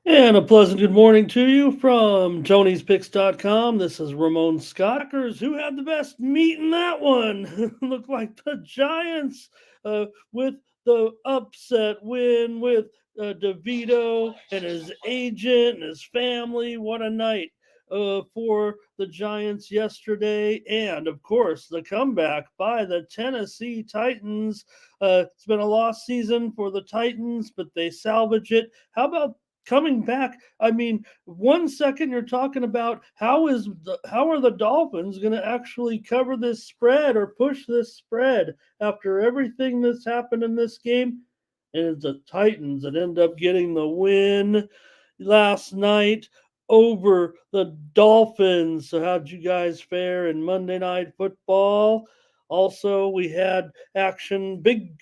And a pleasant good morning to you from Tony'sPicks.com. This is Ramon Scott. Packers, who had the best meat in that one? Looked like the Giants with the upset win with DeVito and his agent and his family. What a night for the Giants yesterday. And, of course, the comeback by the Tennessee Titans. It's been a lost season for the Titans, but they salvage it. How about coming back? I mean, 1 second you're talking about how are the Dolphins going to actually cover this spread or push this spread after everything that's happened in this game, and it's the Titans that end up getting the win last night over the Dolphins. So how'd you guys fare in Monday Night Football? Also, we had action, big,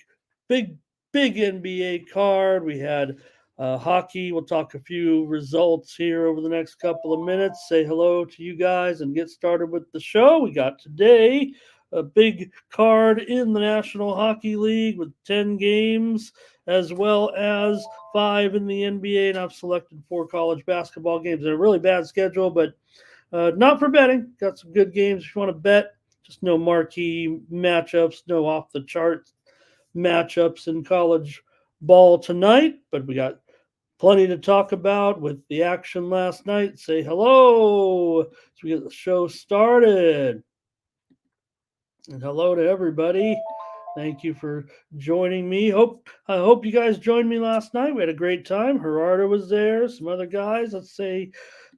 big NBA card. We had hockey. We'll talk a few results here over the next couple of minutes. Say hello to you guys and get started with the show. We got today a big card in the National Hockey League with 10 games, as well as 5 in the NBA. And I've selected 4 college basketball games. And a really bad schedule, but not for betting. Got some good games if you want to bet. Just no marquee matchups, no off the chart matchups in college ball tonight. But we got plenty to talk about with the action last night. Say hello as we get the show started. And hello to everybody. Thank you for joining me. I hope you guys joined me last night. We had a great time. Gerardo was there, some other guys. Let's say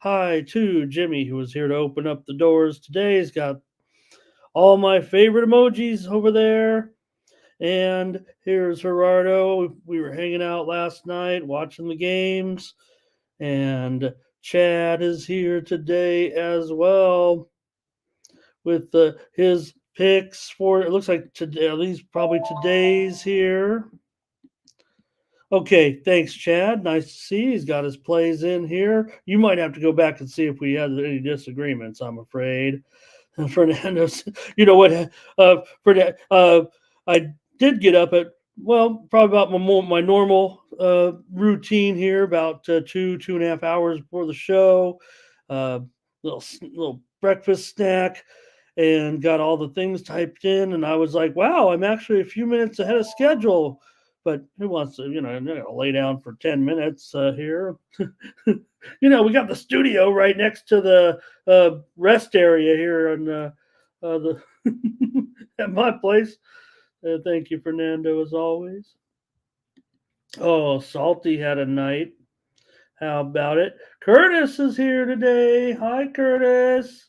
hi to Jimmy, who was here to open up the doors today. He's got all my favorite emojis over there. And here's Gerardo. We were hanging out last night, watching the games. And Chad is here today as well with his picks for, it looks like today, at least probably today's here. Okay, thanks, Chad. Nice to see. He's got his plays in here. You might have to go back and see if we had any disagreements, I'm afraid. Fernando's, you know what? I did get up at, well, probably about my normal routine here, about 2.5 hours before the show. Little breakfast snack, and got all the things typed in. And I was like, wow, I'm actually a few minutes ahead of schedule. But who wants to, lay down for 10 minutes here? We got the studio right next to the rest area here on the at my place. Thank you, Fernando, as always. Oh, Salty had a night. How about it? Curtis is here today. Hi, Curtis.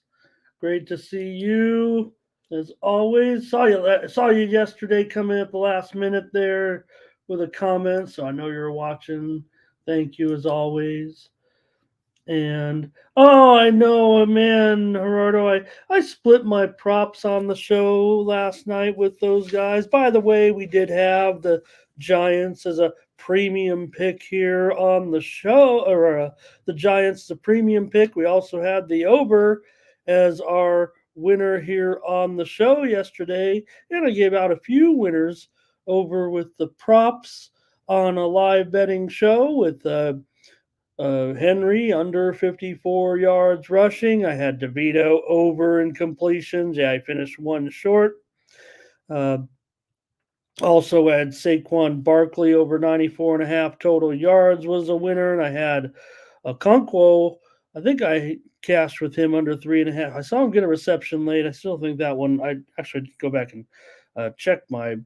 Great to see you. As always, saw you yesterday come in at the last minute there with a comment, so I know you're watching. Thank you as always. And I know, man, Gerardo, I split my props on the show last night with those guys. By the way, we did have the Giants as a premium pick here on the show, or the Giants as a premium pick. We also had the over as our winner here on the show yesterday, and I gave out a few winners over with the props on a live betting show with Henry under 54 yards rushing. I had DeVito over in completions. Yeah, I finished one short. Also had Saquon Barkley over 94.5 total yards was a winner. And I had Okonkwo. I think I cashed with him under 3.5. I saw him get a reception late. I still think that one, I actually go back and check my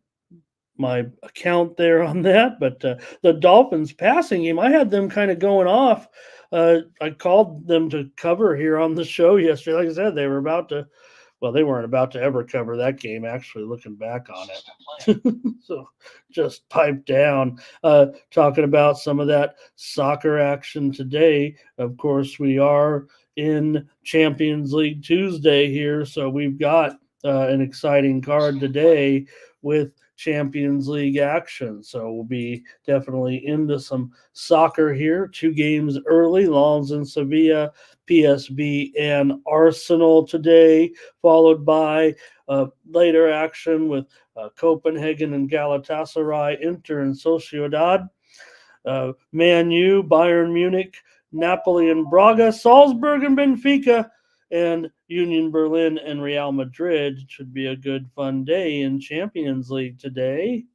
account there on that. But the Dolphins passing game, I had them kind of going off. I called them to cover here on the show yesterday. Like I said, they weren't about to ever cover that game, actually, looking back on it. So just pipe down. Talking about some of that soccer action today. Of course, we are in Champions League Tuesday here, so we've got an exciting card today with Champions League action. So we'll be definitely into some soccer here. 2 games early, Lens and Sevilla, PSV and Arsenal today, followed by later action with Copenhagen and Galatasaray, Inter and Sociedad. Man U, Bayern Munich, Napoli and Braga, Salzburg and Benfica, and Union Berlin and Real Madrid. Should be a good, fun day in Champions League today.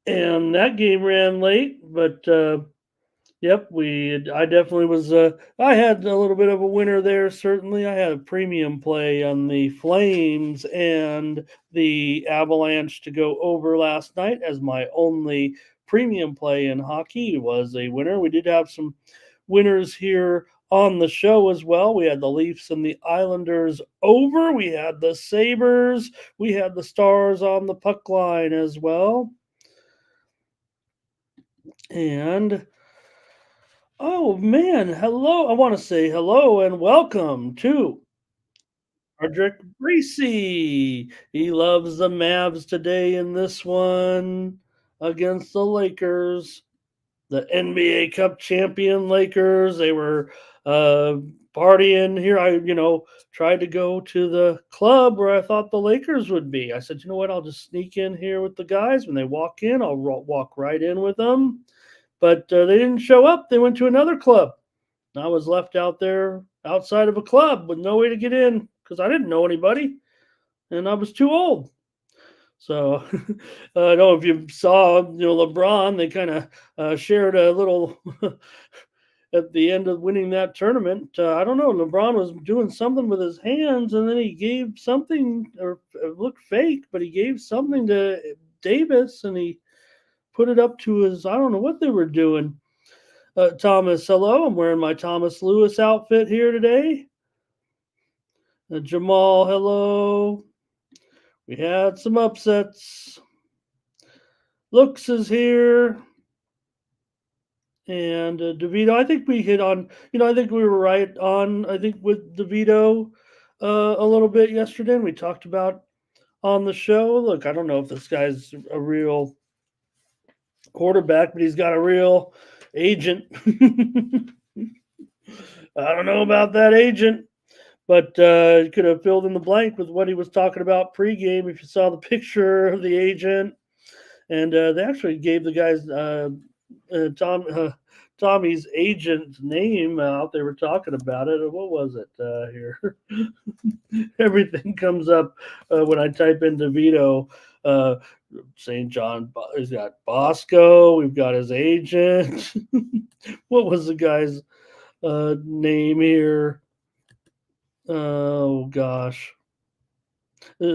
And that game ran late, but yep, I definitely was. I had a little bit of a winner there. Certainly, I had a premium play on the Flames and the Avalanche to go over last night as my only premium play in hockey was a winner. We did have some winners here on the show as well. We had the Leafs and the Islanders over. We had the Sabres. We had the Stars on the puck line as well. And oh man, hello. I want to say hello and welcome to Frederick Breesy. He loves the Mavs today in this one against the Lakers, the NBA Cup champion Lakers. They were partying here. I tried to go to the club where I thought the Lakers would be. I said, you know what? I'll just sneak in here with the guys. When they walk in, I'll walk right in with them. But they didn't show up. They went to another club. I was left out there outside of a club with no way to get in because I didn't know anybody and I was too old. So I don't know if you saw, LeBron, they kind of shared a little at the end of winning that tournament. I don't know. LeBron was doing something with his hands and then he gave something, or it looked fake, but he gave something to Davis and he put it up to his, I don't know what they were doing. Thomas, hello. I'm wearing my Thomas Lewis outfit here today. Jamal, hello. We had some upsets. Looks is here. And DeVito, I think we hit on, I think we were right on, I think with DeVito a little bit yesterday. And we talked about on the show. Look, I don't know if this guy's a real quarterback, but he's got a real agent. I don't know about that agent, but you could have filled in the blank with what he was talking about pregame if you saw the picture of the agent. And they actually gave the guy's Tommy's agent's name out. They were talking about it. What was it here? Everything comes up when I type in DeVito. St. John, he's got Bosco. We've got his agent. What was the guy's name here? Oh gosh,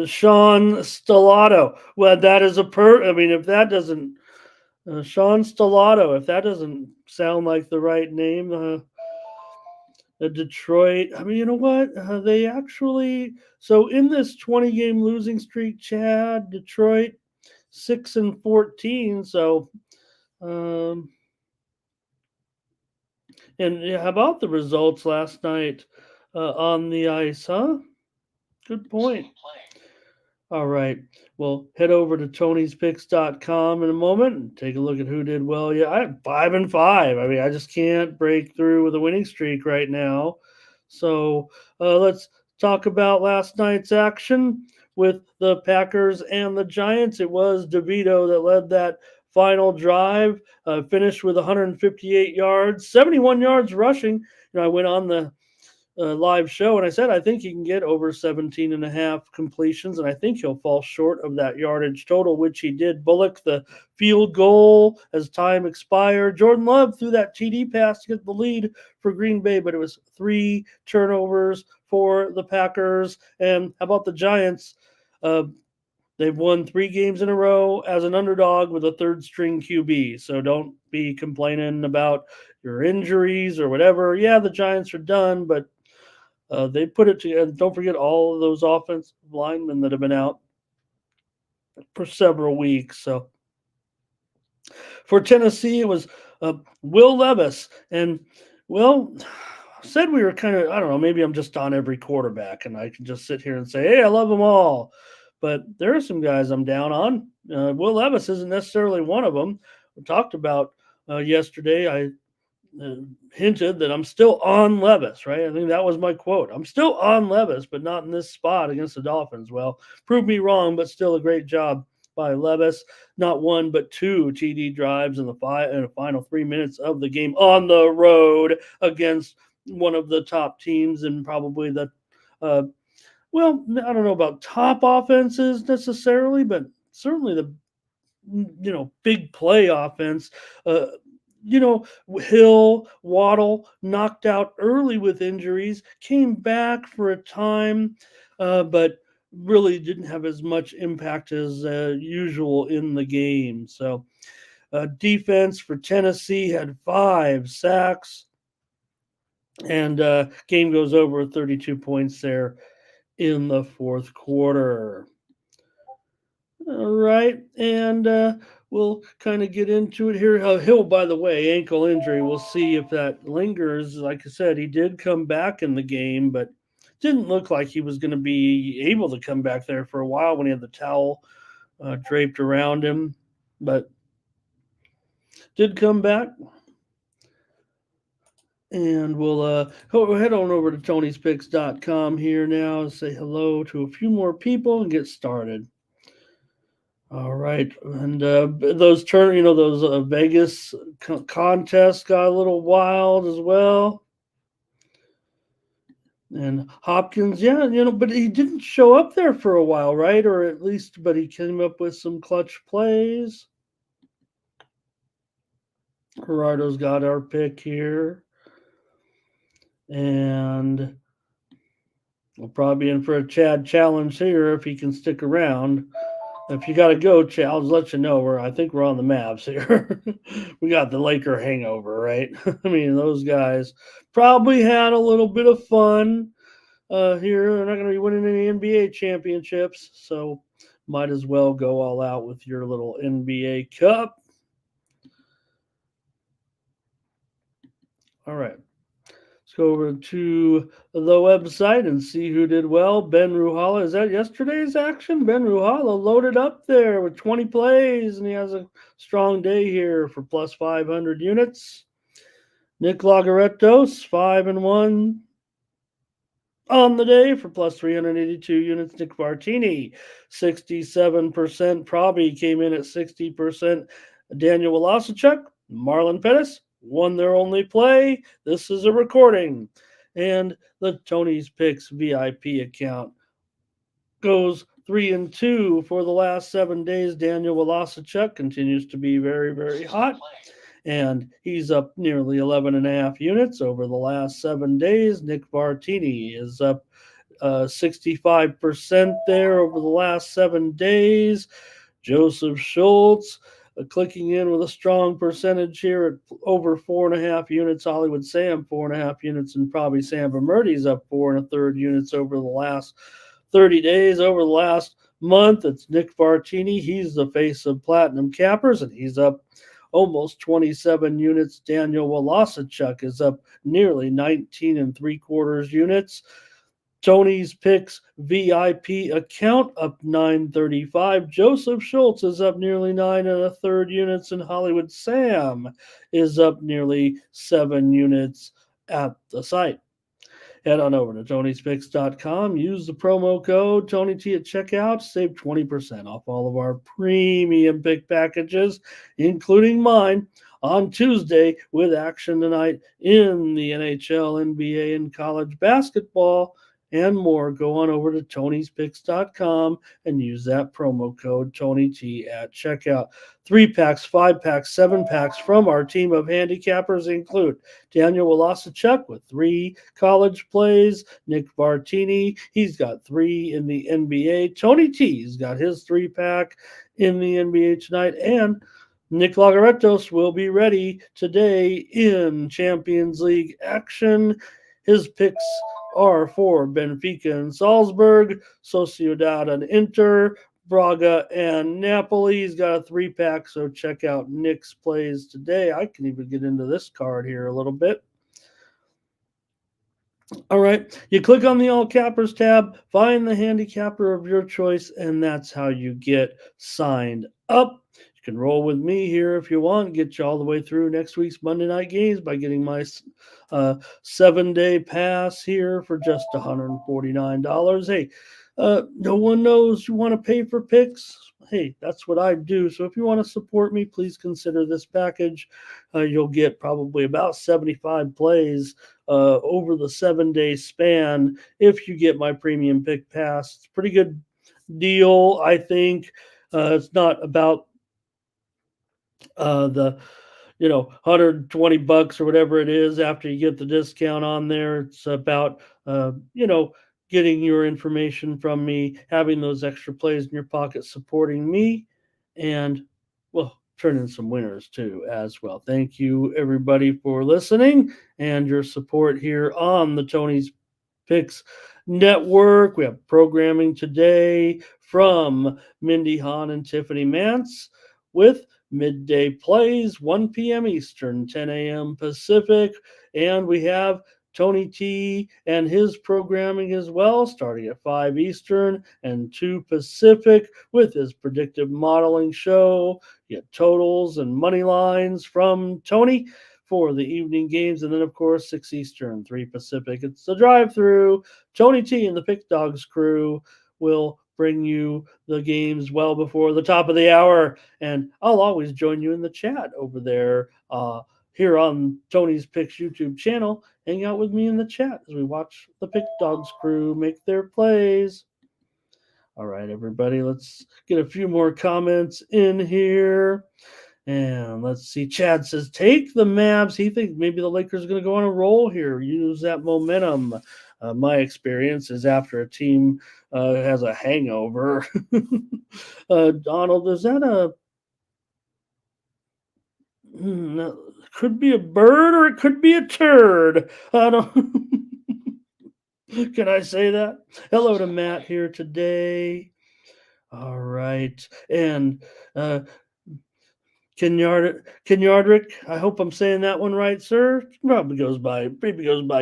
Sean Stellato. Well, that is I mean, if that doesn't Sean Stellato, if that doesn't sound like the right name, Detroit. I mean, you know what? They actually, so in this 20-game losing streak, Chad, Detroit 6-14. So, and how about the results last night on the ice, huh? Good point. All right. Well, head over to Tony'sPicks.com in a moment and take a look at who did well. Yeah, I have 5-5. I mean, I just can't break through with a winning streak right now. So let's talk about last night's action with the Packers and the Giants. It was DeVito that led that final drive, finished with 158 yards, 71 yards rushing. I went on the live show and I said I think he can get over 17 and a half completions, and I think he'll fall short of that yardage total, which he did. Bullock, the field goal as time expired. Jordan Love threw that TD pass to get the lead for Green Bay, but it was 3 turnovers for the Packers. And how about the Giants? They've won 3 games in a row as an underdog with a third-string QB. So don't be complaining about your injuries or whatever. Yeah, the Giants are done, but they put it together. Don't forget all of those offensive linemen that have been out for several weeks. So for Tennessee, it was Will Levis. And, well, said we were kind of, I don't know, maybe I'm just on every quarterback and I can just sit here and say, hey, I love them all. But there are some guys I'm down on. Will Levis isn't necessarily one of them. We talked about yesterday. I hinted that I'm still on Levis, right? I think that was my quote. I'm still on Levis, but not in this spot against the Dolphins. Well, prove me wrong, but still a great job by Levis. Not one, but two TD drives in the final 3 minutes of the game on the road against one of the top teams and probably the well, I don't know about top offenses necessarily, but certainly the big play offense. Uh, Hill, Waddle knocked out early with injuries, came back for a time, but really didn't have as much impact as usual in the game. So, defense for Tennessee had 5 sacks, and game goes over 32 points there in the fourth quarter. All right, and we'll kind of get into it here. Hill, by the way, ankle injury. We'll see if that lingers. Like I said, he did come back in the game, but didn't look like he was going to be able to come back there for a while when he had the towel draped around him, but did come back. And we'll head on over to Tony'sPicks.com here now and say hello to a few more people and get started. All right, and those Vegas contests got a little wild as well. And Hopkins, but he didn't show up there for a while, right? Or at least, but he came up with some clutch plays. Gerardo's got our pick here. And we'll probably be in for a Chad challenge here if he can stick around. If you got to go, Chad, I'll let you know. I think we're on the Mavs here. We got the Laker hangover, right? I mean, those guys probably had a little bit of fun here. They're not going to be winning any NBA championships, so might as well go all out with your little NBA cup. All right. Let's go over to the website and see who did well. Ben Ruhala, is that yesterday's action? Ben Ruhala loaded up there with 20 plays, and he has a strong day here for plus 500 units. Nick Lagarettos, 5-1 on the day for plus 382 units. Nick Martini, 67%. Probably came in at 60%. Daniel Walasachuk, Marlon Pettis, won their only play. This is a recording. And the Tony's Picks VIP account goes 3-2 for the last 7 days. Daniel Walasachuk continues to be very, very hot. And he's up nearly 11.5 units over the last 7 days. Nick Martini is up 65% there over the last 7 days. Joseph Schultz clicking in with a strong percentage here at over 4.5 units. Hollywood Sam, 4.5 units, and probably Sam Vermerdy's up 4 1/3 units over the last 30 days. Over the last month, it's Nick Martini. He's the face of Platinum Cappers, and he's up almost 27 units. Daniel Walasachuk is up nearly 19 3/4 units. Tony's Picks VIP account up 935. Joseph Schultz is up nearly 9 1/3 units, and Hollywood Sam is up nearly 7 units at the site. Head on over to Tony'sPicks.com. Use the promo code TonyT at checkout. Save 20% off all of our premium pick packages, including mine, on Tuesday with action tonight in the NHL, NBA, and college basketball and more. Go on over to Tony'sPicks.com and use that promo code TonyT at checkout. 3-packs, 5-packs, 7-packs from our team of handicappers include Daniel Walasachuk with 3 college plays. Nick Martini, he's got 3 in the NBA. Tony T's got his 3-pack in the NBA tonight. And Nick Lagarettos will be ready today in Champions League action. His picks are for Benfica and Salzburg, Sociedad and Inter, Braga and Napoli. He's got a 3-pack, so check out Nick's plays today. I can even get into this card here a little bit. All right, you click on the All Cappers tab, find the handicapper of your choice, and that's how you get signed up. You can roll with me here if you want, get you all the way through next week's Monday night games by getting my 7-day pass here for just $149. Hey, No one knows you want to pay for picks. Hey, that's what I do. So if you want to support me, please consider this package. You'll get probably about 75 plays over the 7 day span if you get my premium pick pass. It's a pretty good deal, I think. It's not about the 120 bucks or whatever it is after you get the discount on there. It's about getting your information from me, having those extra plays in your pocket, supporting me, and well, turning some winners too as well. Thank you everybody for listening and your support here on the Tony's Picks Network. We have programming today from Mindy Hahn and Tiffany Mance with midday plays, 1 p.m. Eastern, 10 a.m. Pacific. And we have Tony T and his programming as well, starting at 5 Eastern and 2 Pacific with his predictive modeling show. You get totals and money lines from Tony for the evening games. And then, of course, 6 Eastern, 3 Pacific. It's the drive-through. Tony T and the Pick Dogs crew will bring you the games well before the top of the hour. And I'll always join you in the chat over there here on Tony's Picks YouTube channel. Hang out with me in the chat as we watch the Pick Dogs crew make their plays. All right, everybody, let's get a few more comments in here. And let's see. Chad says, take the Mavs. He thinks maybe the Lakers are going to go on a roll here, use that momentum. My experience is after a team has a hangover. Donald, is that could be a bird or it could be a turd. I don't. Can I say that? Hello to Matt here today. All right. And Kenyardrick, I hope I'm saying that one right, sir. Probably goes by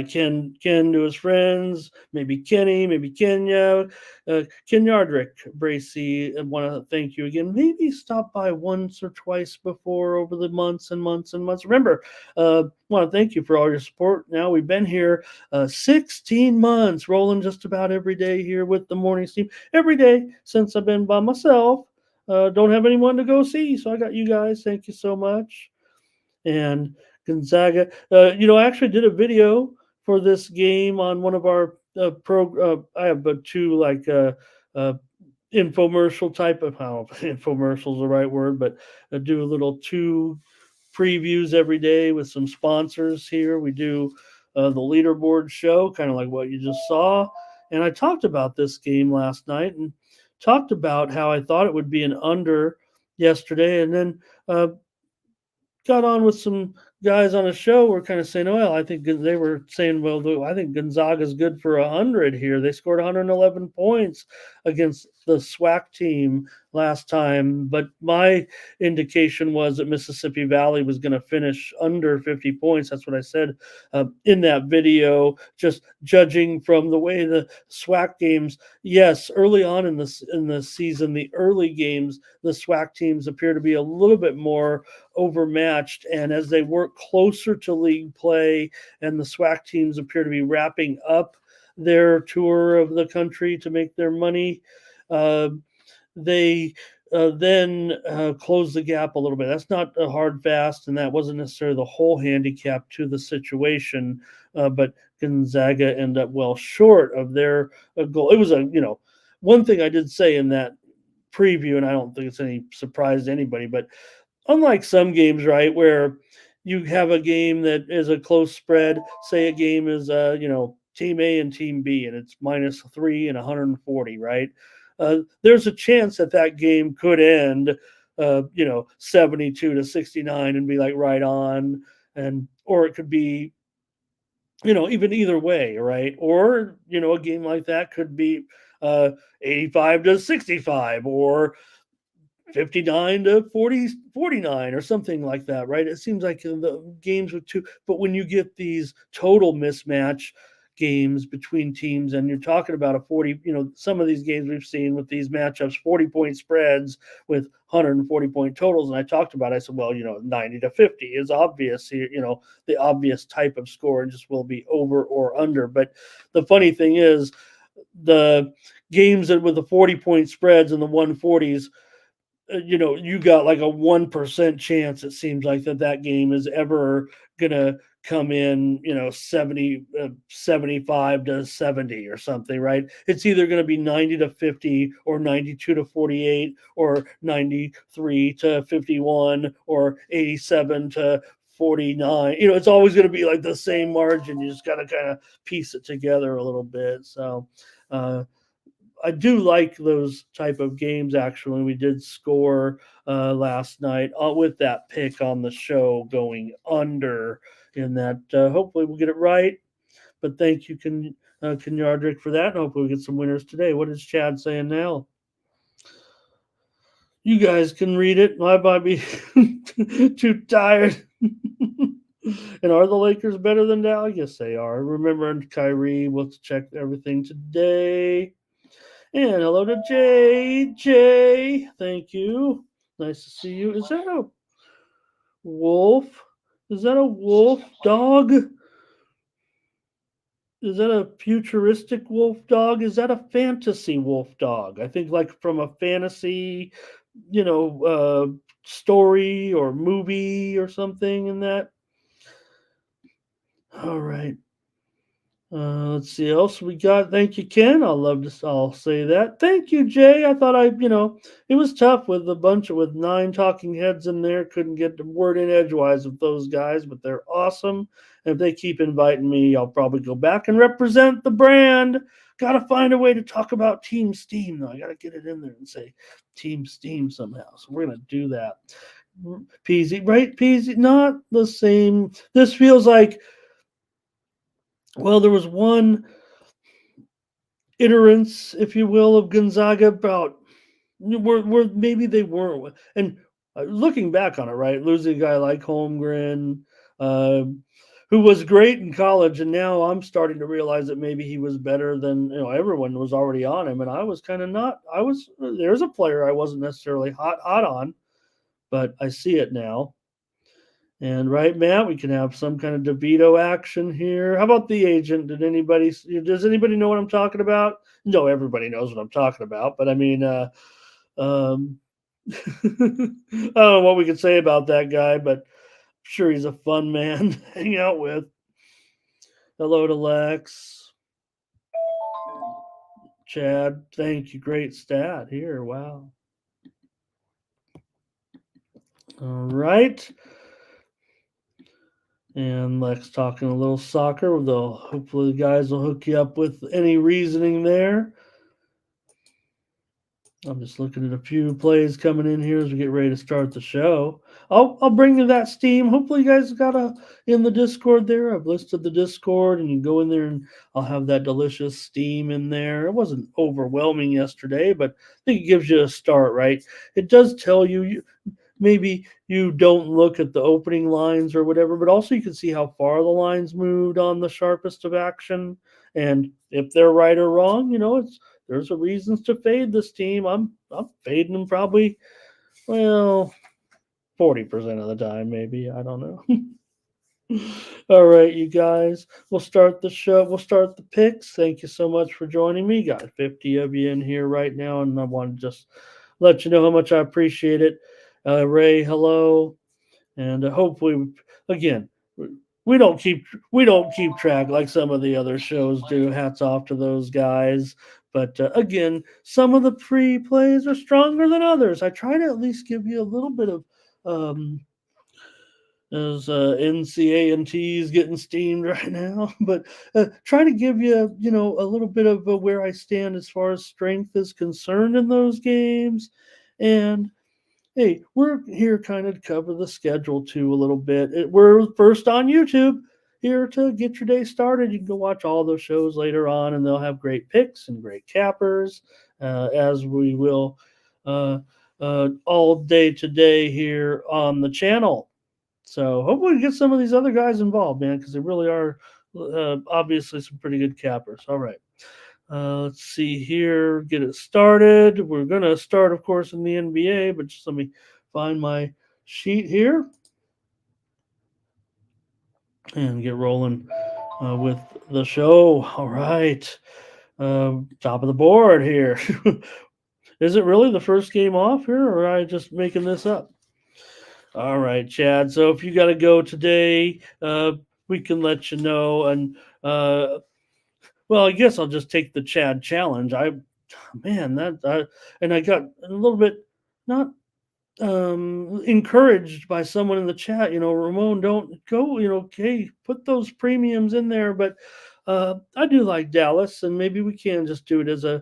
Ken to his friends, maybe Kenny, maybe Kenya. Kenyardrick, Bracy, I want to thank you again. Maybe stop by once or twice before over the months and months and months. Remember, want to thank you for all your support. Now we've been here 16 months, rolling just about every day here with the morning team. Every day since I've been by myself. Don't have anyone to go see, so I got you guys. Thank you so much. And Gonzaga, I actually did a video for this game on one of our I have two infomercial type of, I don't know if infomercial is the right word, but I do a little 2 previews every day with some sponsors here. We do the leaderboard show, kind of like what you just saw. And I talked about this game last night and talked about how I thought it would be an under yesterday. And then got on with some guys on a show were kind of saying, well, I think they were saying, well, I think Gonzaga's good for 100 here. They scored 111 points against the SWAC team last time. But my indication was that Mississippi Valley was going to finish under 50 points. That's what I said in that video, just judging from the way the SWAC games. Yes, early on in the season, the early games, the SWAC teams appear to be a little bit more overmatched, and as they work closer to league play and the SWAC teams appear to be wrapping up their tour of the country to make their money, they then close the gap a little bit. That's not a hard fast, and that wasn't necessarily the whole handicap to the situation, but Gonzaga end up well short of their goal. It was one thing I did say in that preview, and I don't think it's any surprise to anybody, but unlike some games, right, where you have a game that is a close spread, say a game is, Team A and Team B, and it's -3 and 140, right? There's a chance that game could end, 72-69 and be like right on, or it could be, even either way, right? Or, a game like that could be 85-65 or 59-49 or something like that, right? It seems like in the games with 2, but when you get these total mismatch games between teams and you're talking about a 40, some of these games we've seen with these matchups, 40-point spreads with 140-point totals. And I talked about, I said, well, 90-50 is obvious here, the obvious type of score and just will be over or under. But the funny thing is, the games that with the 40-point spreads and the 140s, you got like a 1% chance, it seems like, that game is ever gonna come in, 75 to 70 or something, right? It's either going to be 90 to 50 or 92 to 48 or 93 to 51 or 87 to 49. It's always going to be like the same margin. You just got to kind of piece it together a little bit. So, uh, I do like those type of games. Actually, we did score last night with that pick on the show going under. In that, hopefully we'll get it right. But thank you, Kenyardrick, for that. And hopefully we get some winners today. What is Chad saying now? You guys can read it. I might be too tired. And are the Lakers better than Dallas? Yes, they are. Remember, Kyrie, we'll check everything today. And hello to Jay. Jay, thank you. Nice to see you. Is that a wolf? Is that a wolf dog? Is that a futuristic wolf dog? Is that a fantasy wolf dog? I think like from a fantasy, story or movie or something in that. All right. Let's see what else we got. Thank you, Ken. I'll say that. Thank you, Jay. I thought it was tough with with 9 talking heads in there. Couldn't get the word in edgewise with those guys, but they're awesome. And if they keep inviting me, I'll probably go back and represent the brand. Got to find a way to talk about Team Steam, though. I got to get it in there and say Team Steam somehow. So we're going to do that. Peasy, right? Peasy, not the same. This feels like, well, there was one iterance, if you will, of Gonzaga about where maybe they weren't. And looking back on it, right, losing a guy like Holmgren, uh, who was great in college, and now I'm starting to realize that maybe he was better than everyone was already on him, and I was kind of not. There's a player I wasn't necessarily hot on, but I see it now. And right, Matt, we can have some kind of DeVito action here. How about the agent? Does anybody know what I'm talking about? No, everybody knows what I'm talking about, but I mean, I don't know what we can say about that guy, but I'm sure he's a fun man to hang out with. Hello to Lex. Chad, thank you. Great stat here. Wow. All right. And Lex talking a little soccer. Hopefully the guys will hook you up with any reasoning there. I'm just looking at a few plays coming in here as we get ready to start the show. I'll bring you that Steam. Hopefully you guys got in the Discord there. I've listed the Discord, and you can go in there and I'll have that delicious Steam in there. It wasn't overwhelming yesterday, but I think it gives you a start, right? It does tell you maybe you don't look at the opening lines or whatever, but also you can see how far the lines moved on the sharpest of action. And if they're right or wrong, there's a reasons to fade this team. I'm fading them probably, 40% of the time, maybe. I don't know. All right, you guys. We'll start the show. We'll start the picks. Thank you so much for joining me. Got 50 of you in here right now, and I want to just let you know how much I appreciate it. Ray, hello, and hopefully, again, we don't keep track like some of the other shows do. Hats off to those guys. But again, some of the pre-plays are stronger than others. I try to at least give you a little bit of as NCA and T's getting steamed right now, but try to give you a little bit of where I stand as far as strength is concerned in those games. And hey, we're here kind of to cover the schedule too a little bit. We're first on YouTube here to get your day started. You can go watch all those shows later on, and they'll have great picks and great cappers, as we will all day today here on the channel. So hopefully we get some of these other guys involved, man, because they really are obviously some pretty good cappers. All right. Let's see here. Get it started. We're going to start, of course, in the NBA, but just let me find my sheet here and get rolling with the show. All right. Top of the board here. Is it really the first game off here, or am I just making this up? All right, Chad. So if you got to go today, we can let you know. And well, I guess I'll just take the Chad challenge. Man, and I got a little bit not encouraged by someone in the chat. Ramon, don't go. Okay, put those premiums in there. But I do like Dallas, and maybe we can just do it as a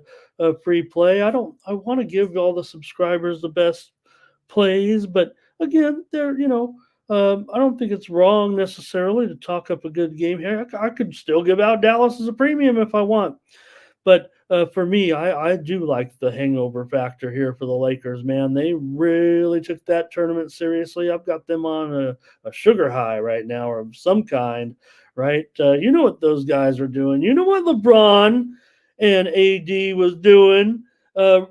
free play. I want to give all the subscribers the best plays, but again, I don't think it's wrong necessarily to talk up a good game here. I could still give out Dallas as a premium if I want. But for me, I do like the hangover factor here for the Lakers, man. They really took that tournament seriously. I've got them on a sugar high right now or of some kind, right? You know what those guys are doing. You know what LeBron and AD was doing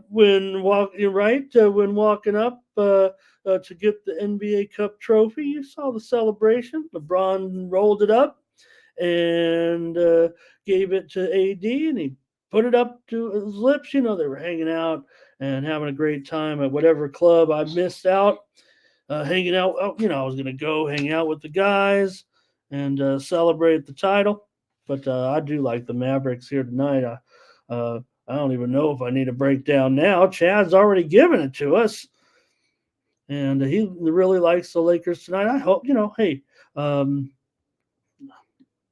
when walking up to get the NBA Cup trophy. You saw the celebration. LeBron rolled it up and gave it to AD, and he put it up to his lips. They were hanging out and having a great time at whatever club I missed out hanging out. I was going to go hang out with the guys and celebrate the title. But I do like the Mavericks here tonight. I don't even know if I need a breakdown now. Chad's already given it to us. And he really likes the Lakers tonight. I hope, hey,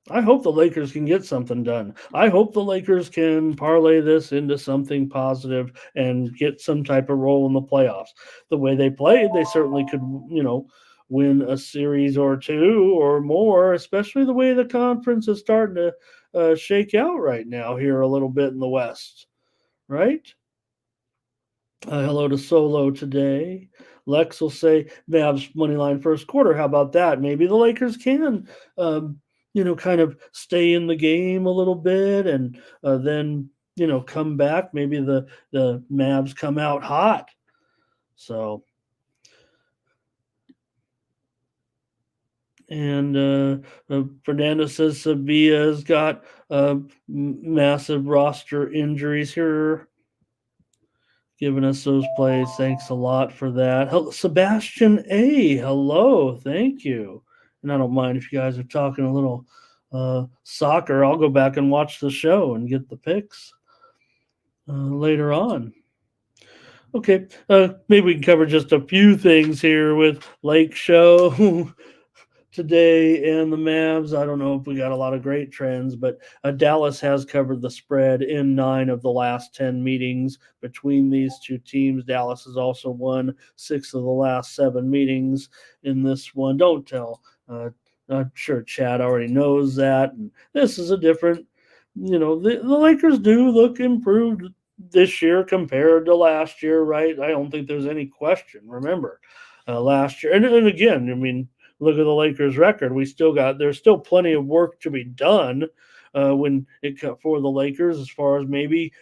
I hope the Lakers can get something done. I hope the Lakers can parlay this into something positive and get some type of role in the playoffs. The way they played, they certainly could, win a series or two or more, especially the way the conference is starting to shake out right now here a little bit in the West, right? Hello to Solo today. Lex will say Mavs money line first quarter. How about that? Maybe the Lakers can, kind of stay in the game a little bit and then, come back. Maybe the Mavs come out hot. So, and Fernando says Sevilla's got massive roster injuries here. Giving us those plays. Thanks a lot for that. Sebastian A. Hello. Thank you. And I don't mind if you guys are talking a little soccer. I'll go back and watch the show and get the picks later on. Okay. Maybe we can cover just a few things here with Lake Show today and the Mavs. I don't know if we got a lot of great trends, but Dallas has covered the spread in 9 of the last 10 meetings between these two teams. Dallas has also won 6 of the last 7 meetings in this one. Don't tell. I'm sure Chad already knows that. And this is a different, the Lakers do look improved this year compared to last year, right? I don't think there's any question. Remember, last year, and again, look at the Lakers' record. There's still plenty of work to be done for the Lakers as far as maybe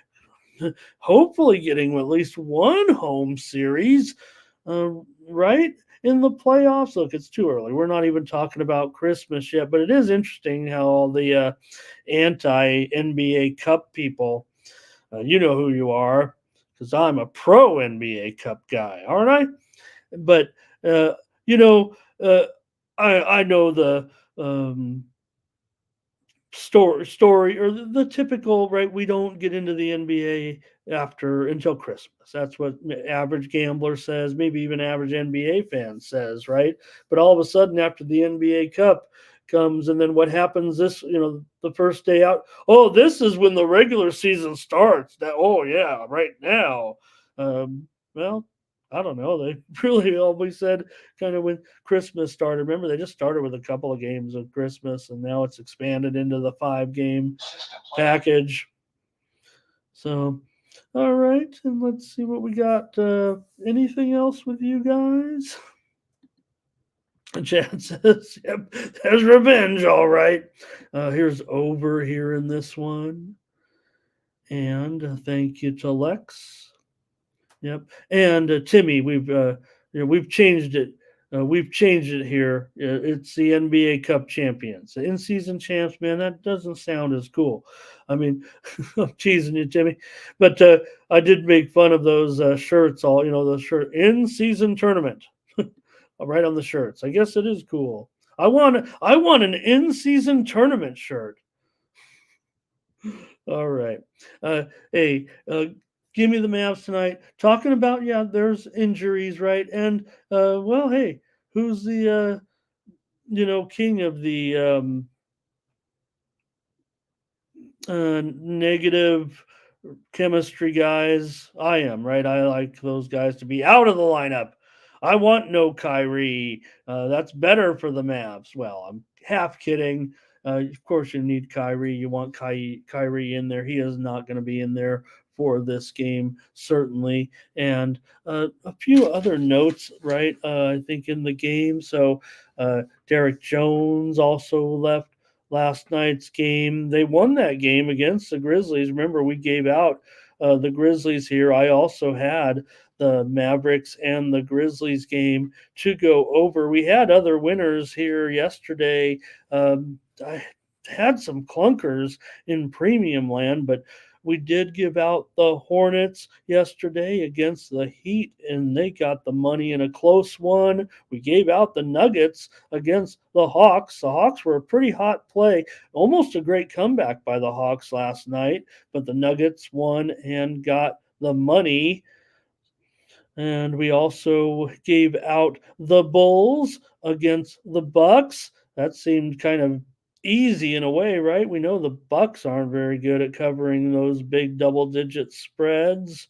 hopefully getting at least one home series, right, in the playoffs. Look, it's too early. We're not even talking about Christmas yet, but it is interesting how all the anti-NBA Cup people, you know who you are, because I'm a pro NBA Cup guy, aren't I? But, I know the story or the typical, right? We don't get into the NBA until Christmas. That's what average gambler says, maybe even average NBA fan says, right? But all of a sudden, after the NBA Cup comes, and then what happens the first day out? Oh, this is when the regular season starts. Right now. Well, I don't know. They really always said kind of when Christmas started. Remember, they just started with a couple of games of Christmas, and now it's expanded into the 5-game package. So, all right, and let's see what we got. Anything else with you guys? Chad says, yep, there's revenge, all right. Here's over here in this one. And thank you to Lex. Yep. And Timmy, we've changed it We've changed it here. It's the NBA Cup champions, the in-season champs. Man, that doesn't sound as cool. I mean, I'm teasing you, Jimmy, but I did make fun of those shirts. All the shirt in-season tournament, right on the shirts. I guess it is cool. I want an in-season tournament shirt. All right. Hey, give me the Mavs tonight. Talking about, yeah, there's injuries, right? And well, hey, who's the king of the negative chemistry guys? I am, right? I like those guys to be out of the lineup. I want no Kyrie. That's better for the Mavs. Well, I'm half kidding. Of course, you need Kyrie. You want Kyrie in there. He is not going to be in there for this game, certainly. And a few other notes, right? I think in the game. So Derek Jones also left last night's game. They won that game against the Grizzlies. Remember, we gave out the Grizzlies here. I also had the Mavericks and the Grizzlies game to go over. We had other winners here yesterday. I had some clunkers in premium land, but we did give out the Hornets yesterday against the Heat, and they got the money in a close one. We gave out the Nuggets against the Hawks. The Hawks were a pretty hot play, almost a great comeback by the Hawks last night, but the Nuggets won and got the money. And we also gave out the Bulls against the Bucks. That seemed kind of easy in a way, right? We know the Bucks aren't very good at covering those big double-digit spreads.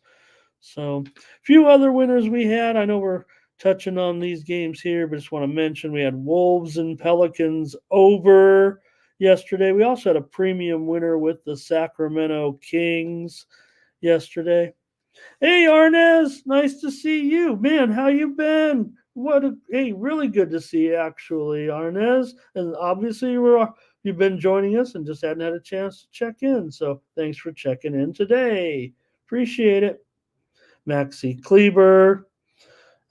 So, a few other winners we had. I know we're touching on these games here, but just want to mention we had Wolves and Pelicans over yesterday. We also had a premium winner with the Sacramento Kings yesterday. Hey Arnez, nice to see you. Man, how you been? Hey, really good to see you actually, Arnez. And obviously you've been joining us and just hadn't had a chance to check in. So thanks for checking in today. Appreciate it. Maxi Kleber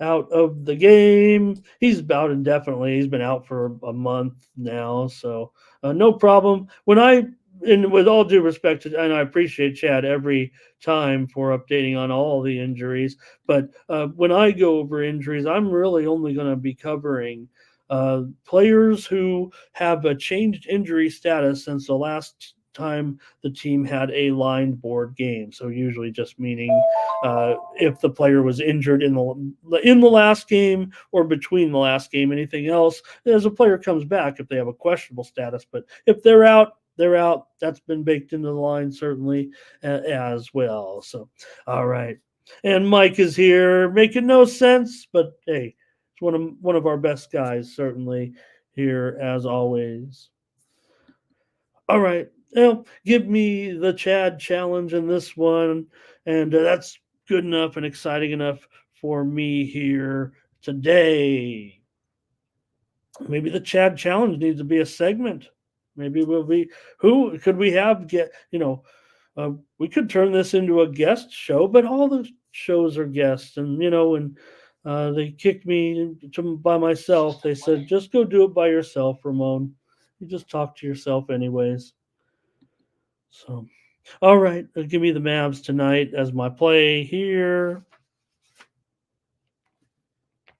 out of the game. He's out indefinitely. He's been out for a month now, so no problem. And with all due respect, and I appreciate Chad every time for updating on all the injuries, but when I go over injuries, I'm really only going to be covering players who have a changed injury status since the last time the team had a lined board game. So usually just meaning if the player was injured in the last game or between the last game. Anything else, as a player comes back if they have a questionable status. But if they're out, they're out. That's been baked into the line certainly as well. So, all right. And Mike is here, making no sense, but hey, it's one of our best guys certainly here as always. All right. Well, give me the Chad challenge in this one, and that's good enough and exciting enough for me here today. Maybe the Chad challenge needs to be a segment. Maybe we'll be who could we have we could turn this into a guest show, but all the shows are guests, and when they kicked me by myself, they said just go do it by yourself, Ramon. You just talk to yourself anyways. So, all right, give me the Mavs tonight as my play here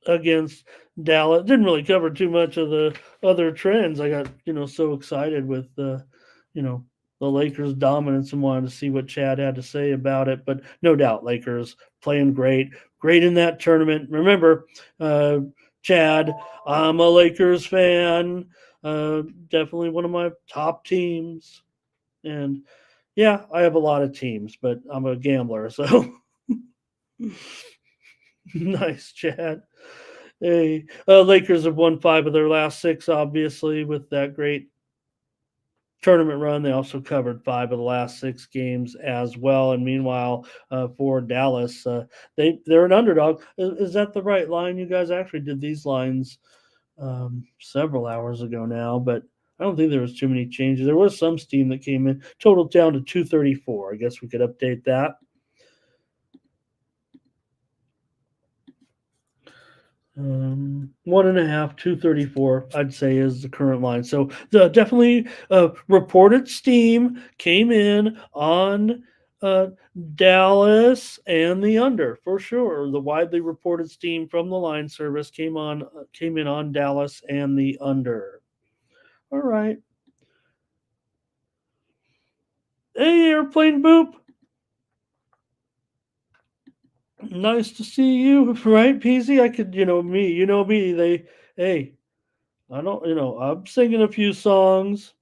against Dallas. Didn't really cover too much of the other trends. I got so excited with the Lakers' dominance and wanted to see what Chad had to say about it. But no doubt, Lakers playing great in that tournament. Remember, Chad, I'm a Lakers fan. Definitely one of my top teams. And yeah, I have a lot of teams, but I'm a gambler, so nice, Chad. Hey, Lakers have won 5 of their last 6, obviously, with that great tournament run. They also covered 5 of the last 6 games as well. And meanwhile, for Dallas, they're an underdog. Is that the right line? You guys actually did these lines several hours ago now, but I don't think there was too many changes. There was some steam that came in, totaled down to 234. I guess we could update that. 1.5, 234, I'd say is the current line. So definitely reported steam came in on uh, Dallas and the under for sure. The widely reported steam from the line service came in on Dallas and the under. All right. Hey, airplane boop. Nice to see you, right, Peasy? I could, me. Hey, I don't, I'm singing a few songs.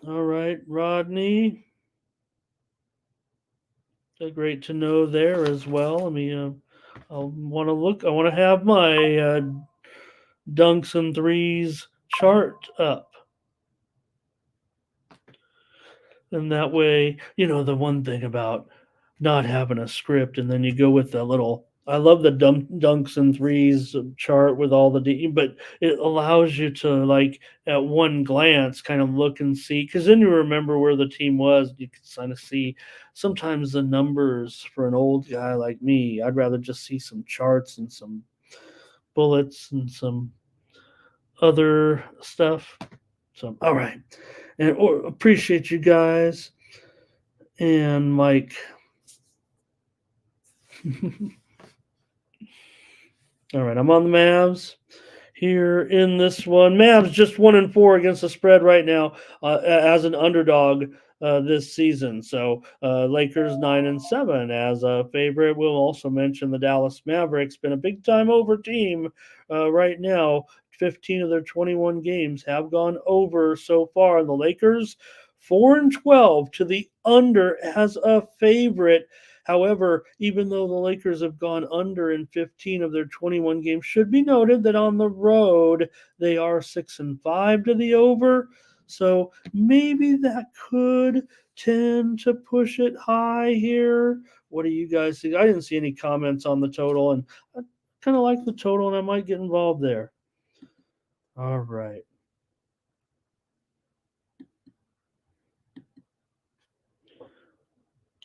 All right, Rodney. Great to know there as well. I mean, I want to look. I want to have my dunks and threes chart up, and that way, the one thing about not having a script, and then you go with the little. I love the dunks and threes chart with all but it allows you to like at one glance kind of look and see because then you remember where the team was. You can kind of see sometimes the numbers for an old guy like me. I'd rather just see some charts and some bullets and some other stuff. So all right, and appreciate you guys and Mike. All right, I'm on the Mavs here in this one. Mavs just 1-4 against the spread right now as an underdog this season. So Lakers 9-7 as a favorite. We'll also mention the Dallas Mavericks, been a big time over team right now. 15 of their 21 games have gone over so far. And the Lakers 4-12 to the under as a favorite. However, even though the Lakers have gone under in 15 of their 21 games, should be noted that on the road they are 6-5 to the over. So maybe that could tend to push it high here. What do you guys think? I didn't see any comments on the total, and I kind of like the total, and I might get involved there. All right.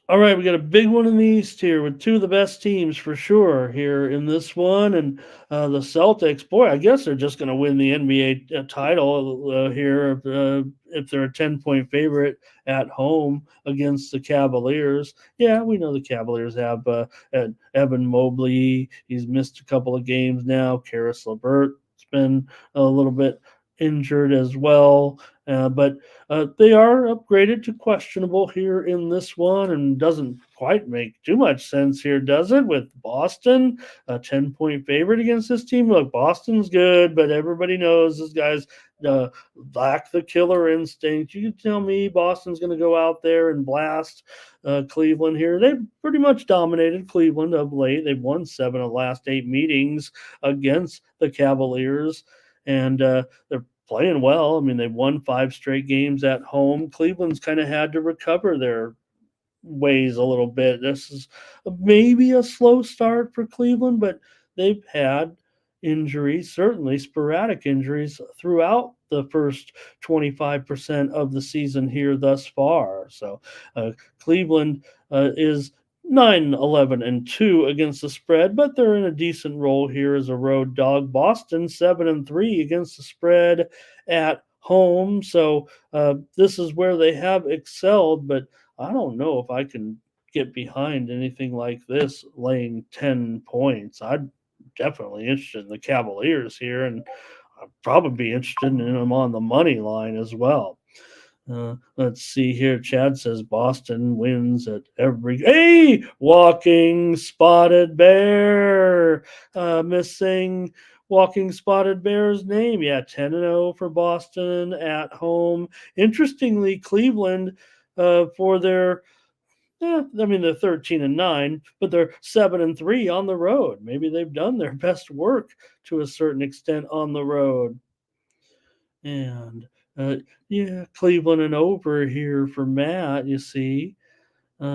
All right, we got a big one in the East here with two of the best teams for sure here in this one. And the Celtics, boy, I guess they're just going to win the NBA title here if they're a 10-point favorite at home against the Cavaliers. Yeah, we know the Cavaliers have Evan Mobley. He's missed a couple of games now. Karis LeVert's been a little bit injured as well. But they are upgraded to questionable here in this one, and doesn't quite make too much sense here, does it? With Boston, a 10-point favorite against this team. Look, Boston's good, but everybody knows this guy's lack the killer instinct. You can tell me Boston's going to go out there and blast Cleveland here. They've pretty much dominated Cleveland of late. They've won 7 of the last 8 meetings against the Cavaliers, and they're playing well. I mean, they've won 5 straight games at home. Cleveland's kind of had to recover their ways a little bit. This is maybe a slow start for Cleveland, but they've had injuries, certainly sporadic injuries throughout the first 25% of the season here thus far. So Cleveland is 9-11-2 against the spread, but they're in a decent role here as a road dog. Boston 7-3 against the spread at home. So this is where they have excelled, but I don't know if I can get behind anything like this laying 10 points. I'd definitely interested in the Cavaliers here, and I'd probably be interested in them on the money line as well. Let's see here. Chad says Boston wins at every. Hey, walking spotted bear. Missing walking spotted bear's name. Yeah, 10-0 for Boston at home. Interestingly, Cleveland for their. Yeah, I mean they're 13-9, but they're 7-3 on the road. Maybe they've done their best work to a certain extent on the road. And yeah, Cleveland and over here for Matt, you see. I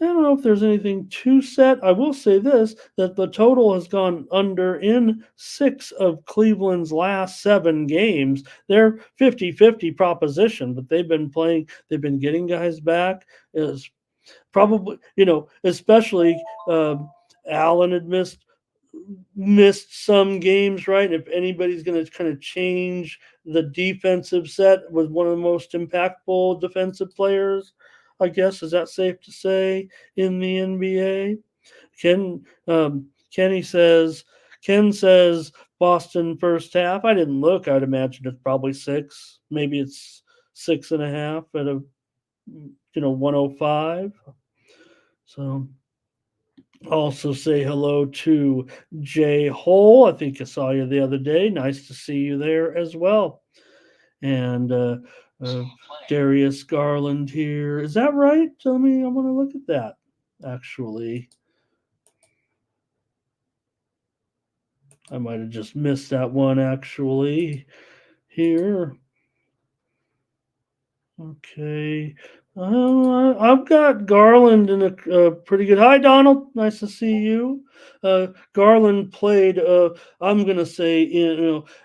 don't know if there's anything too set. I will say this, that the total has gone under in 6 of Cleveland's last 7 games. They're 50-50 proposition, but they've been getting guys back. Is probably, especially Allen had missed missed some games, right? If anybody's going to kind of change the defensive set with one of the most impactful defensive players, I guess, is that safe to say in the NBA? Kenny says, Ken says Boston first half. I didn't look. I'd imagine it's probably six. Maybe it's 6.5 at a 105. So also say hello to Jay Hole. I think I saw you the other day. Nice to see you there as well. And uh, Darius Garland here. Is that right? Tell me. I want to look at that. Actually, I might have just missed that one. Actually, here. Okay. I've got Garland in a pretty good. Hi, Donald. Nice to see you. Garland played. I'm gonna say,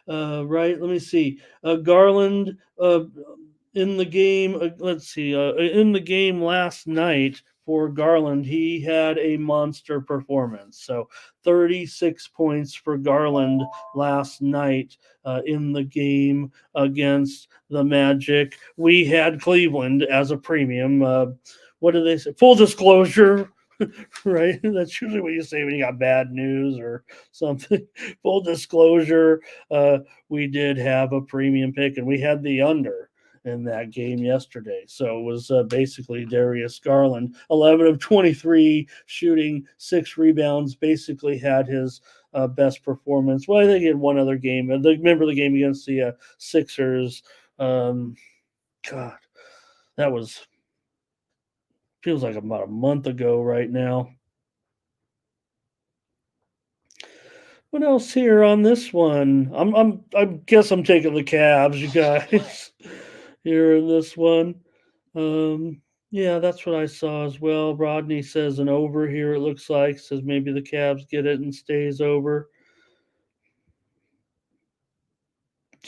right. Let me see. Garland in the game. Let's see. In the game last night for Garland, he had a monster performance. So 36 points for Garland last night in the game against the Magic. We had Cleveland as a premium. What do they say? Full disclosure, right? That's usually what you say when you got bad news or something. Full disclosure, we did have a premium pick, and we had the under in that game yesterday. So it was basically Darius Garland, 11 of 23 shooting, 6 rebounds, basically had his best performance. Well, I think he had one other game. Remember the game against the Sixers? God, that was feels like about a month ago right now. What else here on this one? I guess I'm taking the Cavs, you guys, here in this one. Yeah, that's what I saw as well. Rodney says an over here. It looks like says maybe the Cavs get it and stays over.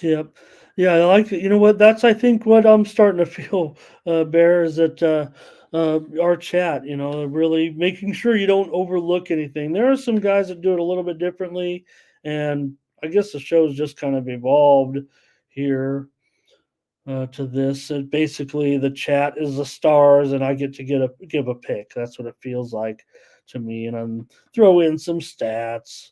Yep. Yeah, I like it. You know what? That's I think what I'm starting to feel, Bear, is that our chat, really making sure you don't overlook anything. There are some guys that do it a little bit differently, and I guess the show's just kind of evolved here to this. And basically, the chat is the stars, and I get to give a pick. That's what it feels like to me, and I'm throw in some stats.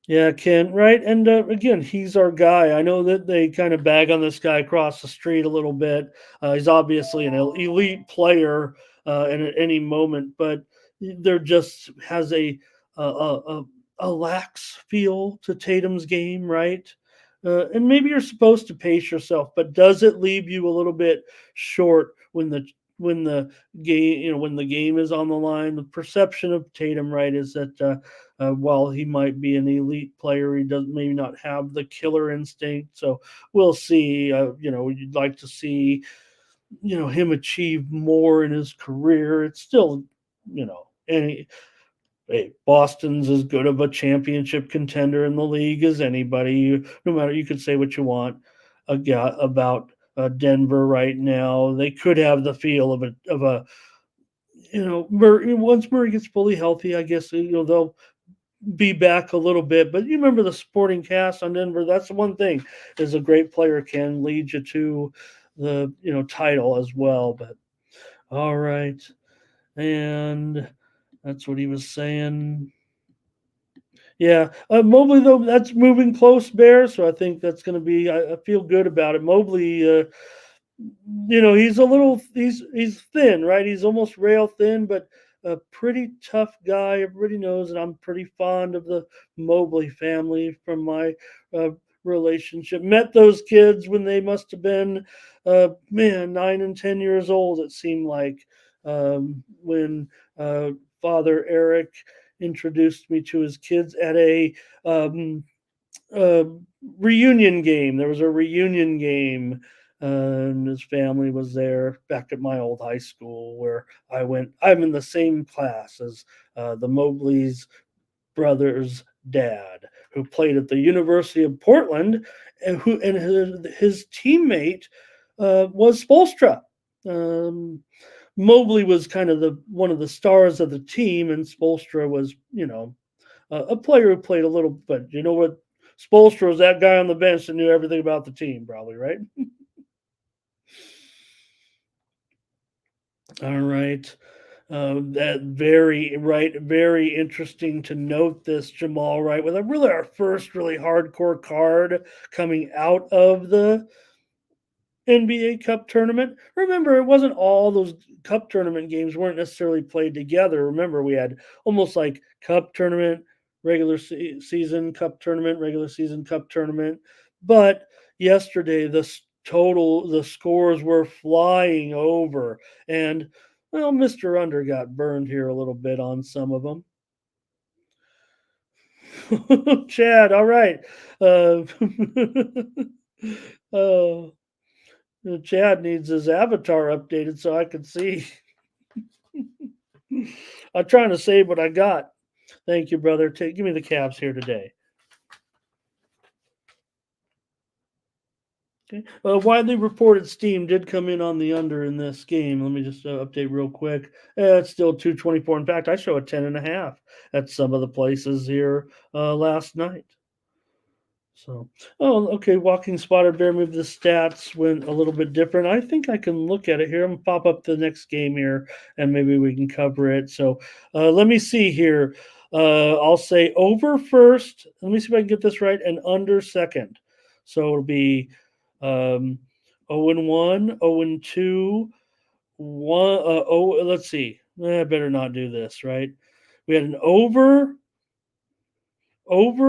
Yeah, Ken, right? And again, he's our guy. I know that they kind of bag on this guy across the street a little bit. He's obviously an elite player and at any moment, but there just has a lax feel to Tatum's game, right? And maybe you're supposed to pace yourself, but does it leave you a little bit short when the game when the game is on the line? The perception of Tatum, right, is that while he might be an elite player, he doesn't maybe not have the killer instinct. So we'll see. You'd like to see him achieve more in his career. It's still any. Hey, Boston's as good of a championship contender in the league as anybody. No matter, you could say what you want about Denver right now. They could have the feel of a once Murray gets fully healthy, I guess they'll be back a little bit. But you remember the supporting cast on Denver. That's the one thing is a great player can lead you to the title as well. But all right, and that's what he was saying. Yeah, Mobley though that's moving close, Bear. So I think that's going to be. I feel good about it. Mobley, he's a little. He's thin, right? He's almost rail thin, but a pretty tough guy. Everybody knows, and I'm pretty fond of the Mobley family from my uh, relationship. Met those kids when they must have been, 9 and 10 years old. It seemed like when Father Eric introduced me to his kids at a uh, reunion game. There was a reunion game, and his family was there back at my old high school where I went. I'm in the same class as the Mobley's brother's dad, who played at the University of Portland, and his teammate was Spolstra. Mobley was kind of the one of the stars of the team, and Spolstra was, a player who played a little, but you know what? Spoelstra was that guy on the bench that knew everything about the team, probably, right? All right. That very right, very interesting to note this, Jamal. Right, with a really our first really hardcore card coming out of the NBA Cup tournament. Remember, it wasn't all those Cup tournament games weren't necessarily played together. Remember, we had almost like Cup tournament, season Cup tournament, regular season Cup tournament. But yesterday, the scores were flying over, and well, Mister Under got burned here a little bit on some of them. Chad, all right. Uh, oh, Chad needs his avatar updated so I can see. I'm trying to save what I got. Thank you, brother. Give me the Cavs here today. Okay. Widely reported steam did come in on the under in this game. Let me just update real quick. It's still 224. In fact, I show a 10.5 at some of the places here last night. So, oh, okay. Walking spotted bear. Maybe the stats went a little bit different. I think I can look at it here. I'm gonna pop up the next game here, and maybe we can cover it. So, let me see here. I'll say over first. Let me see if I can get this right, and under second. So it'll be 0-1, 0-2, 1. Oh, let's see. I better not do this. Right. We had an over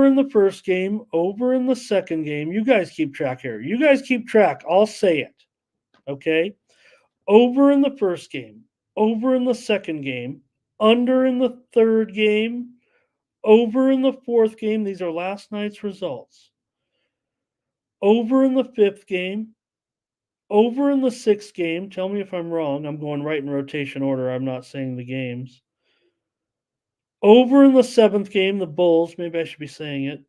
in the first game, over in the second game. You guys keep track here. You guys keep track. I'll say it. Okay. Over in the first game, over in the second game, under in the third game, over in the fourth game. These are last night's results. Over in the fifth game, over in the sixth game. Tell me if I'm wrong. I'm going right in rotation order. I'm not saying the games. Over in the seventh game, the Bulls. Maybe I should be saying it.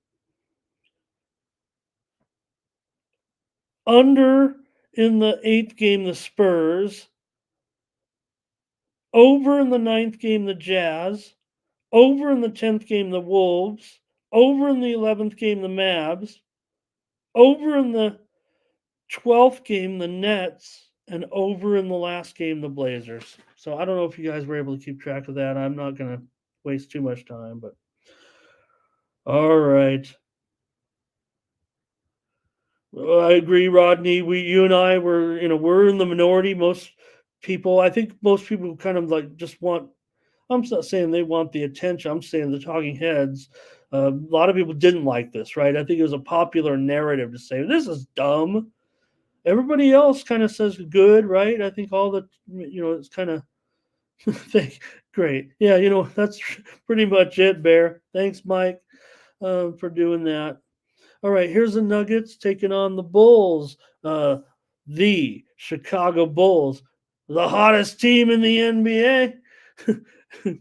Under in the eighth game, the Spurs. Over in the ninth game, the Jazz. Over in the 10th game, the Wolves. Over in the 11th game, the Mavs. Over in the 12th game, the Nets. And over in the last game, the Blazers. So I don't know if you guys were able to keep track of that. I'm not going to waste too much time, but all right. I agree, Rodney. You and I we're in the minority. I think most people kind of like just want. I'm not saying they want the attention. I'm saying the talking heads. A lot of people didn't like this, right? I think it was a popular narrative to say this is dumb. Everybody else kind of says good, right? I think all the it's kind of great. Yeah, that's pretty much it, Bear. Thanks, Mike, for doing that. All right, here's the Nuggets taking on the Bulls. The Chicago Bulls, the hottest team in the NBA.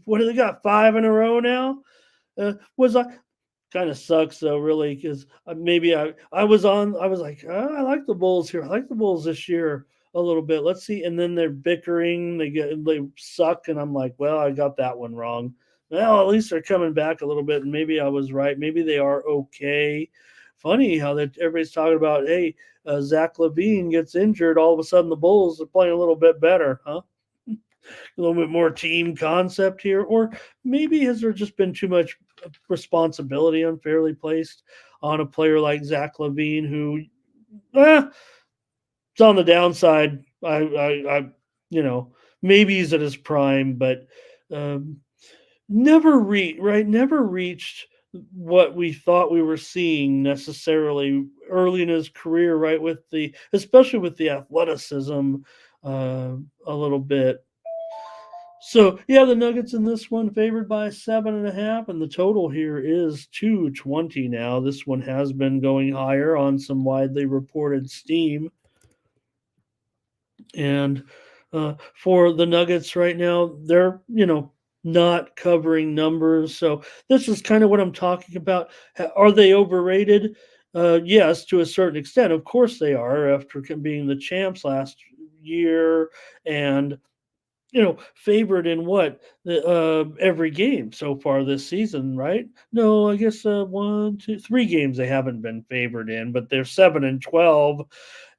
What do they got? 5 in a row now? Was I kind of sucks though, really, because maybe I was like, I like the Bulls here. I like the Bulls this year a little bit. Let's see. And then they're bickering. They suck, and I'm like, well, I got that one wrong. Well, at least they're coming back a little bit, and maybe I was right. Maybe they are okay. Funny how that everybody's talking about, hey, Zach LaVine gets injured. All of a sudden, the Bulls are playing a little bit better, huh? A little bit more team concept here, or maybe has there just been too much responsibility unfairly placed on a player like Zach LaVine, who it's on the downside. Maybe he's at his prime, but never reached what we thought we were seeing necessarily early in his career, right? Especially with the athleticism, a little bit. So yeah, the Nuggets in this one favored by 7.5, and the total here is 220 now. This one has been going higher on some widely reported steam. And for the Nuggets right now, they're not covering numbers. So this is kind of what I'm talking about. Are they overrated? Yes, to a certain extent. Of course they are, after being the champs last year and favored in what every game so far this season, right? No, I guess one, two, 3 games they haven't been favored in, but they're 7-12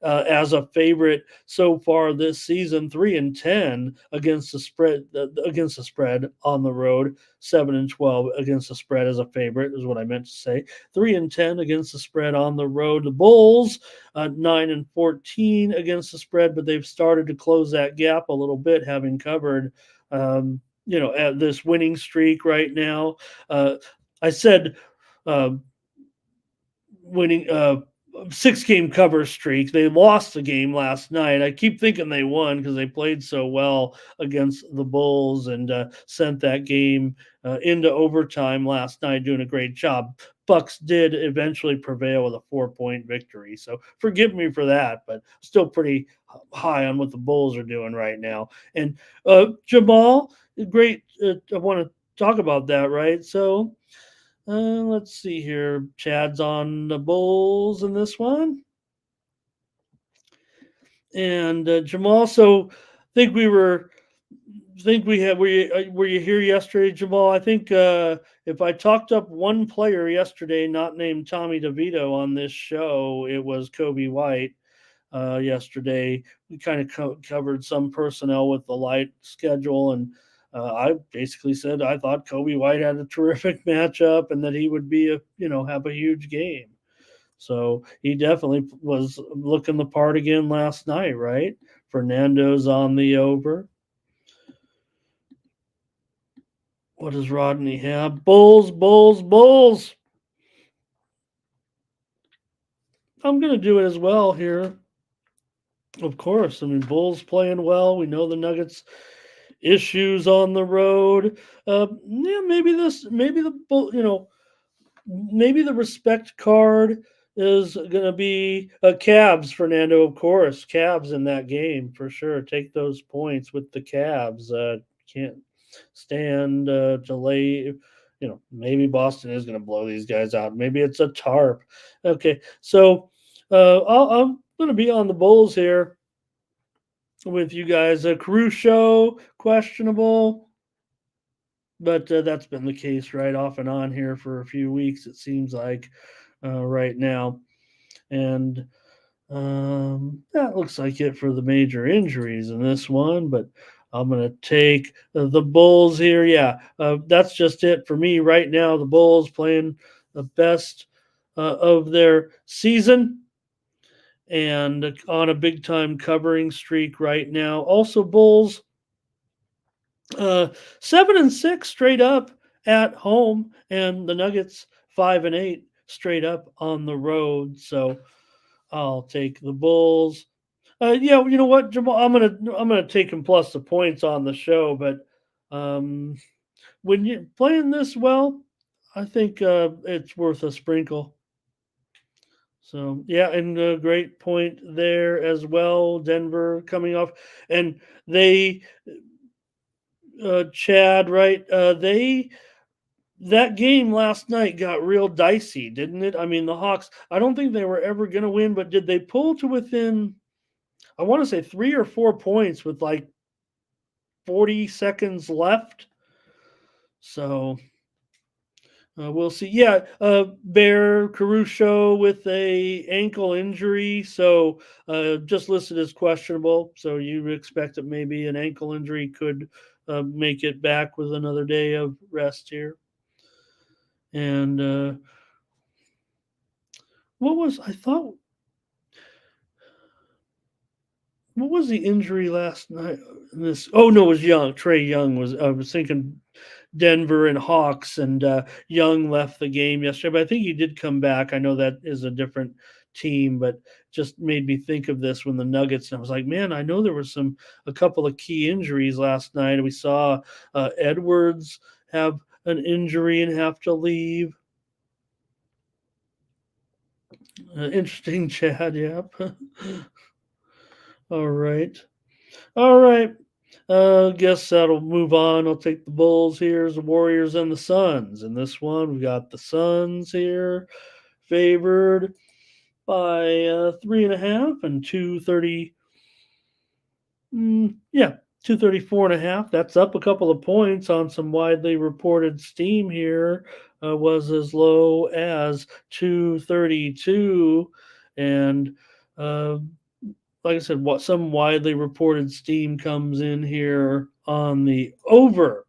as a favorite so far this season. 3-10 against the spread on the road. 7-12 against the spread as a favorite is what I meant to say. 3-10 against the spread on the road. The Bulls 9-14 against the spread, but they've started to close that gap a little bit, having covered, at this winning streak right now. I said uh, winning 6-game cover streak. They lost the game last night. I keep thinking they won because they played so well against the Bulls and sent that game into overtime last night, doing a great job. Bucks did eventually prevail with a 4-point victory. So forgive me for that, but still pretty high on what the Bulls are doing right now. And Jamal, great. I want to talk about that, right? So let's see here. Chad's on the Bulls in this one. And Jamal, so think we were think we had were you here yesterday, Jamal? I think if I talked up one player yesterday, not named Tommy DeVito on this show, it was Kobe White. Yesterday, we kind of covered some personnel with the light schedule, and I basically said I thought Kobe White had a terrific matchup and that he would be have a huge game. So he definitely was looking the part again last night, right? Fernando's on the over. What does Rodney have? Bulls, Bulls, Bulls. I'm going to do it as well here. Of course. I mean, Bulls playing well. We know the Nuggets issues on the road. Yeah, maybe the respect card is going to be Cavs, Fernando, of course. Cavs in that game for sure. Take those points with the Cavs. Can't stand delay. Maybe Boston is going to blow these guys out. Maybe it's a tarp. Okay, so I'm going to be on the Bulls here with you guys. Caruso, questionable. But that's been the case right off and on here for a few weeks, it seems like, right now. And that looks like it for the major injuries in this one. But I'm going to take the Bulls here. Yeah, that's just it for me right now. The Bulls playing the best of their season and on a big time covering streak right now. Also, Bulls 7-6 straight up at home, and the Nuggets 5-8 straight up on the road. So I'll take the Bulls. Yeah, you know what, Jamal? I'm gonna take him plus the points on the show, but when you're playing this well, I think it's worth a sprinkle. So yeah, and a great point there as well. Denver coming off, and they Chad, right? That game last night got real dicey, didn't it? I mean, the Hawks, I don't think they were ever going to win, but did they pull to within, I want to say 3 or 4 points with like 40 seconds left? So we'll see. Yeah, Bear Caruso with a ankle injury, so just listed as questionable. So you expect that maybe an ankle injury could make it back with another day of rest here. And what was I thought? What was the injury last night? This oh no, it was Young. Trey Young was. I was thinking Denver and Hawks, and Young left the game yesterday, but I think he did come back. I know that is a different team, but just made me think of this when the Nuggets. And I was like, man, I know there was a couple of key injuries last night. We saw Edwards have an injury and have to leave. Interesting, Chad. Yep. All right. All right. Guess that'll move on. I'll take the Bulls here, the Warriors, and the Suns. In this one, we got the Suns here, favored by 3.5 and 230. Yeah, 234.5. That's up a couple of points on some widely reported steam here. Was as low as 232. And uh, like I said, what some widely reported steam comes in here on the over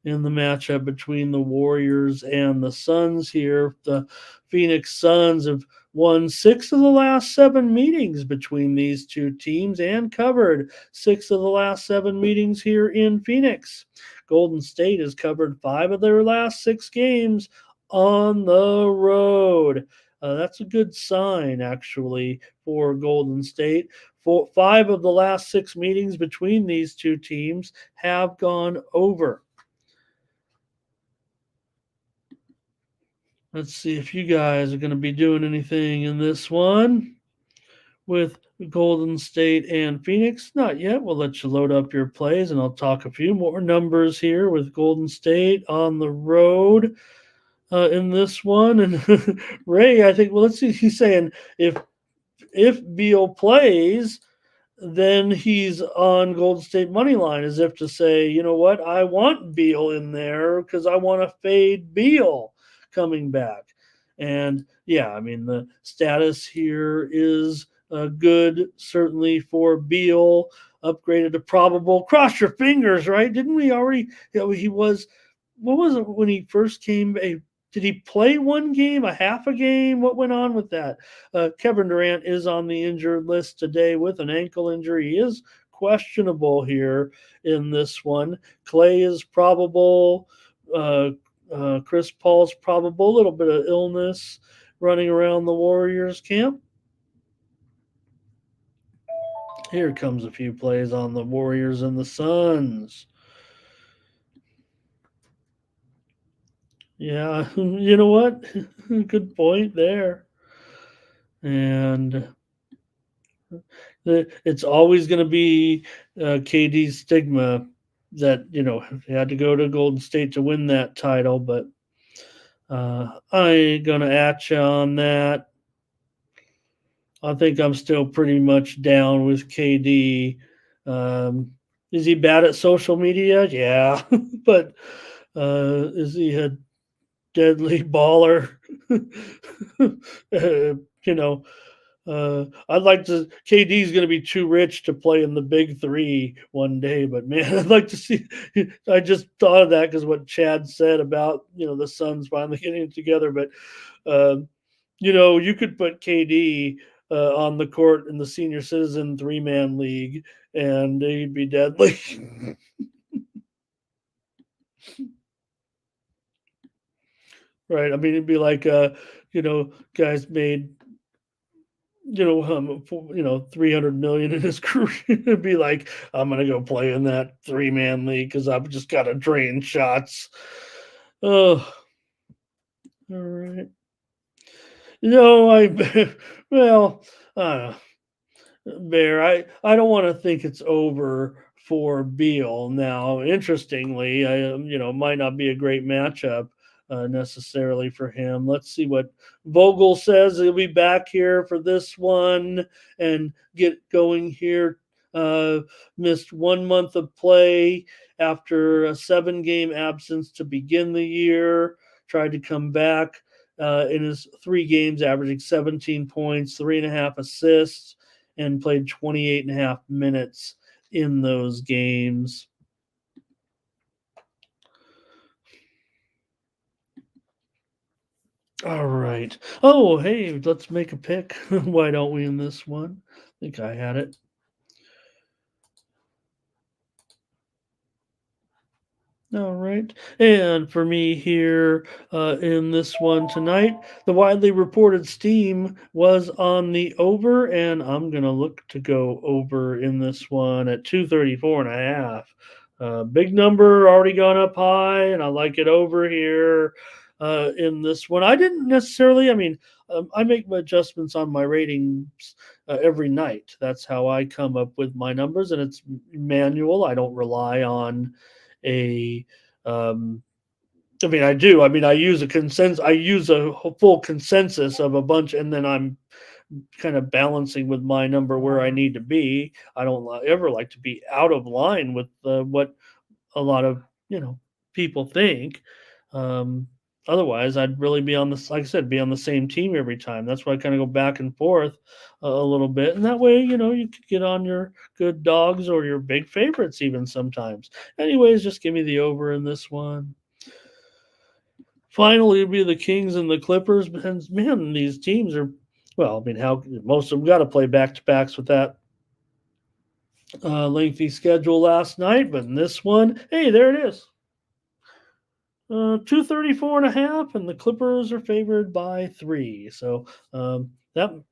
in the matchup between the Warriors and the Suns here. The Phoenix Suns have won 6 of the last 7 meetings between these two teams and covered 6 of the last 7 meetings here in Phoenix. Golden State has covered 5 of their last 6 games on the road. That's a good sign, actually, for Golden State. 5 of the last 6 meetings between these two teams have gone over. Let's see if you guys are going to be doing anything in this one with Golden State and Phoenix. Not yet. We'll let you load up your plays, and I'll talk a few more numbers here with Golden State on the road in this one. And Ray, I think, well, let's see. He's saying if Beal plays, then he's on Golden State money line, as if to say, you know what, I want Beal in there because I want to fade Beal coming back. And yeah, I mean, the status here is good, certainly for Beal, upgraded to probable. Cross your fingers, right? Didn't we already? He was. What was it when he first came? Did he play one game, a half a game? What went on with that? Kevin Durant is on the injured list today with an ankle injury. He is questionable here in this one. Clay is probable. Chris Paul's probable. A little bit of illness running around the Warriors camp. Here comes a few plays on the Warriors and the Suns. Yeah, you know what? Good point there. And it's always going to be KD's stigma that, he had to go to Golden State to win that title. But I ain't going to at you on that. I think I'm still pretty much down with KD. Is he bad at social media? Yeah. But is he a deadly baller? I'd like to. KD's going to be too rich to play in the big three one day, but man, I'd like to see. I just thought of that because what Chad said about the Suns finally getting it together. But you could put KD on the court in the senior citizen 3-man league, and he'd be deadly. Right. I mean, it'd be like, guys made, 300 million in his career. It'd be like, I'm going to go play in that 3-man league because I've just got to drain shots. Oh, all right. Well, Bear, I don't want to think it's over for Beal now. Interestingly, might not be a great matchup necessarily for him. Let's see what Vogel says. He'll be back here for this one and get going here. Missed 1 month of play after a 7-game absence to begin the year. Tried to come back in his 3 games, averaging 17 points, 3.5 assists, and played 28.5 minutes in those games. All right. Oh, hey, let's make a pick. Why don't we in this one? I think I had it. All right. And for me here in this one tonight, the widely reported steam was on the over, and I'm going to look to go over in this one at 234.5. Big number, already gone up high, and I like it over here in this one. I didn't necessarily, I make my adjustments on my ratings every night. That's how I come up with my numbers, and it's manual. I don't rely on I do. I use a consensus. I use a full consensus of a bunch, and then I'm kind of balancing with my number where I need to be. I don't ever like to be out of line with what a lot of people think. Um, Otherwise, I'd really be on this, like I said, be on the same team every time. That's why I kind of go back and forth a little bit, and that way, you could get on your good dogs or your big favorites even sometimes. Anyways, just give me the over in this one. Finally, it'd be the Kings and the Clippers. And man, these teams are, well, I mean, how most of them got to play back to backs with that lengthy schedule last night. But in this one, hey, there it is. 234.5, and the Clippers are favored by 3. So that,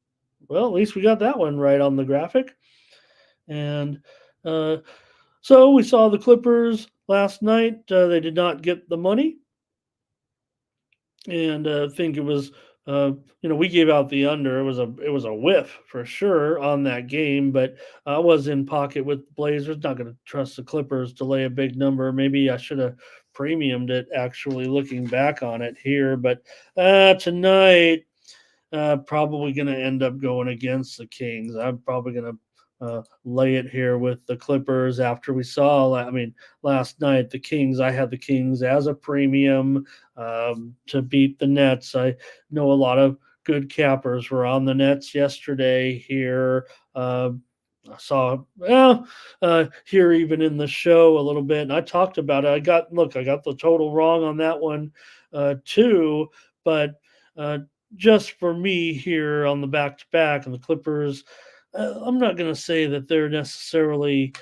well, at least we got that one right on the graphic. And so we saw the Clippers last night. They did not get the money, and I think it was we gave out the under. It was a whiff for sure on that game, but I was in pocket with the Blazers. Not going to trust the Clippers to lay a big number. Maybe I should have premiumed it, actually, looking back on it here, but tonight probably going to end up going against the Kings. I'm probably going to lay it here with the Clippers after we saw. I mean, last night the Kings. I had the Kings as a premium to beat the Nets. I know a lot of good cappers were on the Nets yesterday here. I saw here even in the show a little bit, and I talked about it. I got the total wrong on that one too, but just for me here on the back to back and the Clippers, I'm not going to say that they're necessarily,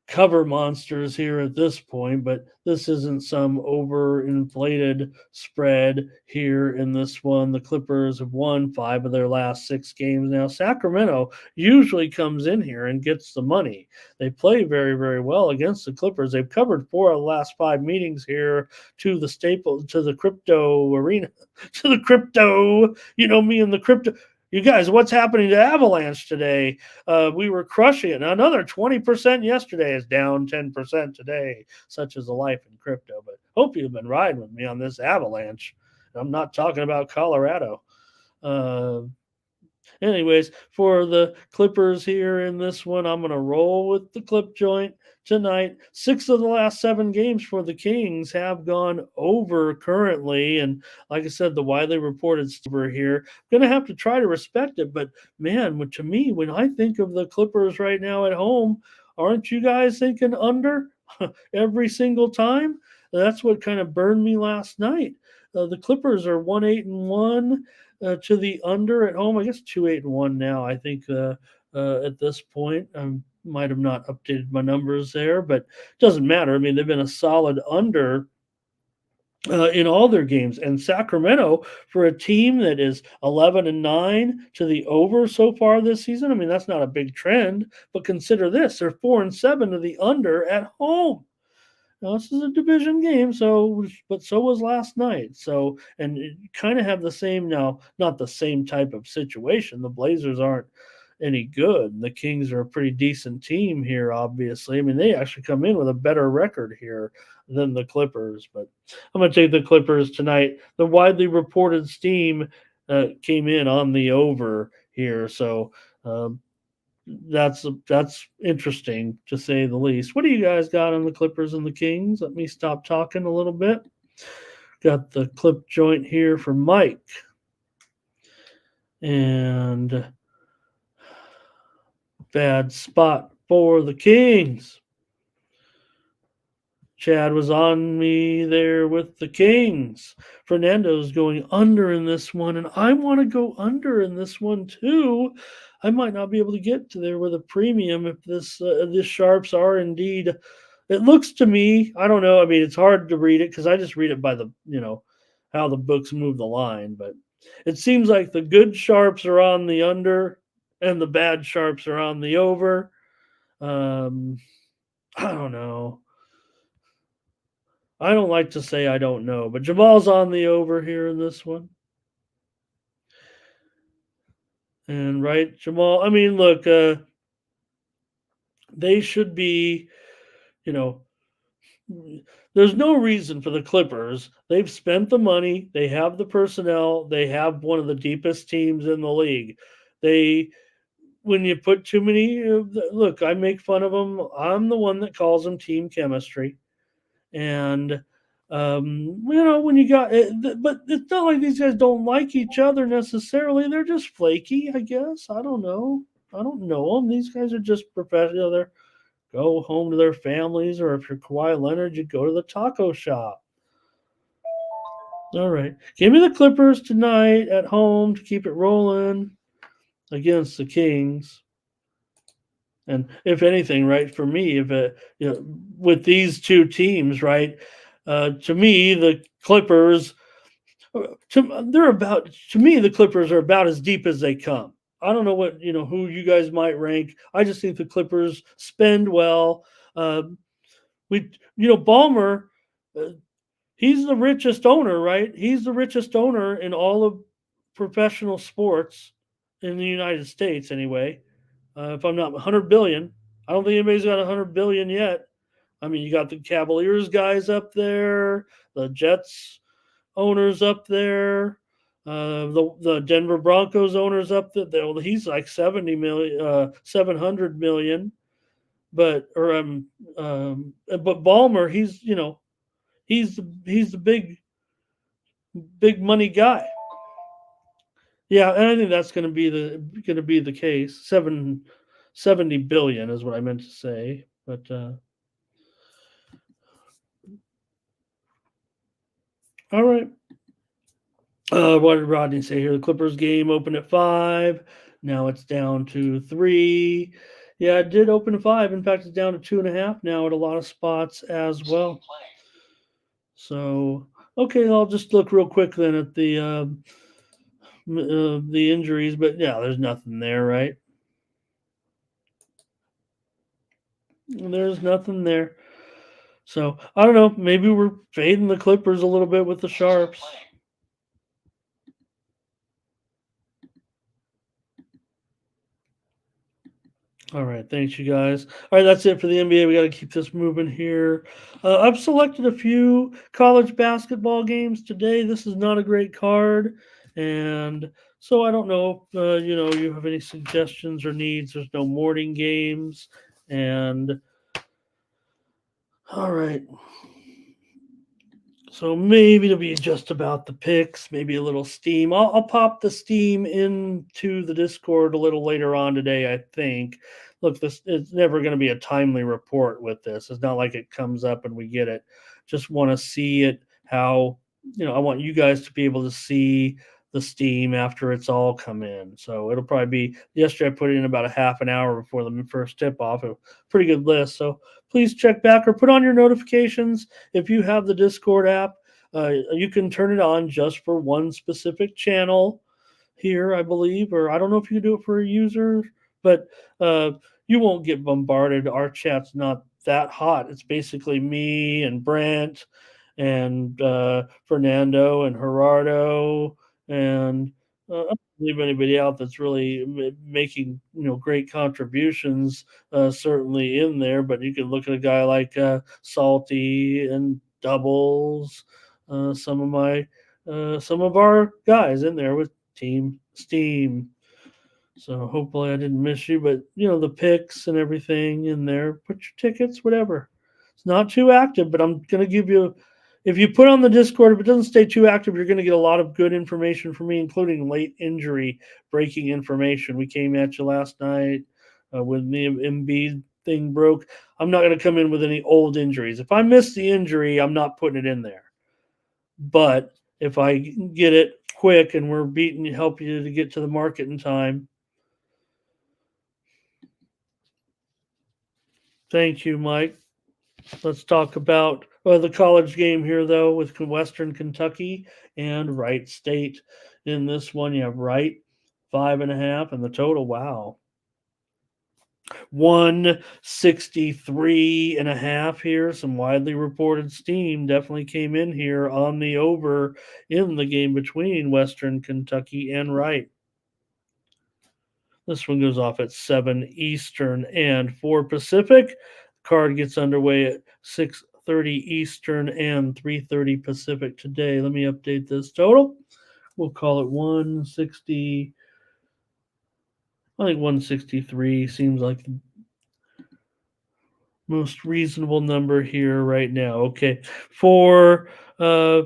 cover monsters here at this point, but this isn't some overinflated spread here in this one. The Clippers have won 5 of their last 6 games now. Sacramento usually comes in here and gets the money. They play very, very well against the Clippers. They've covered 4 of the last 5 meetings here to the crypto arena, to the crypto, me and the crypto. You guys, what's happening to Avalanche today? We were crushing it. Another 20% yesterday is down 10% today. Such is the life in crypto. But hope you've been riding with me on this Avalanche. I'm not talking about Colorado. Uh, Anyways, for the Clippers here in this one, I'm going to roll with the clip joint tonight. 6 of the last 7 games for the Kings have gone over currently. And like I said, the widely reported over here, going to have to try to respect it. But man, to me, when I think of the Clippers right now at home, aren't you guys thinking under every single time? That's what kind of burned me last night. The Clippers are 1-8-1 to the under at home. I guess 2-8-1 now. I think at this point, might have not updated my numbers there, but it doesn't matter. I mean, they've been a solid under in all their games. And Sacramento, for a team that is 11-9 to the over so far this season, I mean, that's not a big trend. But consider this: they're 4-7 to the under at home. Now, this is a division game, but so was last night. So, and kind of have the same now, not the same type of situation. The Blazers aren't any good. The Kings are a pretty decent team here, obviously. I mean, they actually come in with a better record here than the Clippers, but I'm going to take the Clippers tonight. The widely reported steam came in on the over here. So, that's interesting to say the least. What do you guys got on the Clippers and the Kings? Let me stop talking a little bit. Got the clip joint here for Mike. And bad spot for the Kings. Chad was on me there with the Kings. Fernando's going under in this one, and I want to go under in this one too. I might not be able to get to there with a premium if this sharps are indeed. It looks to me, I don't know. I mean, it's hard to read it because I just read it by the how the books move the line, but it seems like the good sharps are on the under and the bad sharps are on the over. I don't know. I don't like to say I don't know, but Jamal's on the over here in this one. And right, Jamal, I mean, look, they should be, there's no reason for the Clippers. They've spent the money, they have the personnel, they have one of the deepest teams in the league. They when you put too many look, I make fun of them. I'm the one that calls them team chemistry. And when you got it, but it's not like these guys don't like each other necessarily. They're just flaky, I guess. I don't know. I don't know them. These guys are just professional. They're go home to their families, or if you're Kawhi Leonard, you go to the taco shop. All right. Give me the Clippers tonight at home to keep it rolling against the Kings. And if anything, right, for me, if with these two teams, right, to me, the Clippers, to me, the Clippers are about as deep as they come. I don't know who you guys might rank. I just think the Clippers spend well. Uh, Ballmer, uh, he's the richest owner, right? He's the richest owner in all of professional sports in the United States, anyway. If I'm not 100 billion, I don't think anybody's got 100 billion yet. I mean, you got the Cavaliers guys up there, the Jets owners up there, the Denver Broncos owners up there. He's like 700 million. But Ballmer, he's the big money guy. Yeah, and I think that's going to be the case. 70 billion is what I meant to say, but all right. What did Rodney say here? The Clippers game opened at 5. Now it's down to 3. Yeah, it did open at 5. In fact, it's down to 2.5 now at a lot of spots as well. So, okay, I'll just look real quick then at the injuries, but yeah, there's nothing there, right? There's nothing there. So I don't know. Maybe we're fading the Clippers a little bit with the Sharps. All right, thanks, you guys. All right, that's it for the NBA. We got to keep this moving here. I've selected a few college basketball games today. This is not a great card, and so I don't know if you have any suggestions or needs. There's no morning games, and all right. So maybe it'll be just about the picks, maybe a little steam. I'll pop the steam into the Discord a little later on today, I think. Look, this it's never going to be a timely report with this. It's not like it comes up and we get it. Just want to see it how, I want you guys to be able to see the steam after it's all come in. So it'll probably be yesterday. I put it in about a half an hour before the first tip off. A pretty good list. So please check back or put on your notifications if you have the Discord app. You can turn it on just for one specific channel here, I believe, or I don't know if you can do it for a user, but you won't get bombarded. Our chat's not that hot. It's basically me and Brent and Fernando and Gerardo and I don't leave anybody out that's really making great contributions certainly in there. But you can look at a guy like Salty and Doubles, some of our guys in there with Team Steam. So hopefully I didn't miss you, but the picks and everything in there. Put your tickets, whatever. It's not too active, but I'm gonna give you. If you put on the Discord, if it doesn't stay too active, you're going to get a lot of good information from me, including late injury breaking information. We came at you last night when the Embiid thing broke. I'm not going to come in with any old injuries. If I miss the injury, I'm not putting it in there. But if I get it quick and we're beating, help you to get to the market in time. Thank you, Mike. Let's talk about the college game here, though, with Western Kentucky and Wright State. In this one, you have Wright 5.5, and the total, wow, 163.5 here. Some widely reported steam definitely came in here on the over in the game between Western Kentucky and Wright. This one goes off at 7 Eastern and 4 Pacific. Card gets underway at 6 4:30 Eastern and 3:30 Pacific today. Let me update this total. We'll call it 160. I think 163 seems like the most reasonable number here right now. Okay. Uh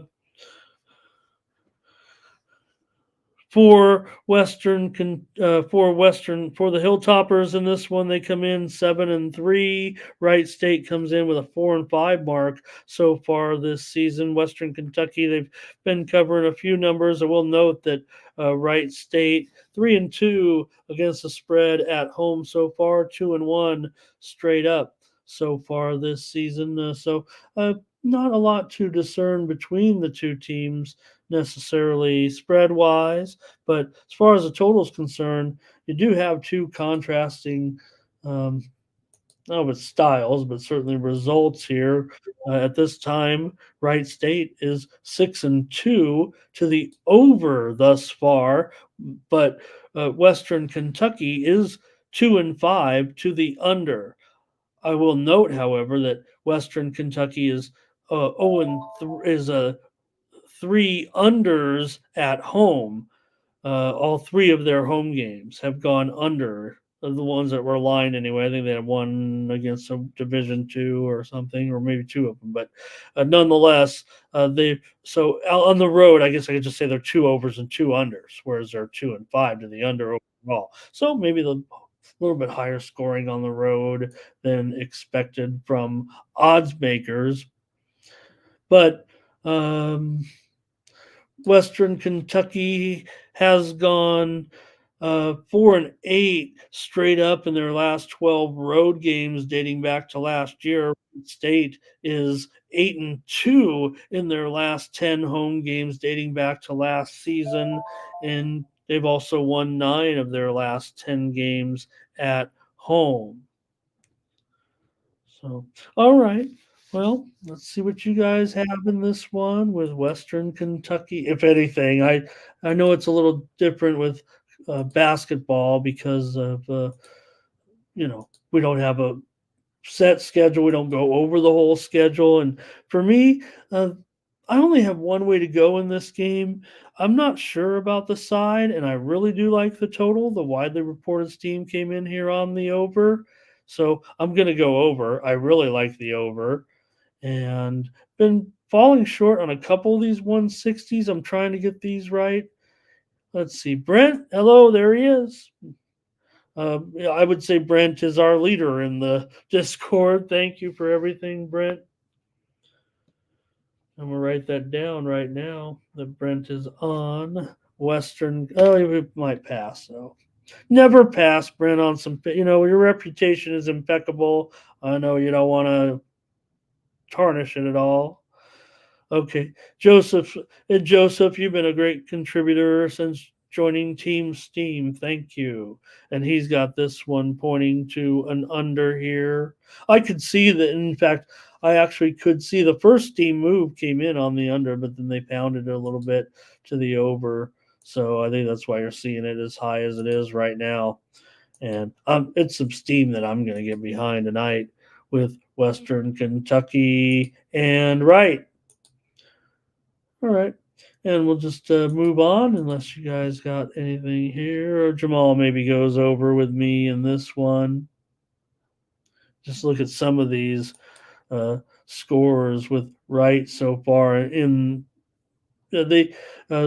for for the Hilltoppers in this one, they come in 7-3. Wright State comes in with a 4-5 mark so far this season. Western Kentucky, they've been covering a few numbers. I will note that Wright State 3-2 against the spread at home so far, 2-1 straight up so far this season. Not a lot to discern between the two teams necessarily spread wise. But as far as the total is concerned, you do have two contrasting, um, not with styles, but certainly results here. At this time, Wright State is 6-2 to the over thus far, but Western Kentucky is 2-5 to the under. I will note, however, that Western Kentucky is 0 is a three unders at home. All three of their home games have gone under the ones that were lined anyway. I think they had one against a Division Two or something, or maybe two of them. But nonetheless, they so on the road. I guess I could just say they're two overs and two unders, whereas they're 2-5 to the under overall. So maybe a little bit higher scoring on the road than expected from odds makers, but. Western Kentucky has gone 4-8 straight up in their last 12 road games dating back to last year. State is 8-2 in their last 10 home games dating back to last season, and they've also won 9 of their last 10 games at home. So, all right. Well, let's see what you guys have in this one with Western Kentucky. If anything, I know it's a little different with basketball because of we don't have a set schedule. We don't go over the whole schedule, and for me, I only have one way to go in this game. I'm not sure about the side, and I really do like the total. The widely reported team came in here on the over, so I'm going to go over. I really like the over, and been falling short on a couple of these 160s. I'm trying to get these right. Let's see. Brent, hello, there he is. Yeah, I would say Brent is our leader in the Discord. Thank you for everything, Brent. I'm gonna write that down right now. That Brent is on Western. Oh, it might pass. So never pass, Brent, on some. Your reputation is impeccable. I know you don't want to tarnish it at all. Okay, Joseph. Joseph, you've been a great contributor since joining Team Steam. Thank you. And he's got this one pointing to an under here. I could see that. In fact, I actually could see the first team move came in on the under, but then they pounded it a little bit to the over. So I think that's why you're seeing it as high as it is right now. And it's some steam that I'm going to get behind tonight with Western Kentucky and right. All right. And we'll just move on unless you guys got anything here. Or Jamal maybe goes over with me in this one. Just look at some of these scores with Wright so far. They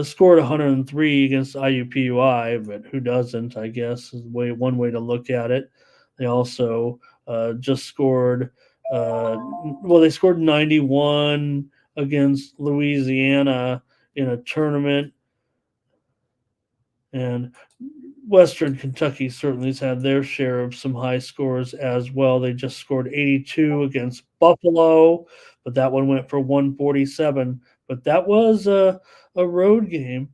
scored 103 against IUPUI, but who doesn't, I guess, is one way to look at it. They also just scored, they scored 91 against Louisiana in a tournament. And Western Kentucky certainly has had their share of some high scores as well. They just scored 82 against Buffalo, but that one went for 147. But that was a road game.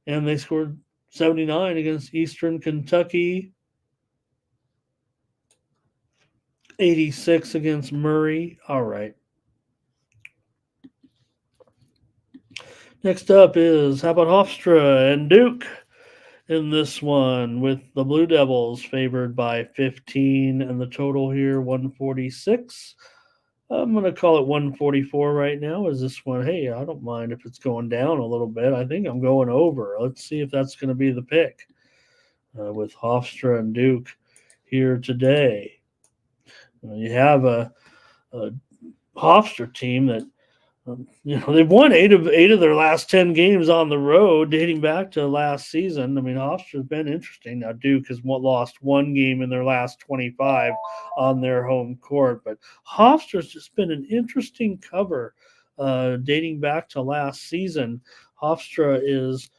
And they scored 79 against Eastern Kentucky, 86 against Murray. All right. Next up is how about Hofstra and Duke in this one with the Blue Devils favored by 15 and the total here 146. I'm going to call it 144 right now. Is this one? Hey, I don't mind if it's going down a little bit. I think I'm going over. Let's see if that's going to be the pick with Hofstra and Duke here today. You have a Hofstra team that they've won eight of their last 10 games on the road, dating back to last season. I mean, Hofstra's been interesting. Now Duke has lost one game in their last 25 on their home court, but Hofstra's just been an interesting cover, dating back to last season. Hofstra is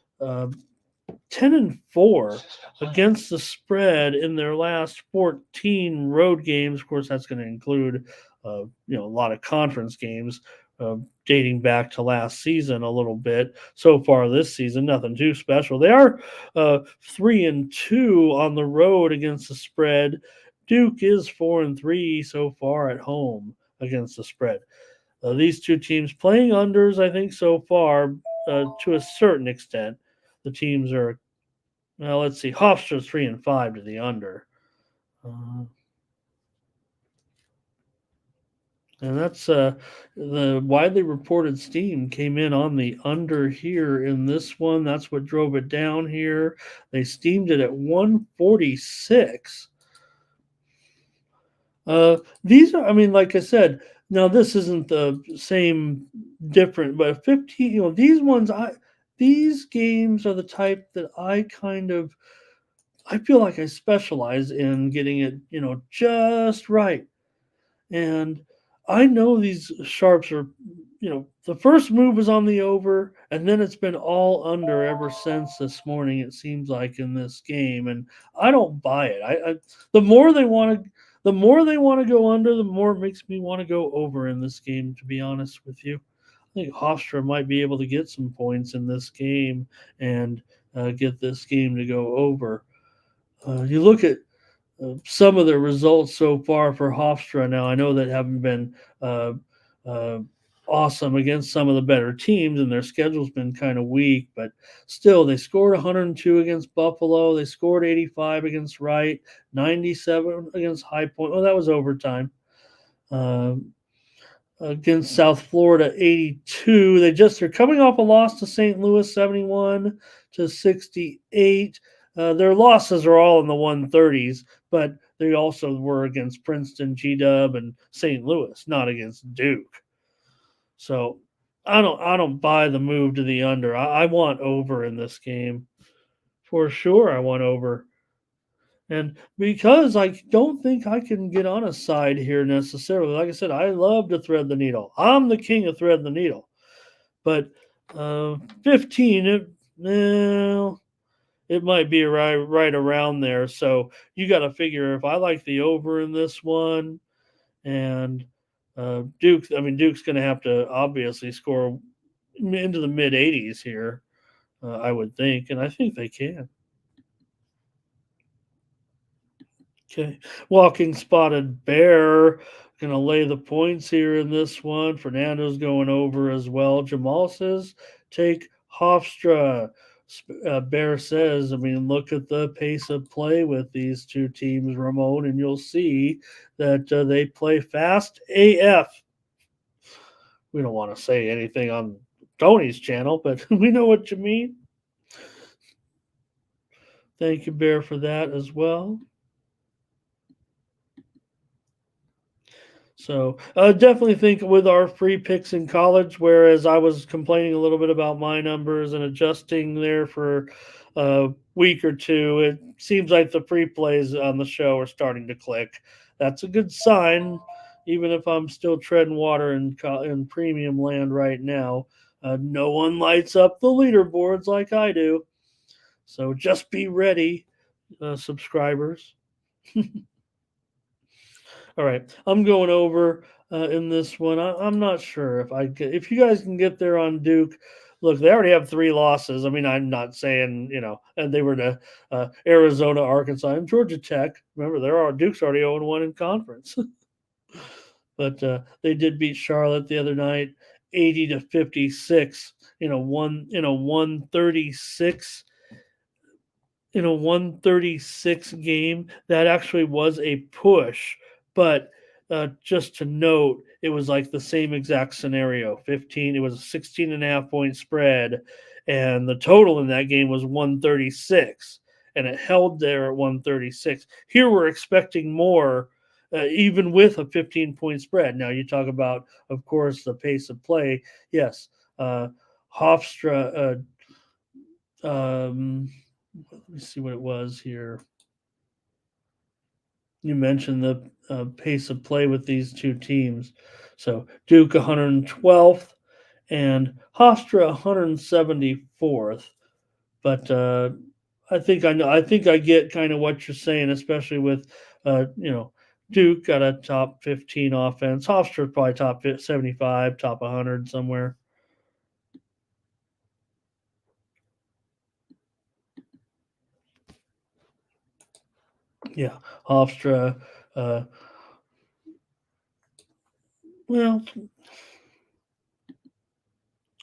10-4 against the spread in their last 14 road games. Of course, that's going to include a lot of conference games dating back to last season a little bit. So far this season, nothing too special. They are 3-2 on the road against the spread. Duke is 4-3 so far at home against the spread. These two teams playing unders, I think, so far to a certain extent. The teams are, well, let's see, Hofstra's 3-5 to the under. And that's the widely reported steam came in on the under here in this one. That's what drove it down here. They steamed it at 146. These are, I mean, like I said, now this isn't the same different, but 15, these games are the type that I feel like I specialize in getting it, just right. And I know these sharps are, the first move was on the over, and then it's been all under ever since this morning. It seems like in this game, and I don't buy it. The more they want to go under, the more it makes me want to go over in this game. To be honest with you, I think Hofstra might be able to get some points in this game and get this game to go over. You look at some of the results so far for Hofstra. Now, I know that haven't been awesome against some of the better teams, and their schedule's been kind of weak, but still, they scored 102 against Buffalo. They scored 85 against Wright, 97 against High Point. Oh, that was overtime. Against South Florida, 82. They're coming off a loss to St. Louis, 71-68. Their losses are all in the 130s, but they also were against Princeton, G-Dub, and St. Louis, not against Duke. So I don't buy the move to the under. I want over in this game. For sure, I want over. And because I don't think I can get on a side here necessarily, like I said, I love to thread the needle. I'm the king of thread the needle. But 15, it might be right around there. So you got to figure if I like the over in this one, and Duke's going to have to obviously score into the mid 80s here, I would think, and I think they can. Okay. Walking Spotted Bear going to lay the points here in this one. Fernando's going over as well. Jamal says take Hofstra. Bear says, look at the pace of play with these two teams, Ramon, and you'll see that they play fast AF. We don't want to say anything on Tony's channel, but we know what you mean. Thank you, Bear, for that as well. So definitely think with our free picks in college, whereas I was complaining a little bit about my numbers and adjusting there for a week or two, it seems like the free plays on the show are starting to click. That's a good sign, even if I'm still treading water in premium land right now. No one lights up the leaderboards like I do. So just be ready, subscribers. All right, I'm going over in this one. I'm not sure if you guys can get there on Duke. Look, they already have 3 losses. I'm not saying and they were to Arizona, Arkansas, and Georgia Tech. Remember, Duke's already 0-1 in conference, but they did beat Charlotte the other night, 80-56 in a 136 in a 136 game. That actually was a push, but just to note, it was like the same exact scenario. 15. It was a 16.5 point spread, and the total in that game was 136, and it held there at 136. Here we're expecting more, even with a 15-point spread. Now you talk about, of course, the pace of play. Yes, Hofstra. Let me see what it was here. You mentioned the pace of play with these two teams. So Duke 112th and Hofstra 174th. But I think I know. I think I get kind of what you're saying, especially with Duke got a top 15 offense. Hofstra probably top 75, top 100 somewhere. Yeah, Hofstra. Well,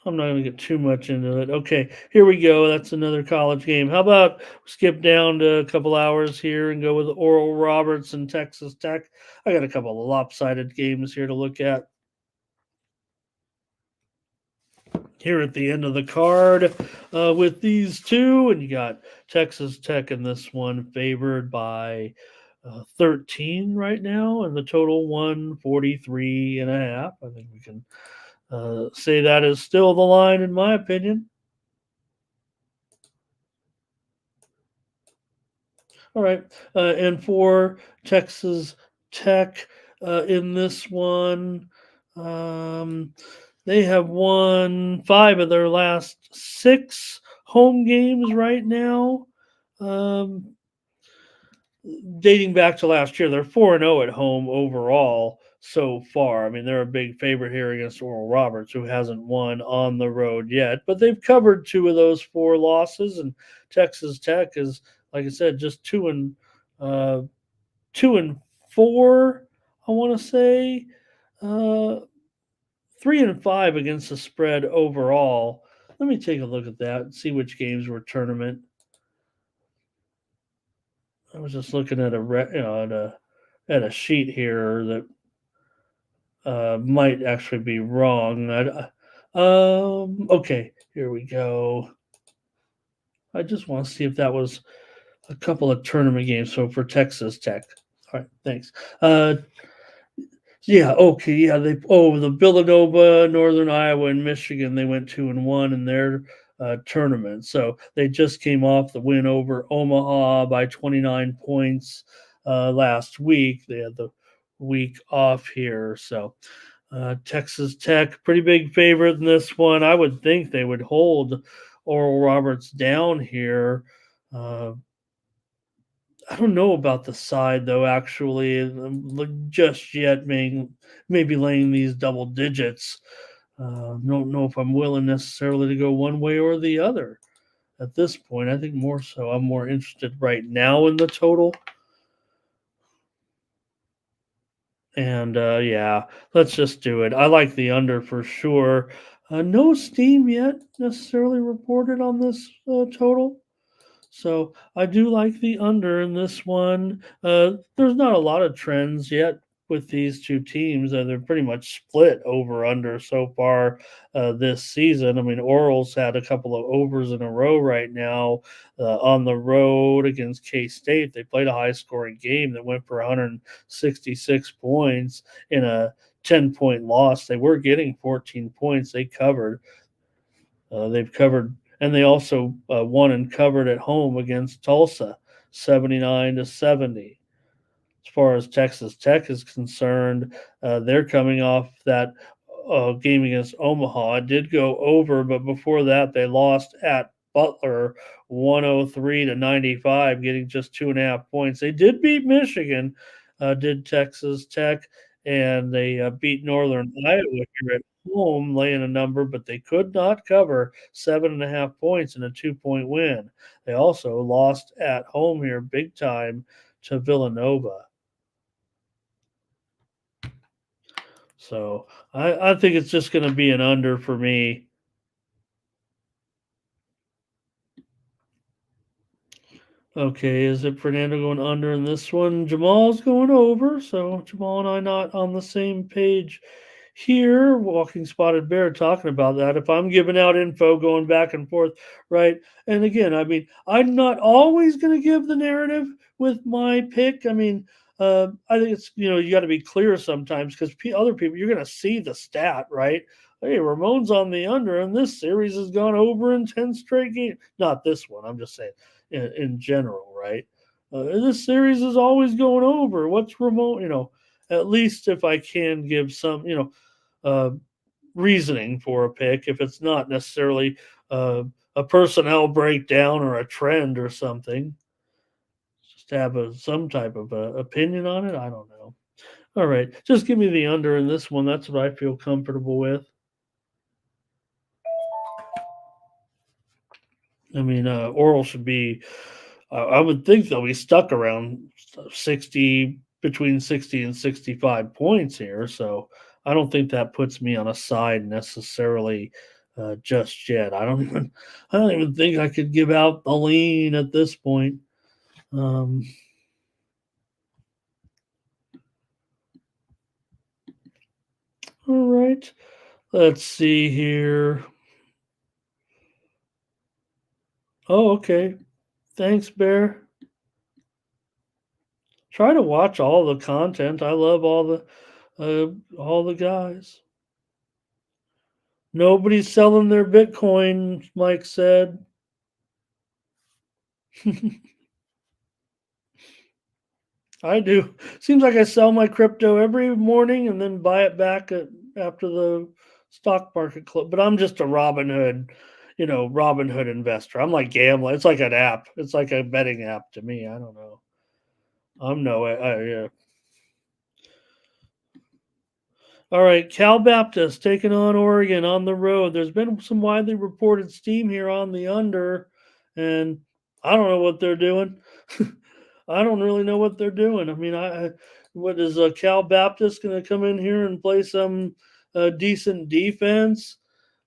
I'm not going to get too much into it. Okay, here we go. That's another college game. How about skip down to a couple hours here and go with Oral Roberts and Texas Tech? I got a couple of lopsided games here to look at here at the end of the card with these two. And you got Texas Tech in this one favored by 13 right now, and the total 143.5. I think we can say that is still the line, in my opinion. All right. And for Texas Tech in this one, they have won 5 of their last 6 home games right now. Um, Dating back to last year, they're 4-0 at home overall so far. I mean, they're a big favorite here against Oral Roberts, who hasn't won on the road yet, but they've covered 2 of those 4 losses. And Texas Tech is, like I said, just uh, 2-4. I want to say uh, 3-5 against the spread overall. Let me take a look at that and see which games were tournament. I was just looking at at a sheet here that might actually be wrong. Okay, here we go. I just want to see if that was a couple of tournament games. So for Texas Tech. All right, thanks. Yeah, okay, yeah. The Villanova, Northern Iowa, and Michigan. They went 2-1 in their tournament. So they just came off the win over Omaha by 29 points last week. They had the week off here. So Texas Tech, pretty big favorite in this one. I would think they would hold Oral Roberts down here. Uh, I don't know about the side though. Actually, just yet, maybe laying these double digits. Don't know if I'm willing necessarily to go one way or the other at this point. I think more so. I'm more interested right now in the total. And yeah, let's just do it. I like the under for sure. No steam yet necessarily reported on this total. So I do like the under in this one. There's not a lot of trends yet with these two teams. They're pretty much split over under so far this season. I mean, Oral's had a couple of overs in a row right now on the road against K State. They played a high scoring game that went for 166 points in a 10-point loss. They were getting 14 points. They've covered, and they also won and covered at home against Tulsa, 79-70. As far as Texas Tech is concerned, they're coming off that game against Omaha. It did go over, but before that, they lost at Butler 103-95, getting just 2.5 points. They did beat Michigan, did Texas Tech, and they beat Northern Iowa here at home, laying a number, but they could not cover 7.5 points in a 2-point win. They also lost at home here big time to Villanova. So I think it's just going to be an under for me. Okay, is it Fernando going under in this one? Jamal's going over, so Jamal and I not on the same page here. Walking Spotted Bear talking about that. If I'm giving out info going back and forth, right? And again, I mean, I'm not always going to give the narrative with my pick. I mean, I think it's you got to be clear sometimes because other people you're going to see the stat, right? Hey, Ramon's on the under, and this series has gone over in 10 straight games. Not this one. I'm just saying in general, right? This series is always going over. What's remote? At least if I can give some, uh, reasoning for a pick, if it's not necessarily a personnel breakdown or a trend or something, just to have some type of opinion on it. I don't know. All right, just give me the under in this one. That's what I feel comfortable with. I mean, Oral should be. I would think they'll be stuck around 60, between 60 and 65 points here. So I don't think that puts me on a side necessarily just yet. I don't even think I could give out the lean at this point. Um, all right, let's see here. Oh, okay. Thanks, Bear. Try to watch all the content. I love all the guys. Nobody's selling their Bitcoin, Mike said. I do. Seems like I sell my crypto every morning and then buy it back after the stock market close. But I'm just a Robin Hood investor. I'm like gambling. It's like an app. It's like a betting app to me. I don't know. I'm no. Yeah. All right, Cal Baptist taking on Oregon on the road. There's been some widely reported steam here on the under, and I don't know what they're doing. I don't really know what they're doing. I mean, what is Cal Baptist going to come in here and play some decent defense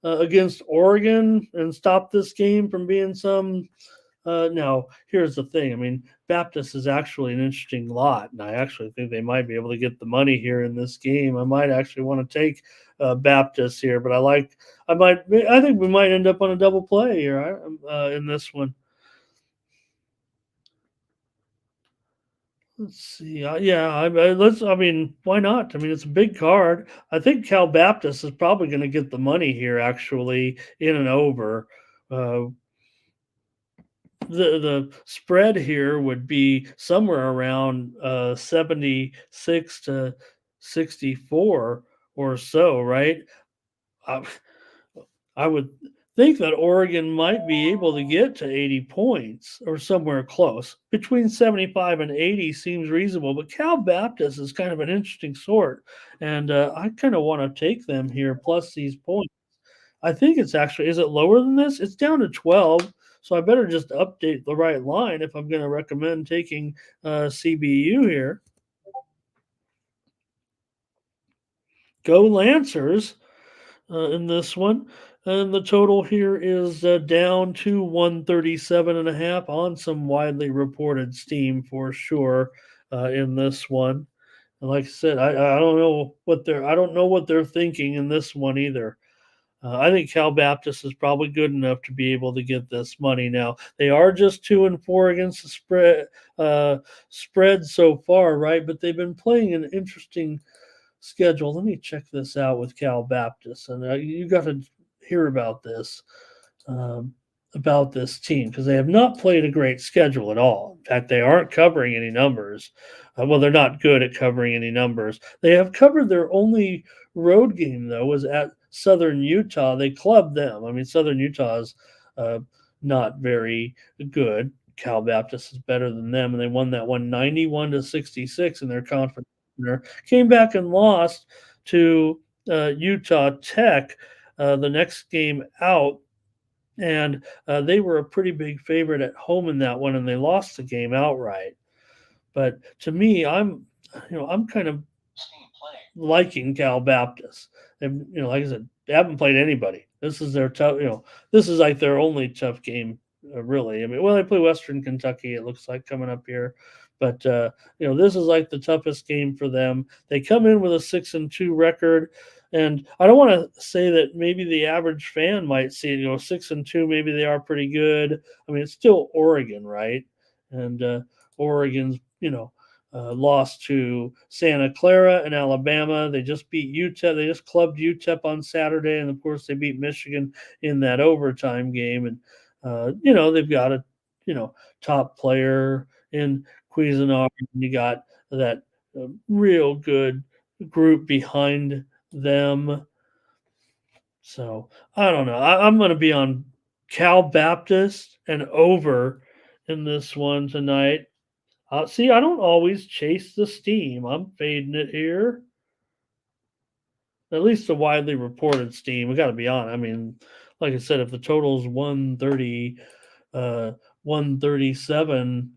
against Oregon and stop this game from being some now, here's the thing. I mean, Baptist is actually an interesting lot, and I actually think they might be able to get the money here in this game. I might actually want to take Baptist here, but I think we might end up on a double play here in this one. Let's see. Yeah, let's. I mean, why not? I mean, it's a big card. I think Cal Baptist is probably going to get the money here, actually, in and over. Uh, the spread here would be somewhere around 76 to 64 or so, right? I, I would think that Oregon might be able to get to 80 points or somewhere close. Between 75 and 80 seems reasonable, but Cal Baptist is kind of an interesting sort. And I kind of want to take them here plus these points. I think it's actually, is it lower than this? It's down to 12. So I better just update the right line if I'm going to recommend taking CBU here. Go Lancers in this one. And the total here is down to 137.5 on some widely reported steam for sure in this one. And like I said, I don't know what they're thinking in this one either. I think Cal Baptist is probably good enough to be able to get this money. Now they are just 2-4 against the spread so far, right? But they've been playing an interesting schedule. Let me check this out with Cal Baptist, and you got to hear um, about this team because they have not played a great schedule at all. In fact, they aren't covering any numbers. Well, they're not good at covering any numbers. They have covered their only road game though was at Southern Utah. They clubbed them. I mean, Southern Utah is uh, not very good. Cal Baptist is better than them, and they won that one 91 to 66 in their conference. Came back and lost to Utah Tech the next game out, and they were a pretty big favorite at home in that one, and they lost the game outright. But to me, I'm kind of liking Cal Baptist. Like I said, they haven't played anybody. This is their tough. This is like their only tough game really. I mean, well, they play Western Kentucky, it looks like, coming up here. But, this is like the toughest game for them. They come in with a 6-2 record. And I don't want to say that maybe the average fan might see it, 6-2, maybe they are pretty good. I mean, it's still Oregon, right? And Oregon's, lost to Santa Clara and Alabama. They just beat UTEP. They just clubbed UTEP on Saturday. And of course, they beat Michigan in that overtime game. And, they've got a, top player in Cuisinart. You got that real good group behind them. So I don't know. I'm going to be on Cal Baptist and over in this one tonight. See, I don't always chase the steam. I'm fading it here. At least the widely reported steam. We got to be on. I mean, like I said, if the total's 130, 137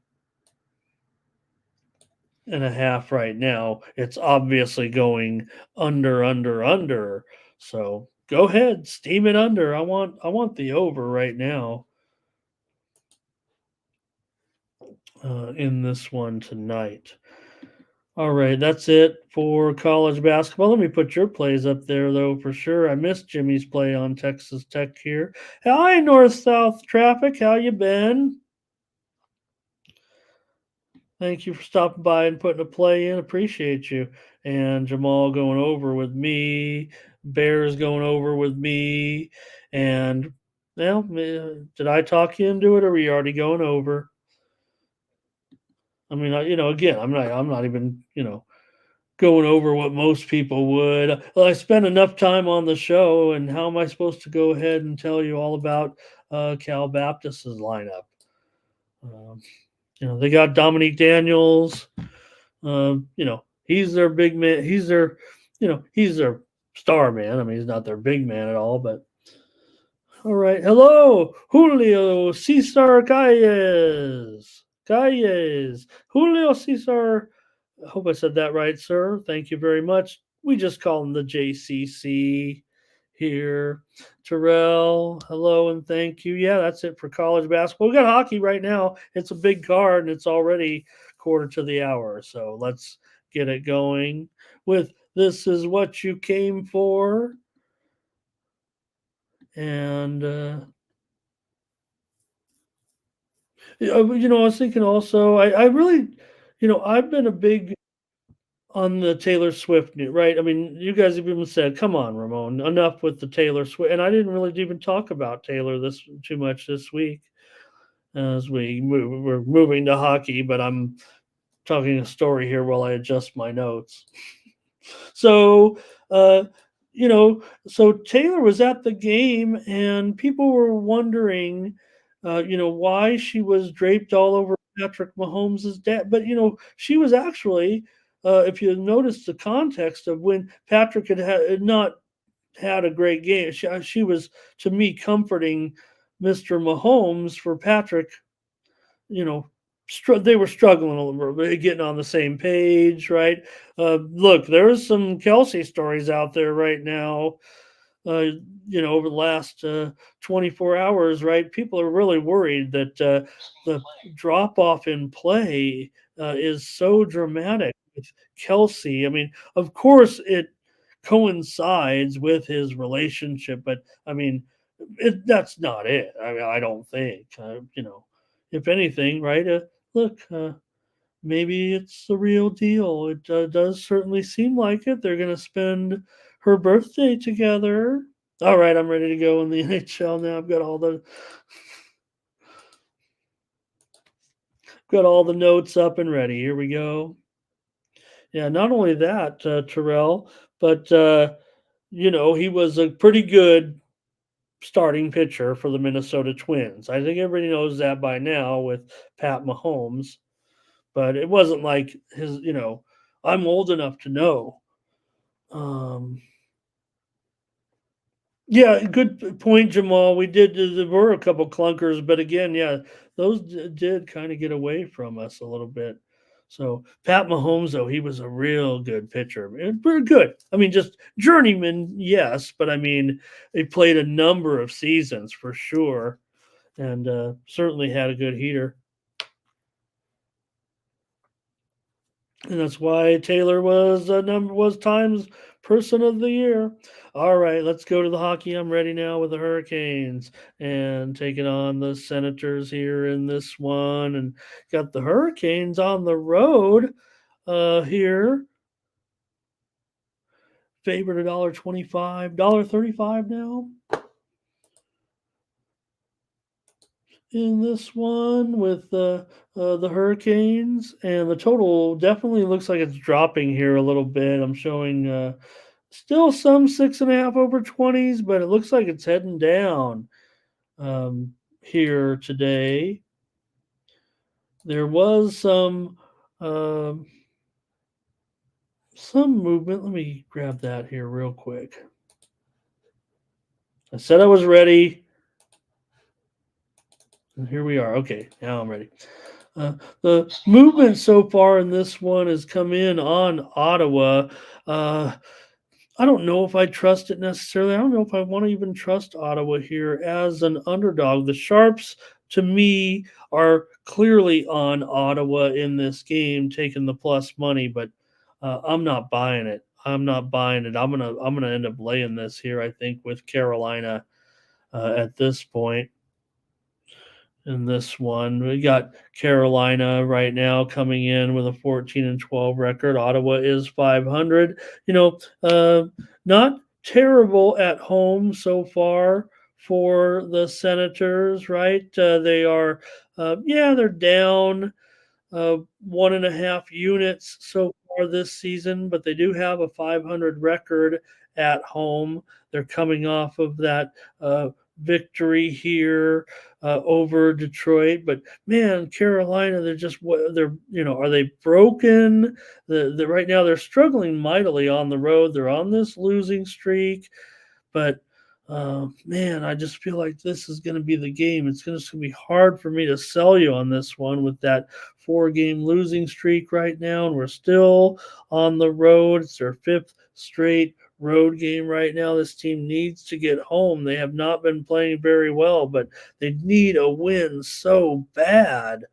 and a half right now, it's obviously going under. So go ahead, steam it under. I want the over right now in this one tonight. All right, that's it for college basketball. Let me put your plays up there, though, for sure. I missed Jimmy's play on Texas Tech here. Hi, north-south traffic. How you been? Thank you for stopping by and putting a play in. Appreciate you. And Jamal going over with me. Bears going over with me. And, well, did I talk you into it, or were you already going over? I mean, again, I'm not even, going over what most people would. Well, I spent enough time on the show, and how am I supposed to go ahead and tell you all about Cal Baptist's lineup? They got Dominique Daniels. He's their big man. He's their star man. I mean, he's not their big man at all, but all right. Hello, Julio Cesar Calles. Julio Cesar. I hope I said that right, sir. Thank you very much. We just call him the JCC here. Terrell, hello and thank you. Yeah, that's it for college basketball. We got hockey right now. It's a big card and it's already quarter to the hour. So let's get it going with This Is What You Came For. And, I was thinking also, I really, I've been a big on the Taylor Swift news, right? I mean, you guys have even said, "Come on, Ramon, enough with the Taylor Swift." And I didn't really even talk about Taylor this too much this week as we're moving to hockey. But I'm talking a story here while I adjust my notes. So, uh, so Taylor was at the game, and people were wondering, why she was draped all over Patrick Mahomes' dad. But she was actually, if you notice the context of when Patrick had not had a great game, she was, to me, comforting Mr. Mahomes for Patrick. You know, they were struggling a little bit, getting on the same page, right? Look, there's some Kelsey stories out there right now. Over the last 24 hours, right? People are really worried that the drop off in play is so dramatic with Kelsey. I mean, of course, it coincides with his relationship, but I mean, that's not it. I mean, I don't think. If anything, right? Look, maybe it's the real deal. It does certainly seem like it. They're going to spend her birthday together. All right, I'm ready to go in the NHL now. I've got all the notes up and ready. Here we go. Yeah, not only that, Terrell, but he was a pretty good starting pitcher for the Minnesota Twins. I think everybody knows that by now with Pat Mahomes. But it wasn't like his, I'm old enough to know. Yeah, good point, Jamal. There were a couple clunkers, but again, yeah, those did kind of get away from us a little bit. So Pat Mahomes, though, he was a real good pitcher. Very good. I mean, just journeyman, yes, but I mean, he played a number of seasons for sure. and certainly had a good heater. And that's why Taylor was Times Person of the Year. All right, let's go to the hockey. I'm ready now with the Hurricanes and taking on the Senators here in this one, and got the Hurricanes on the road here. Favorite $1.25, $1.35 now in this one with the Hurricanes, and the total definitely looks like it's dropping here a little bit. I'm showing still some 6.5 over 20s, but it looks like it's heading down here today. There was some movement. Let me grab that here real quick. I said I was ready. And here we are. Okay, now I'm ready. The movement so far in this one has come in on Ottawa. I don't know if I trust it necessarily. I don't know if I want to even trust Ottawa here as an underdog. The Sharps, to me, are clearly on Ottawa in this game, taking the plus money, but I'm not buying it. I'm not buying it. I'm gonna end up laying this here. I think with Carolina at this point. In this one, we got Carolina right now coming in with a 14-12 record. Ottawa is 500. Not terrible at home so far for the Senators, right? They are, they're down 1.5 units so far this season, but they do have a 500 record at home. They're coming off of that victory here over Detroit. But man, Carolina, are they broken? Right now they're struggling mightily on the road. They're on this losing streak, but man, I just feel like this is going to be the game. It's going to be hard for me to sell you on this one with that 4-game losing streak right now, and we're still on the road. It's their 5th straight road game right now. This team needs to get home. They have not been playing very well, but they need a win so bad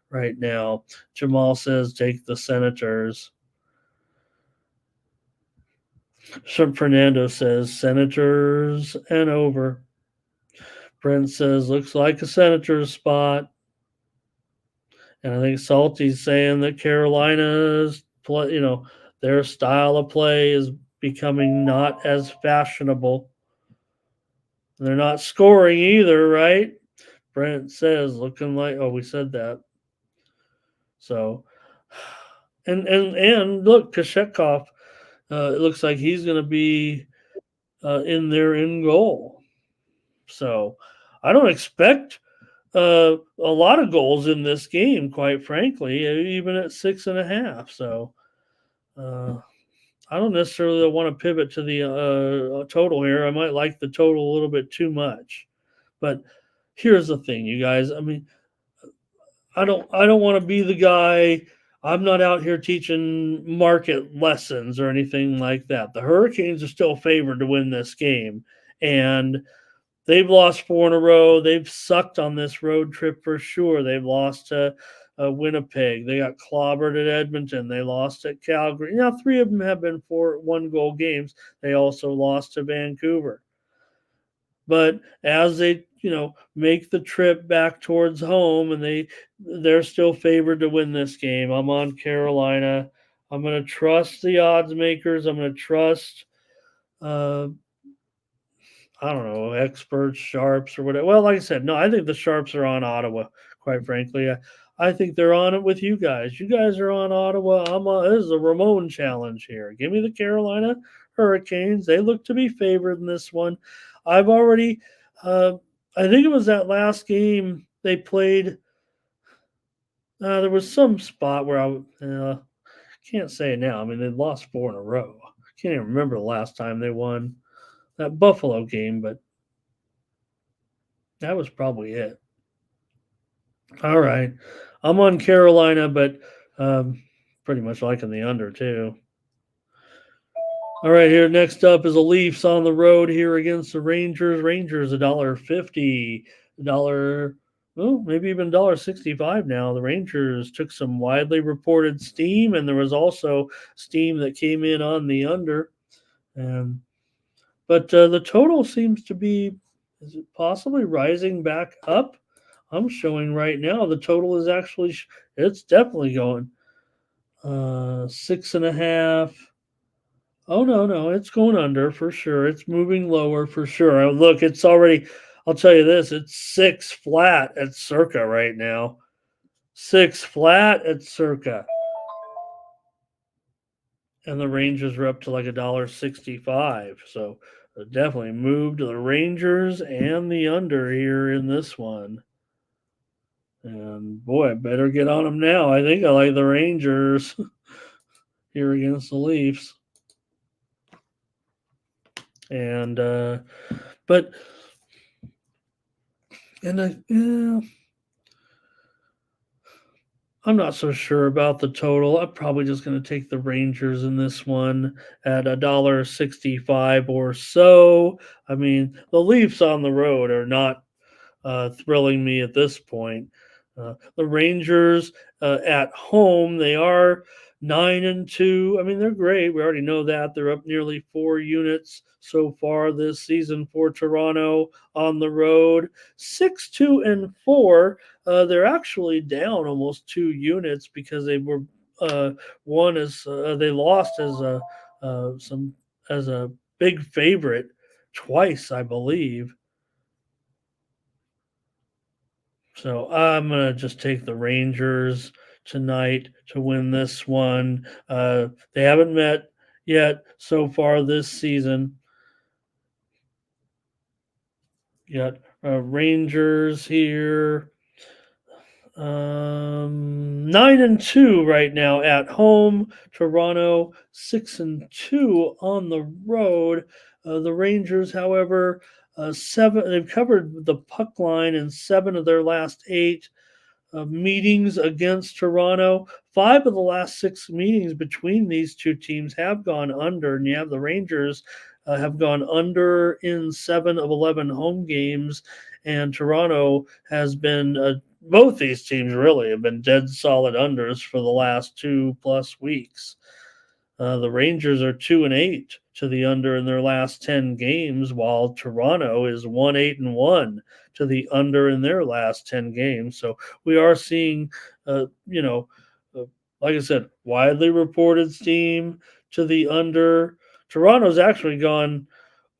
right now. Jamal says take the Senators. Fernando says Senators and over. Brent says looks like a Senators spot. And I think Salty's saying that Carolina's play, their style of play is becoming not as fashionable. They're not scoring either, right? Brent says looking like we said that. So and look, Kochetkov, it looks like he's going to be in there in goal. So I don't expect a lot of goals in this game, quite frankly, even at 6.5. So I don't necessarily want to pivot to the total here. I might like the total a little bit too much. But here's the thing, you guys. I mean, I don't want to be the guy. I'm not out here teaching market lessons or anything like that. The Hurricanes are still favored to win this game, and they've lost 4 in a row. They've sucked on this road trip for sure. They've lost to Winnipeg. They got clobbered at Edmonton. They lost at Calgary. Now, 3 of them have been 1-goal games. They also lost to Vancouver. But as they, make the trip back towards home, and they're still favored to win this game. I'm on Carolina. I'm going to trust the odds makers. I'm going to trust I don't know, experts, sharps, or whatever. Well, like I said, no, I think the sharps are on Ottawa, quite frankly. I think they're on it with you guys. You guys are on Ottawa. This is a Ramon challenge here. Give me the Carolina Hurricanes. They look to be favored in this one. I've already, I think it was that last game they played. There was some spot where I can't say it now. I mean, they lost 4 in a row. I can't even remember the last time they won that Buffalo game, but that was probably it. All right. I'm on Carolina, but pretty much liking the under too. All right, here next up is the Leafs on the road here against the Rangers. Rangers $1.50 dollar, well, maybe even $1.65 now. The Rangers took some widely reported steam, and there was also steam that came in on the under. And but the total seems to be, is it possibly rising back up? I'm showing right now the total is actually it's definitely going 6.5. Oh no, it's going under for sure. It's moving lower for sure. Look, it's already. I'll tell you this: it's 6 flat at Circa right now. 6 flat at Circa, and the Rangers are up to like $1.65. So definitely moved to the Rangers and the under here in this one. And boy, I better get on them now. I think I like the Rangers here against the Leafs. And but and I yeah, I'm not so sure about the total. I'm probably just going to take the Rangers in this one at $1.65 or so. I mean, the Leafs on the road are not thrilling me at this point. The Rangers at home, they are 9-2. I mean, they're great. We already know that they're up nearly 4 units so far this season for Toronto on the road. 6-2-4. They're actually down almost 2 units because they were one as they lost as a some as a big favorite twice, I believe. So I'm gonna just take the Rangers tonight to win this one. They haven't met yet so far this season. Yet Rangers here, 9-2 right now at home. Toronto 6-2 on the road. The Rangers, however, seven. They've covered the puck line in 7 of their last 8 meetings against Toronto. 5 of the last 6 meetings between these two teams have gone under, and you have the Rangers have gone under in 7 of 11 home games, and Toronto has been. Both these teams really have been dead solid unders for the last 2+ weeks. The Rangers are 2-8 to the under in their last 10 games, while Toronto is 1-8-1 to the under in their last 10 games. So we are seeing, uh, like I said, widely reported steam to the under. Toronto's actually gone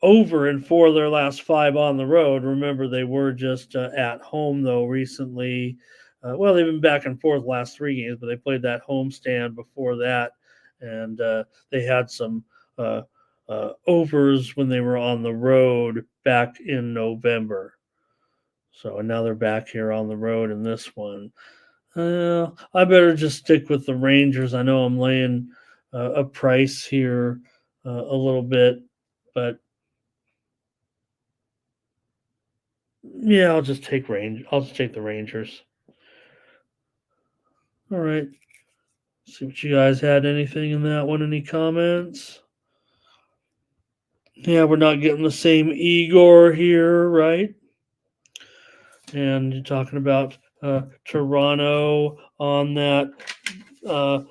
over in 4 of their last 5 on the road. Remember, they were just at home though recently. Well, they've been back and forth the last 3 games, but they played that homestand before that, and they had some overs when they were on the road back in November. So and now they're back here on the road in this one. I better just stick with the Rangers. I know I'm laying a price here a little bit, but yeah, I'll just take the Rangers. All right. See what you guys had. Anything in that one? Any comments? Yeah, we're not getting the same Igor here, right? And you're talking about Toronto on that. Uh,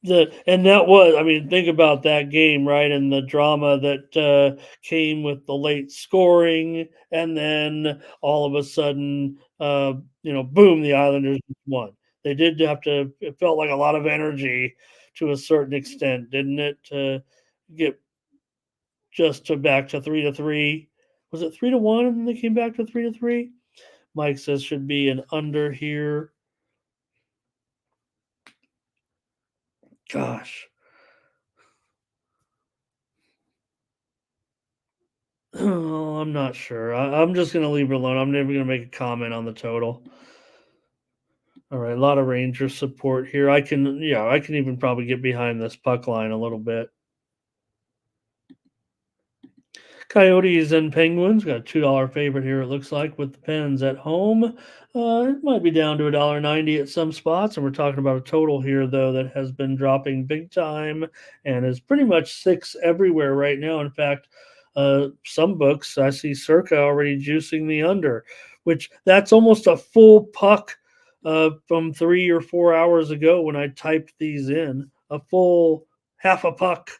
that was, I mean, think about that game, right? And the drama that came with the late scoring, and then all of a sudden, boom, the Islanders won. They did have to. It felt like a lot of energy to a certain extent, didn't it? To get just to back to 3-3. Was it 3-1, and then they came back to 3-3? Mike says should be an under here. Gosh. Oh, I'm not sure. I'm just going to leave it alone. I'm never going to make a comment on the total. All right, a lot of Rangers support here. I can even probably get behind this puck line a little bit. Coyotes and Penguins got a $2 favorite here, it looks like, with the Pens at home. It might be down to $1.90 at some spots, and we're talking about a total here, though, that has been dropping big time and is pretty much 6 everywhere right now. In fact, some books I see Circa already juicing the under, which that's almost a full puck from 3 or 4 hours ago when I typed these in. A full half a puck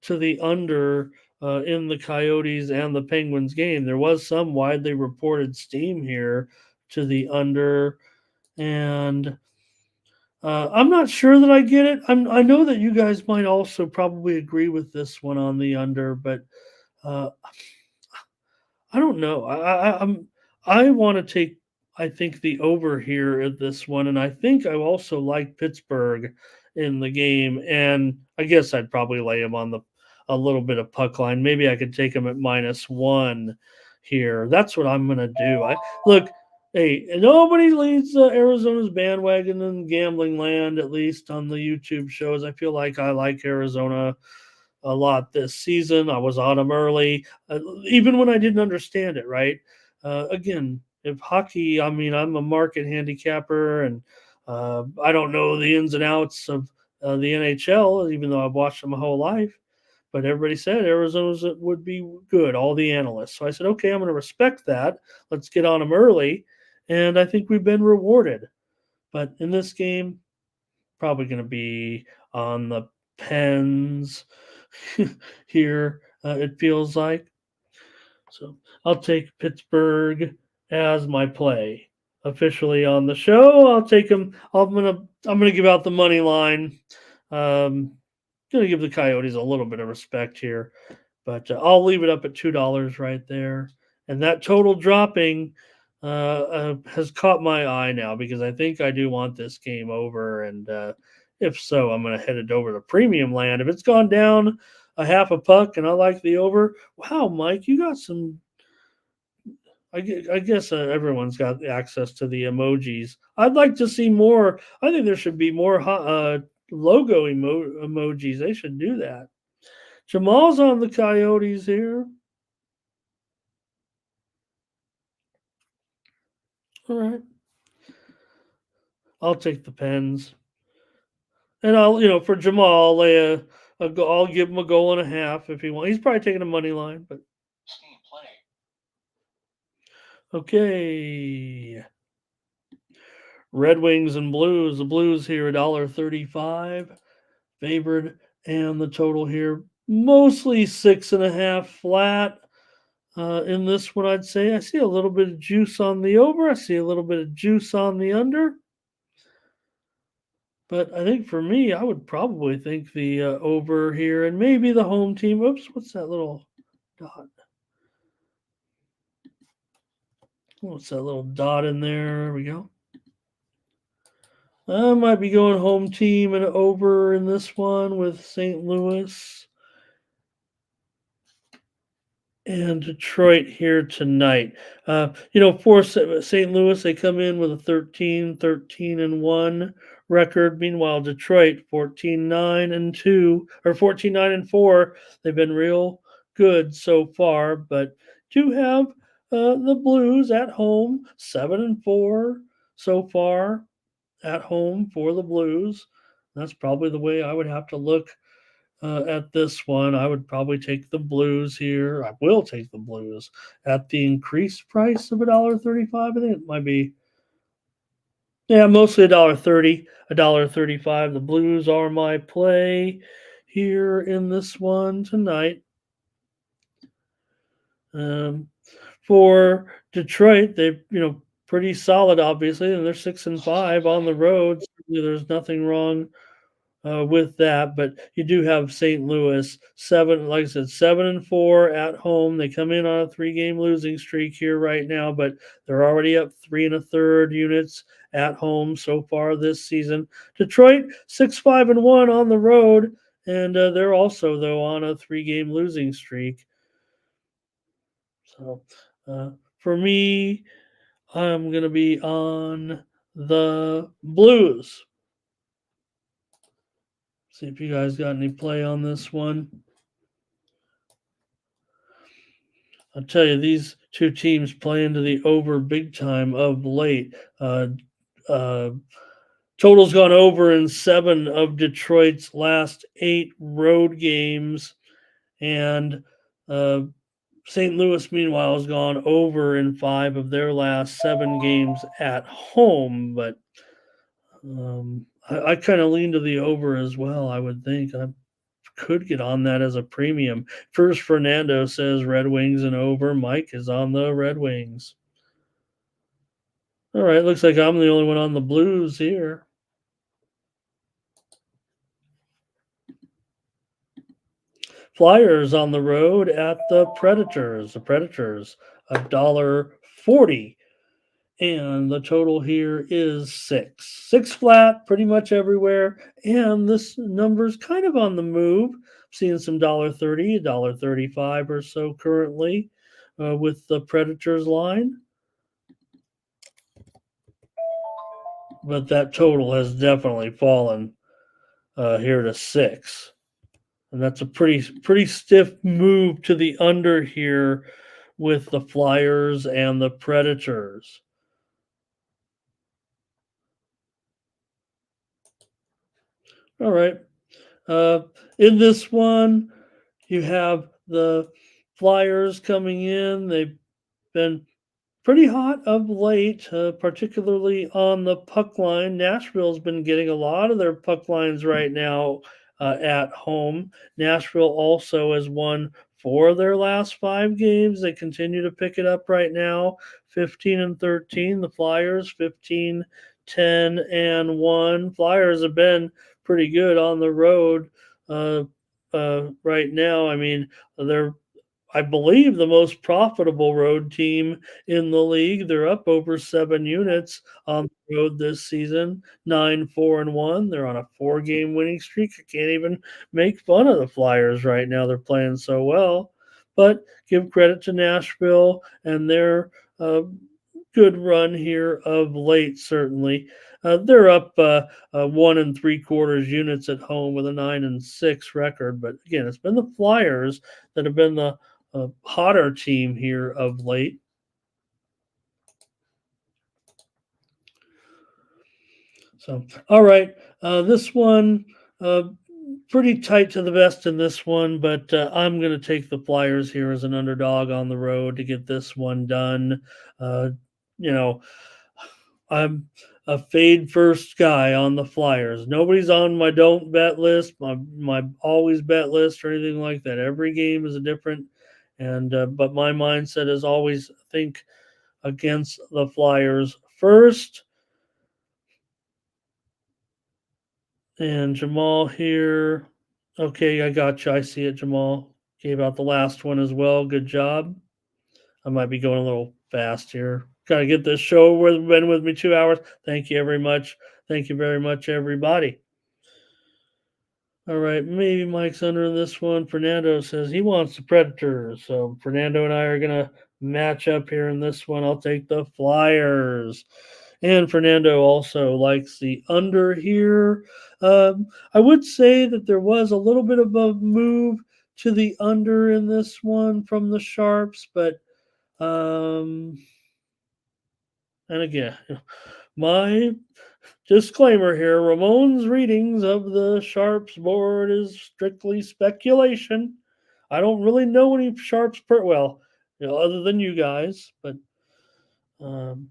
to the under in the Coyotes and the Penguins game. There was some widely reported steam here to the under, and I'm not sure that I get it. I know that you guys might also probably agree with this one on the under, but uh, I don't know. I want to take I think the over here at this one, and I think I also like Pittsburgh in the game, and I guess I'd probably lay them on the a little bit of puck line. Maybe I could take them at -1 here. That's what I'm gonna do. I look. Hey, nobody leads Arizona's bandwagon in gambling land, at least on the YouTube shows. I feel like I like Arizona a lot this season. I was on them early, even when I didn't understand it, right? Again, if hockey, I mean, I'm a market handicapper and I don't know the ins and outs of the NHL, even though I've watched them my whole life. But everybody said Arizona's would be good, all the analysts. So I said, okay, I'm going to respect that. Let's get on them early. And I think we've been rewarded. But in this game, probably going to be on the Pens here, it feels like. So I'll take Pittsburgh as my play officially on the show. I'll take them. I'm gonna give out the money line. Gonna give the Coyotes a little bit of respect here, but I'll leave it up at $2 right there. And that total dropping has caught my eye now because I think I do want this game over. And if so, I'm going to head it over to premium land. If it's gone down a half a puck and I like the over, wow, Mike, you got some. I guess everyone's got access to the emojis. I'd like to see more. I think there should be more logo emojis. They should do that. Jamal's on the Coyotes here. All right. I'll take the Pens. And for Jamal, I'll lay I'll give him a goal and a half if he wants. He's probably taking a money line, but okay. Red Wings and Blues. The Blues here $1.35 favored, and the total here mostly 6.5 flat. In this one, I'd say I see a little bit of juice on the over. I see a little bit of juice on the under. But I think for me, I would probably think the over here and maybe the home team. Oops, what's that little dot? What's that little dot in there? There we go. I might be going home team and over in this one with St. Louis and Detroit here tonight. For St. Louis, they come in with a 13-1 record. Meanwhile, Detroit 14-2 or 14-4. They've been real good so far, but do have the Blues at home 7-4 so far at home for the Blues. That's probably the way I would have to look at this one. I would probably take the Blues here. I will take the Blues at the increased price of $1.35. I think it might be, mostly $1.30, $1.35. The Blues are my play here in this one tonight. For Detroit, they pretty solid, obviously, and they're 6-5 on the road. So there's nothing wrong with that, but you do have St. Louis like I said, 7-4 at home. They come in on a 3-game losing streak here right now, but they're already up 3 1/3 units at home so far this season. Detroit 6-5-1 on the road, and they're also though on a 3-game losing streak. So for me, I'm gonna be on the Blues. See if you guys got any play on this one. I'll tell you, these two teams play into the over big time of late. Total's gone over in 7 of Detroit's last 8 road games, and Uh, St. Louis, meanwhile, has gone over in 5 of their last 7 games at home, but I kind of lean to the over as well. I would think I could get on that as a premium. First, Fernando says Red Wings and over. Mike is on the Red Wings. All right, looks like I'm the only one on the Blues here. Flyers on the road at the Predators. The Predators, $1.40. And the total here is 6. 6 flat pretty much everywhere. And this number's kind of on the move. Seeing some $1.30, $1.35 or so currently with the Predators line. But that total has definitely fallen here to 6. And that's a pretty stiff move to the under here with the Flyers and the Predators. All right. Uh, in this one, you have the Flyers coming in. They've been pretty hot of late, particularly on the puck line. Nashville's been getting a lot of their puck lines right now at home. Nashville also has won 4 of their last 5 games. They continue to pick it up right now, 15 and 13. The Flyers 15, 10 and 1. Flyers have been pretty good on the road right now. I mean, they're I believe the most profitable road team in the league. They're up over 7 units on the road this season, 9-4-1. They're on a 4 game winning streak. I can't even make fun of the Flyers right now. They're playing so well. But give credit to Nashville and their good run here of late, certainly. They're up 1 3/4 units at home with a 9-6 record. But again, it's been the Flyers that have been the hotter team here of late. So, all right, this one pretty tight to the vest in this one, but I'm going to take the Flyers here as an underdog on the road to get this one done. Uh, you know, I'm a fade first guy on the Flyers. Nobody's on my don't bet list, my always bet list, or anything like that. Every game is a different, and but my mindset is always think against the Flyers first. And Jamal here. Okay, I got you. I see it, Jamal. Gave out the last one as well. Good job. I might be going a little fast here. Gotta get this show. Been with me 2 hours. Thank you very much. Thank you very much, everybody. All right, maybe Mike's under this one. Fernando says he wants the Predators. So Fernando and I are gonna match up here in this one. I'll take the Flyers. And Fernando also likes the under here. I would say that there was a little bit of a move to the under in this one from the Sharps, but and again, my disclaimer here, Ramon's readings of the Sharps board is strictly speculation. I don't really know any Sharps well, other than you guys, but um,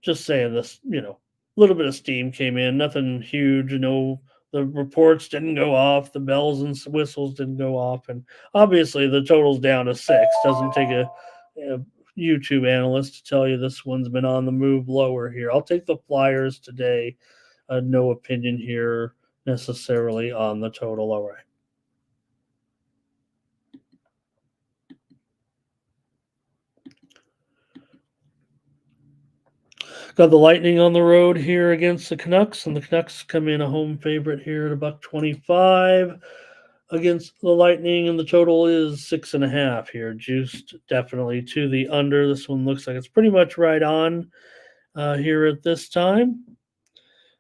just saying this, a little bit of steam came in, nothing huge, the reports didn't go off, the bells and whistles didn't go off, and obviously the total's down to 6. Doesn't take a YouTube analyst to tell you this one's been on the move lower here. I'll take the Flyers today. No opinion here necessarily on the total. All right. Got the Lightning on the road here against the Canucks, and the Canucks come in a home favorite here at $1.25 against the Lightning, and the total is 6.5 here, juiced definitely to the under. This one looks like it's pretty much right on here at this time.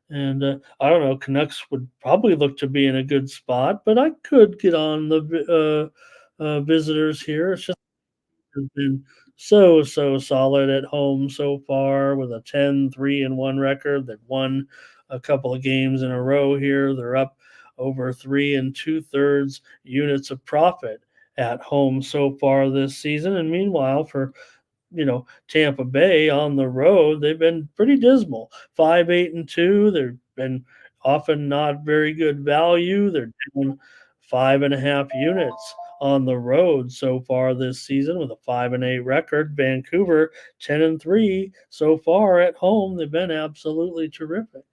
And I don't know, Canucks would probably look to be in a good spot, but I could get on the visitors here. It's just has been so solid at home so far with a 10-3-1 record. They've won a couple of games in a row here. They're up over 3 2/3 units of profit at home so far this season. And meanwhile, for Tampa Bay on the road, they've been pretty dismal. 5-8-2. They've been often not very good value. They're down 5.5 units on the road so far this season with a 5-8 record. Vancouver 10-3 so far at home. They've been absolutely terrific.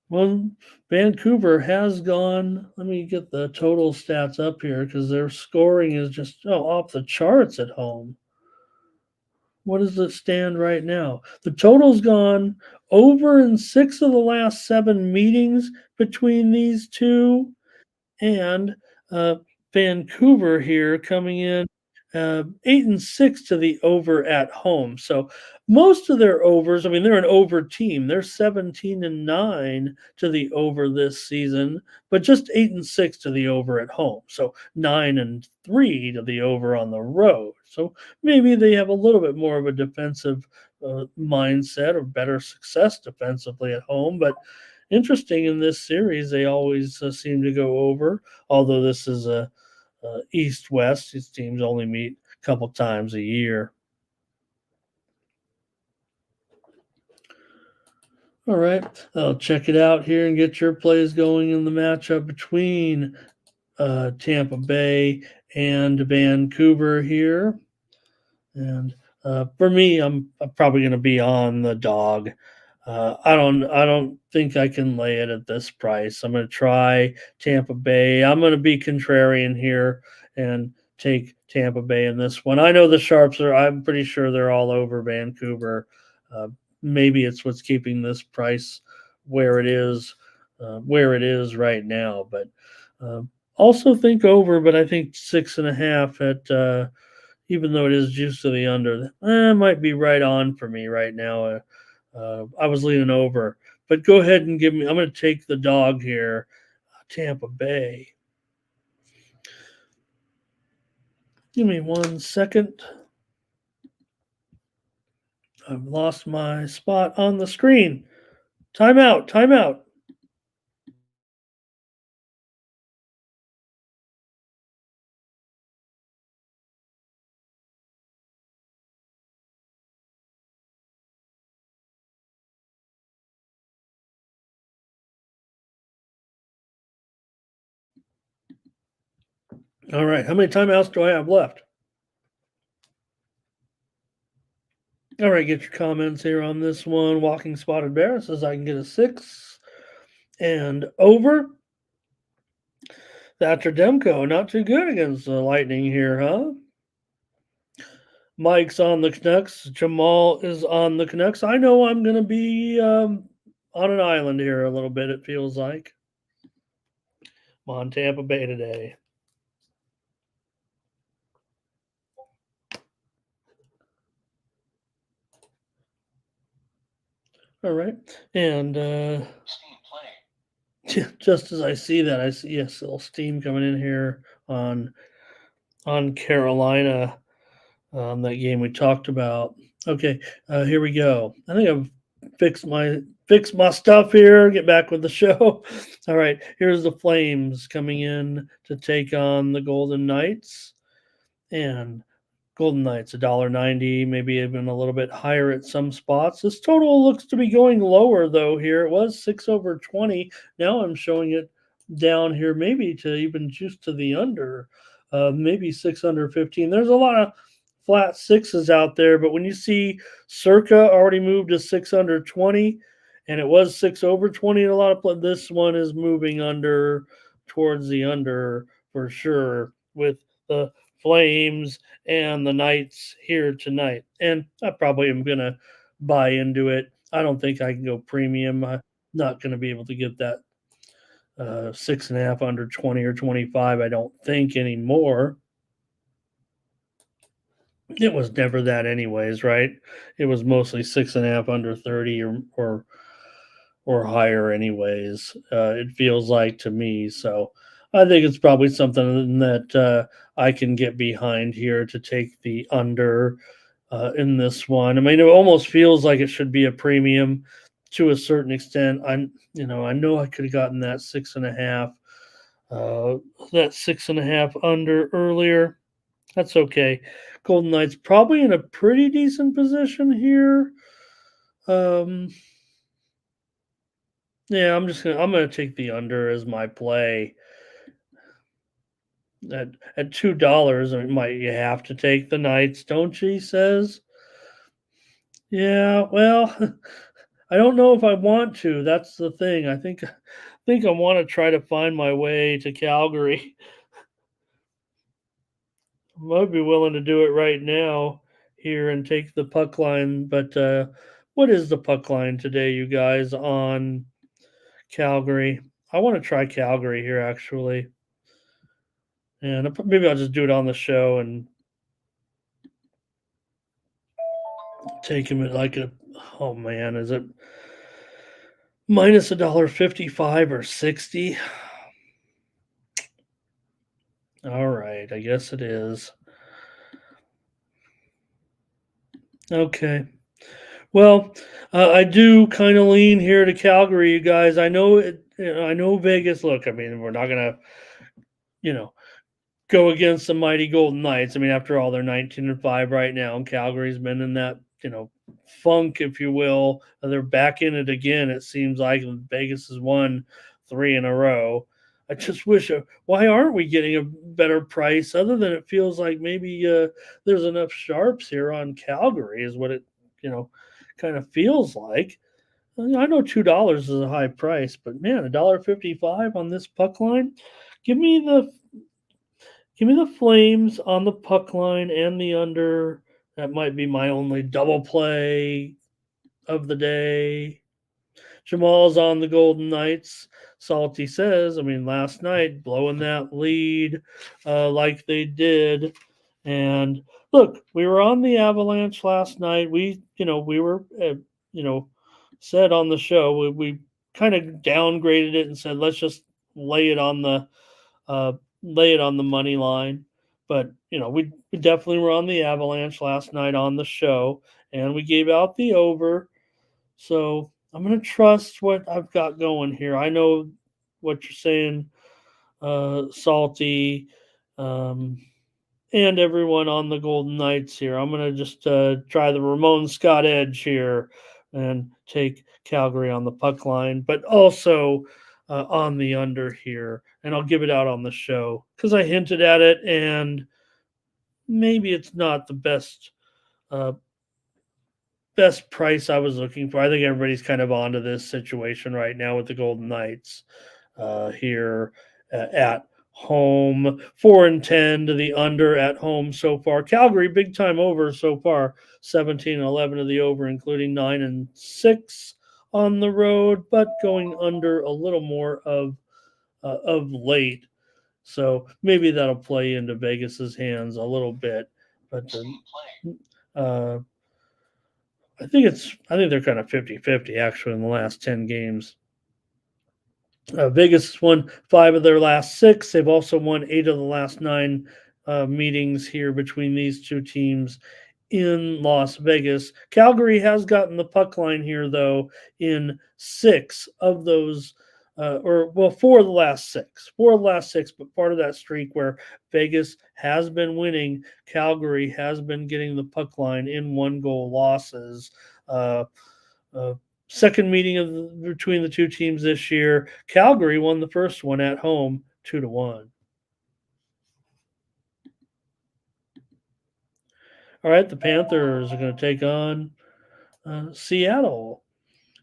Well, Vancouver has gone. Let me get the total stats up here because their scoring is just off the charts at home. What does it stand right now? The total's gone over in 6 of the last 7 meetings between these two, and uh, Vancouver here coming in 8-6 to the over at home. So most of their overs, I mean, they're an over team. They're 17-9 to the over this season, but just 8-6 to the over at home. So 9-3 to the over on the road. So maybe they have a little bit more of a defensive mindset or better success defensively at home, but interesting in this series, they always seem to go over. Although this is a East-West, these teams only meet a couple times a year. All right, I'll check it out here and get your plays going in the matchup between Tampa Bay and Vancouver here. And for me, I'm probably going to be on the dog. I don't think I can lay it at this price. I'm going to try Tampa Bay. I'm going to be contrarian here and take Tampa Bay in this one. I know the Sharps are. I'm pretty sure they're all over Vancouver. Uh, Maybe it's what's keeping this price where it is right now. But uh, also think over. But I think 6.5 at. Even though it is juice to the under, might be right on for me right now. I was leaning over, but go ahead and give me. I'm going to take the dog here, Tampa Bay. Give me 1 second. I've lost my spot on the screen. Timeout. Timeout. All right. How many timeouts do I have left? All right. Get your comments here on this one. Walking Spotted Bear says I can get a 6 and over. Thatcher Demko, not too good against the Lightning here, huh? Mike's on the Canucks. Jamal is on the Canucks. I know I'm going to be on an island here a little bit, it feels like. I'm on Tampa Bay today. All right. And just as I see that, I see a little steam coming in here on Carolina, that game we talked about. Okay, here we go. I think I've fixed my stuff here. Get back with the show. All right, here's the Flames coming in to take on the Golden Knights, and Golden Knights $1.90, maybe even a little bit higher at some spots. This total looks to be going lower though. Here it was 6 over 20. Now I'm showing it down here, maybe to even juice to the under, maybe 6 under 15. There's a lot of flat sixes out there, but when you see Circa already moved to 6 under 20, and it was 6 over 20 in a lot of this one is moving under towards the under for sure with the Flames and the Knights here tonight. And I probably am going to buy into it. I don't think I can go premium. I'm not going to be able to get that 6.5 under 20 or 25, I don't think anymore. It was never that anyways, right? It was mostly 6.5 under 30 or higher anyways. It feels like to me. So I think it's probably something that I can get behind here to take the under in this one. I mean, it almost feels like it should be a premium to a certain extent. I know I could have gotten that 6.5 uh, that 6.5 under earlier. That's okay. Golden Knights probably in a pretty decent position here. Um, yeah, I'm gonna take the under as my play at $2. I mean, might you have to take the Knights, don't you? He says. Yeah, well, I don't know if I want to. That's the thing. I think I want to try to find my way to Calgary. I might be willing to do it right now here and take the puck line, but what is the puck line today, you guys, on Calgary? I want to try Calgary here actually, and maybe I'll just do it on the show and take him at like a. Oh man, is it minus $1.55 or 60? All right, I guess it is. Okay. Well, I do kind of lean here to Calgary, you guys. I know it. I know Vegas. Look, I mean, we're not gonna, you know, go against the mighty Golden Knights. I mean, after all, they're 19-5 right now, and Calgary's been in that, funk, if you will. They're back in it again. It seems like Vegas has won three in a row. I just wish. Why aren't we getting a better price? Other than it feels like maybe there's enough sharps here on Calgary, is what it you know kind of feels like. I know $2 is a high price, but man, $1.55 on this puck line. Give me the Give me the Flames on the puck line and the under. That might be my only double play of the day. Jamal's on the Golden Knights. Salty says, I mean, last night blowing that lead like they did. And look, we were on the Avalanche last night. We were, said on the show, we kind of downgraded it and said, let's just lay it on the uh, money line. But we definitely were on the Avalanche last night on the show, and we gave out the over. So I'm gonna trust what I've got going here. I know what you're saying, Salty, um, and everyone on the Golden Knights here. I'm gonna just try the Ramon Scott edge here and take Calgary on the puck line, but also on the under here, and I'll give it out on the show because I hinted at it, and maybe it's not the uh, best price I was looking for. I think everybody's kind of onto this situation right now with the Golden Knights here at home. 4-10 to the under at home so far. Calgary, big time over so far. 17-11 of the over, including 9-6 on the road, but going under a little more of late. So maybe that'll play into Vegas's hands a little bit. But uh, I think they're kind of 50-50 actually in the last 10 games. Vegas has won 5 of their last 6. They've also won 8 of the last 9 meetings here between these two teams in Las Vegas. Calgary has gotten the puck line here, though, in 6 of those, 4 of the last 6. 4 of the last 6, but part of that streak where Vegas has been winning, Calgary has been getting the puck line in 1-goal losses. Uh, uh, Second meeting between the two teams this year. Calgary won the first one at home 2-1. All right, the Panthers are going to take on Seattle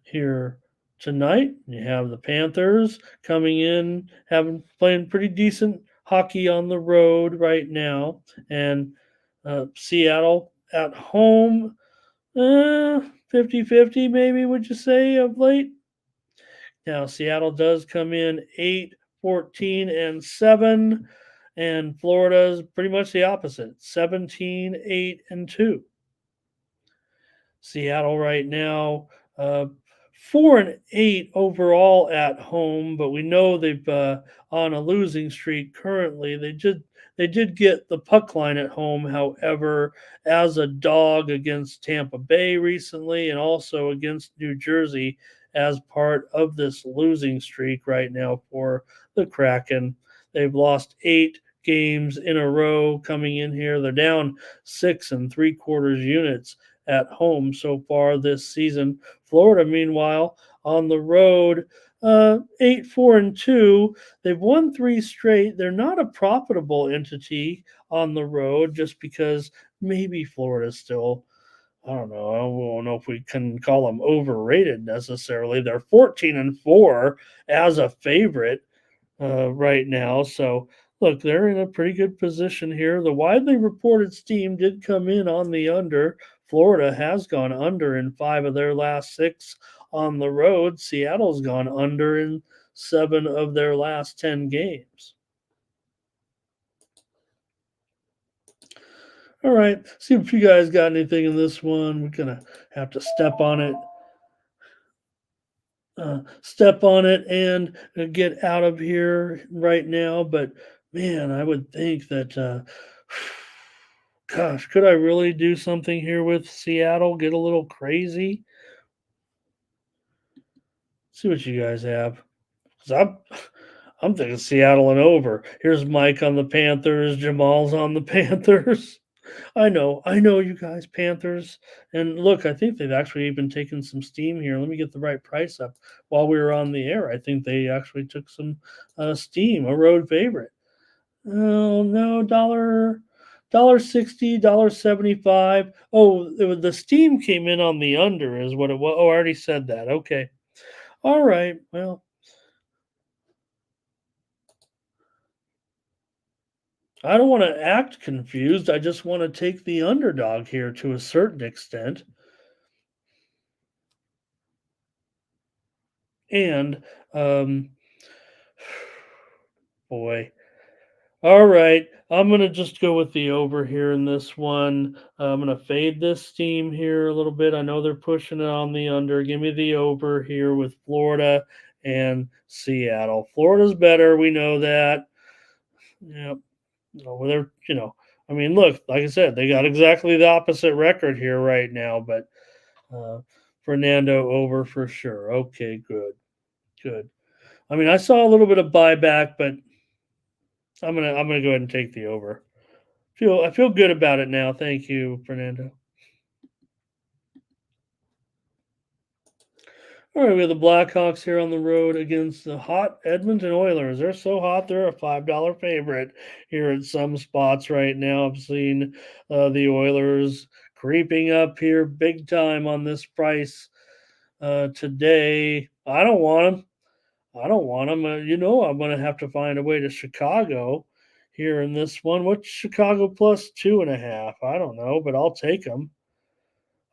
here tonight. You have the Panthers coming in, playing pretty decent hockey on the road right now, and Seattle at home, 50-50 maybe, would you say, of late? Now, Seattle does come in 8, 14, and 7, and Florida is pretty much the opposite, 17, 8, and 2. Seattle right now, 4-8 overall at home, but we know they've on a losing streak currently. They did get the puck line at home, however, as a dog against Tampa Bay recently, and also against New Jersey as part of this losing streak right now for the Kraken. They've lost 8 games in a row coming in here. They're down 6 and 3/4 units at home so far this season. Florida, meanwhile, on the road, 8-4-2. They've won 3 straight. They're not a profitable entity on the road just because maybe Florida's still, I don't know. I don't know if we can call them overrated necessarily. They're 14-4 as a favorite right now. So, look, they're in a pretty good position here. The widely reported steam did come in on the under. Florida has gone under in 5 of their last 6 on the road. Seattle's gone under in 7 of their last 10 games. All right, see if you guys got anything in this one. We're gonna have to step on it and get out of here right now. But man, I would think that, gosh, could I really do something here with Seattle? Get a little crazy. See what you guys have. 'Cause I'm thinking Seattle and over. Here's Mike on the Panthers. Jamal's on the Panthers. I know, you guys, Panthers. And look, I think they've actually even taken some steam here. Let me get the right price up while we were on the air. I think they actually took some steam, a road favorite. Oh no, dollar 60, dollar 75. Oh, the steam came in on the under, is what it was. Oh, I already said that. Okay. All right. Well, I don't want to act confused. I just want to take the underdog here to a certain extent. And boy. All right. I'm going to just go with the over here in this one. I'm going to fade this steam here a little bit. I know they're pushing it on the under. Give me the over here with Florida and Seattle. Florida's better. We know that. Yeah. No, I mean, look, like I said, they got exactly the opposite record here right now, but uh, Fernando over for sure. Okay, good. Good. I mean, I saw a little bit of buyback, but I'm gonna go ahead and take the over. I feel good about it now. Thank you, Fernando. All right, we have the Blackhawks here on the road against the hot Edmonton Oilers. They're so hot, they're a $5 favorite here at some spots right now. I've seen the Oilers creeping up here big time on this price today. I don't want them. I don't want them. I'm going to have to find a way to Chicago here in this one. What's Chicago plus 2.5? I don't know, but I'll take them.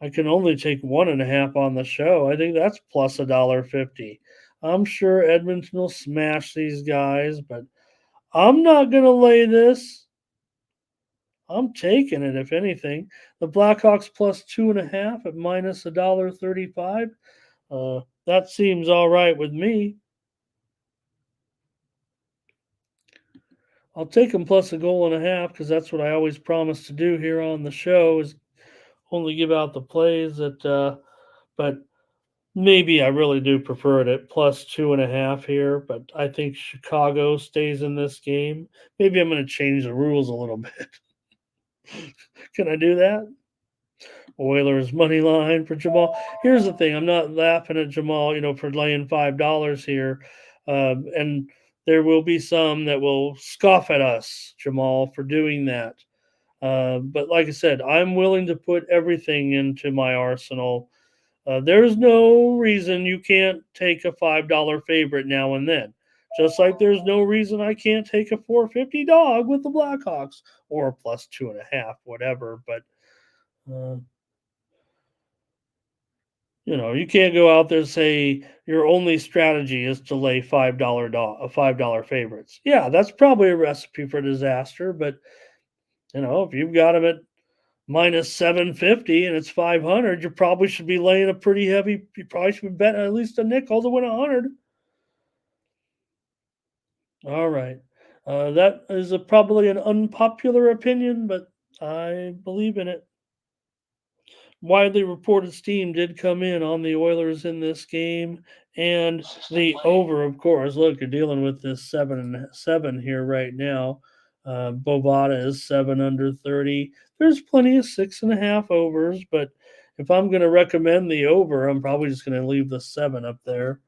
I can only take 1.5 on the show. I think that's plus $1.50. I'm sure Edmonton will smash these guys, but I'm not going to lay this. I'm taking it, if anything. The Blackhawks plus 2.5 at minus $1.35. That seems all right with me. I'll take them plus a goal and a half because that's what I always promise to do here on the show is only give out the plays that. But maybe I really do prefer it at plus 2.5 here. But I think Chicago stays in this game. Maybe I'm going to change the rules a little bit. Can I do that? Oilers money line for Jamal. Here's the thing: I'm not laughing at Jamal, for laying $5 here, and there will be some that will scoff at us, Jamal, for doing that. But like I said, I'm willing to put everything into my arsenal. There's no reason you can't take a $5 favorite now and then. Just like there's no reason I can't take a 450 dog with the Blackhawks or plus 2.5, whatever. But uh, you can't go out there and say your only strategy is to lay $5 favorites. Yeah, that's probably a recipe for disaster. But if you've got them at minus 750 and it's 500, you probably should be laying a pretty heavy. You probably should bet at least a nickel to win 100. All right. That is probably an unpopular opinion, but I believe in it. widely reported steam did come in on the Oilers in this game, and the over, of course. Look, you're dealing with this 7-7 here right now. Bovada is 7 under 30. There's plenty of 6.5 overs, but if I'm going to recommend the over, I'm probably just going to leave the 7 up there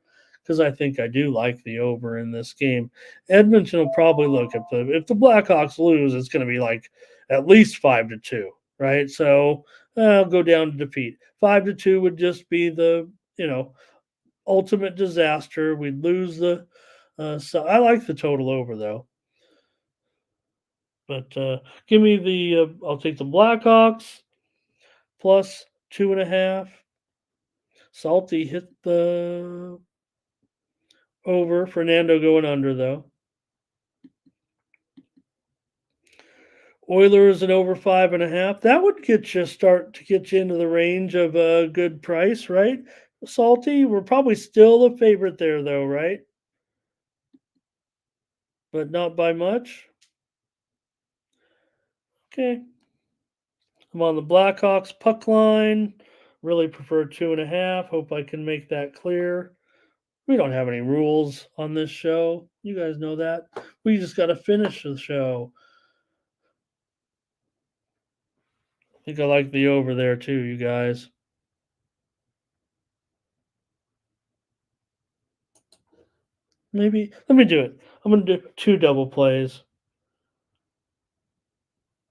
because I think I do like the over in this game. Edmonton will probably look at if the Blackhawks lose, it's going to be like at least 5-2, right? So I'll go down to defeat. 5-2 would just be the ultimate disaster. We'd lose the. So I like the total over though. But give me the. I'll take the Blackhawks plus 2.5. Salty hit the over. Fernando going under though. Oilers and over 5.5. That would get you into the range of a good price, right? Salty, we're probably still the favorite there though, right? But not by much. Okay. I'm on the Blackhawks puck line. Really prefer 2.5. Hope I can make that clear. We don't have any rules on this show. You guys know that. We just got to finish the show. I think I like the over there too, you guys. Maybe. Let me do it. I'm going to do 2 double plays.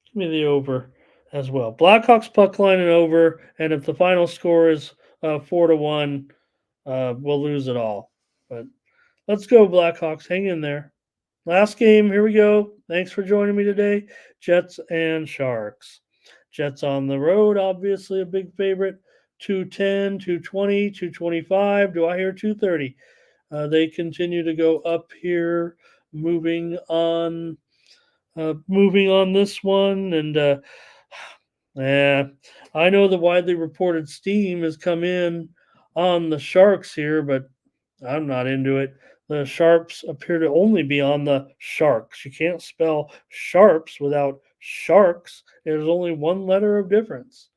Give me the over as well. Blackhawks puck line and over. And if the final score is 4-1, we'll lose it all. But let's go, Blackhawks. Hang in there. Last game. Here we go. Thanks for joining me today. Jets and Sharks. Jets on the road, obviously a big favorite. 210, 220, 225. Do I hear 230? They continue to go up here, moving on this one. And I know the widely reported steam has come in on the Sharks here, but I'm not into it. The Sharps appear to only be on the Sharks. You can't spell Sharps without Sharks. There's only one letter of difference.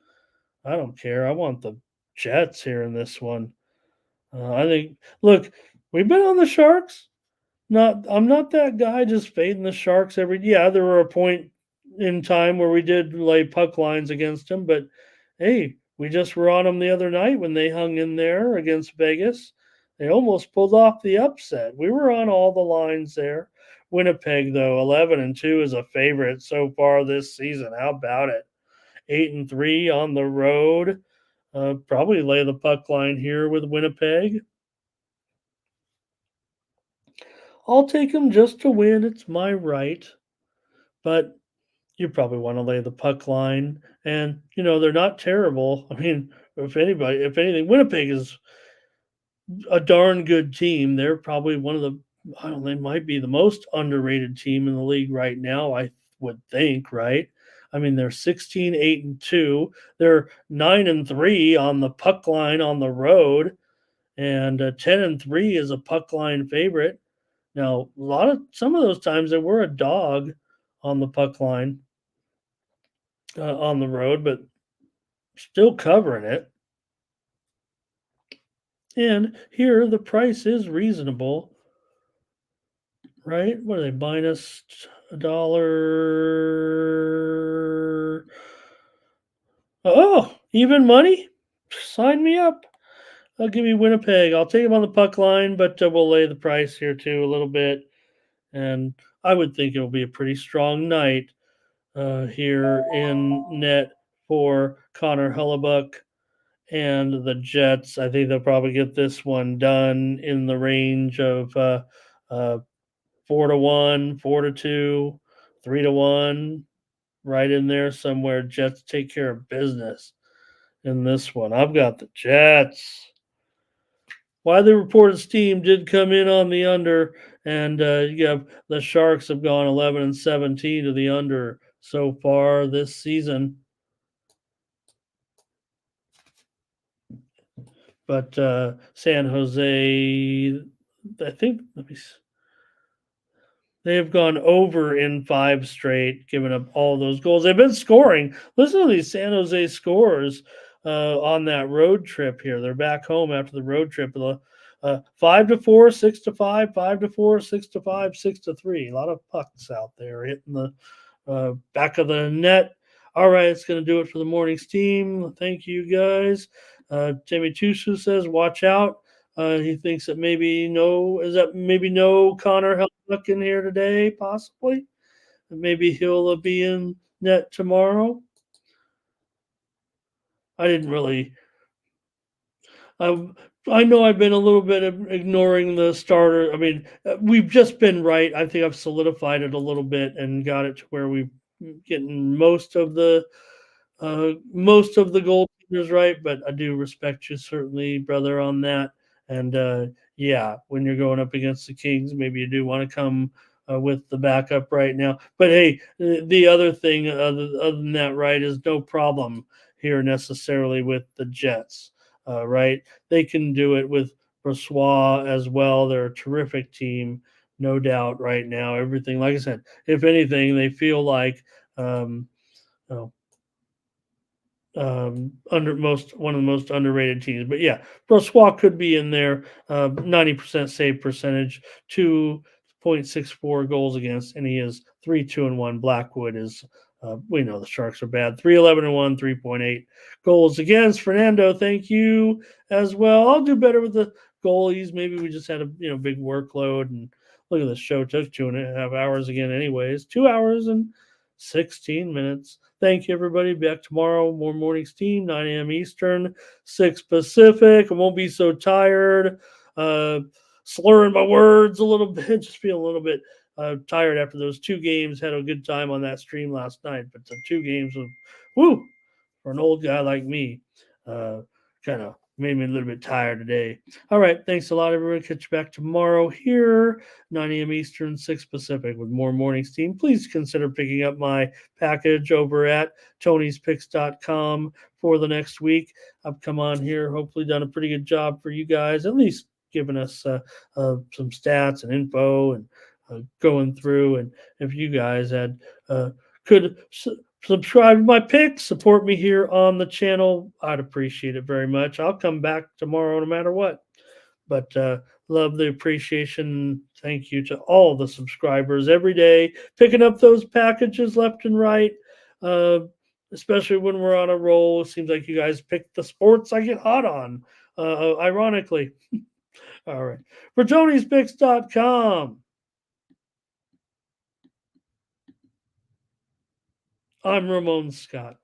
I don't care. I want the Jets here in this one. I think. Look, we've been on the Sharks. I'm not that guy just fading the Sharks every. Yeah, there were a point in time where we did lay puck lines against them, but hey, we just were on them the other night when they hung in there against Vegas. They almost pulled off the upset. We were on all the lines there. Winnipeg, though, 11-2 is a favorite so far this season. How about it? 8-3 on the road. Probably lay the puck line here with Winnipeg. I'll take them just to win. It's my right. But you probably want to lay the puck line. And, they're not terrible. I mean, if anything, Winnipeg is a darn good team. They're probably one of the, I don't know, they might be the most underrated team in the league right now, I would think, right? I mean, they're 16-8-2. They're 9-3 on the puck line on the road, and 10-3 is a puck line favorite. Now, some of those times they were a dog on the puck line on the road, but still covering it. And here the price is reasonable, right? What are they buying us? $1. Oh, even money? Sign me up. I'll give you Winnipeg. I'll take them on the puck line, but we'll lay the price here too a little bit. And I would think it'll be a pretty strong night here in net for Connor Hellebuck and the Jets. I think they'll probably get this one done in the range of 4-1, 4-2, 3-1, right in there somewhere. Jets take care of business in this one. I've got the Jets. Widely reported steam did come in on the under, and you have the Sharks have gone 11-17 to the under so far this season. But San Jose, I think, they have gone over in 5 straight, giving up all those goals. They've been scoring. Listen to these San Jose scores. on that road trip here. They're back home after the road trip. 5-4, 6-5, 5-4, 6-5, 6-3. A lot of pucks out there hitting the back of the net. All right, it's going to do it for the morning's team. Thank you guys. Timmy Tusu says, "Watch out." He thinks that maybe no Connor Hellebuck in here today, possibly. Maybe he'll be in net tomorrow. I didn't really. I know I've been a little bit of ignoring the starter. I mean, we've just been right. I think I've solidified it a little bit and got it to where we've getting most of the goaltenders right. But I do respect you certainly, brother, on that. And yeah, when you're going up against the Kings, maybe you do want to come with the backup right now. But hey, the other thing other than that, right, is no problem here necessarily with the Jets. Right, they can do it with Brossois as well. They're a terrific team, no doubt. Right now, everything, like I said, if anything, they feel like um, oh, under most one of the most underrated teams. But yeah, Brossois could be in there. 90% save percentage, 2.64 goals against, and he is 3-2-1. Blackwood is. We know the Sharks are bad. 3-11-1, 3.8 goals against. Fernando, thank you as well. I'll do better with the goalies. Maybe we just had a big workload, and look at this show. Took 2.5 hours again. Anyways, 2 hours and 16 minutes. Thank you, everybody. Back tomorrow. More morning steam, 9 a.m. Eastern, 6 Pacific. I won't be so tired. Slurring my words a little bit. Just feeling a little bit tired after those 2 games. Had a good time on that stream last night, but the 2 games of whoo for an old guy like me, kind of made me a little bit tired today. All right. Thanks a lot, everyone. Catch you back tomorrow here, 9 a.m. Eastern, 6 Pacific, with more morning steam. Please consider picking up my package over at tonyspicks.com for the next week. I've come on here, hopefully done a pretty good job for you guys, at least giving us some stats and info and going through. And if you guys could subscribe to my picks, support me here on the channel, I'd appreciate it very much. I'll come back tomorrow no matter what. But love the appreciation. Thank you to all the subscribers every day, picking up those packages left and right, especially when we're on a roll. It seems like you guys pick the sports I get hot on, ironically. All right. For Tony'sPicks.com, I'm Ramon Scott.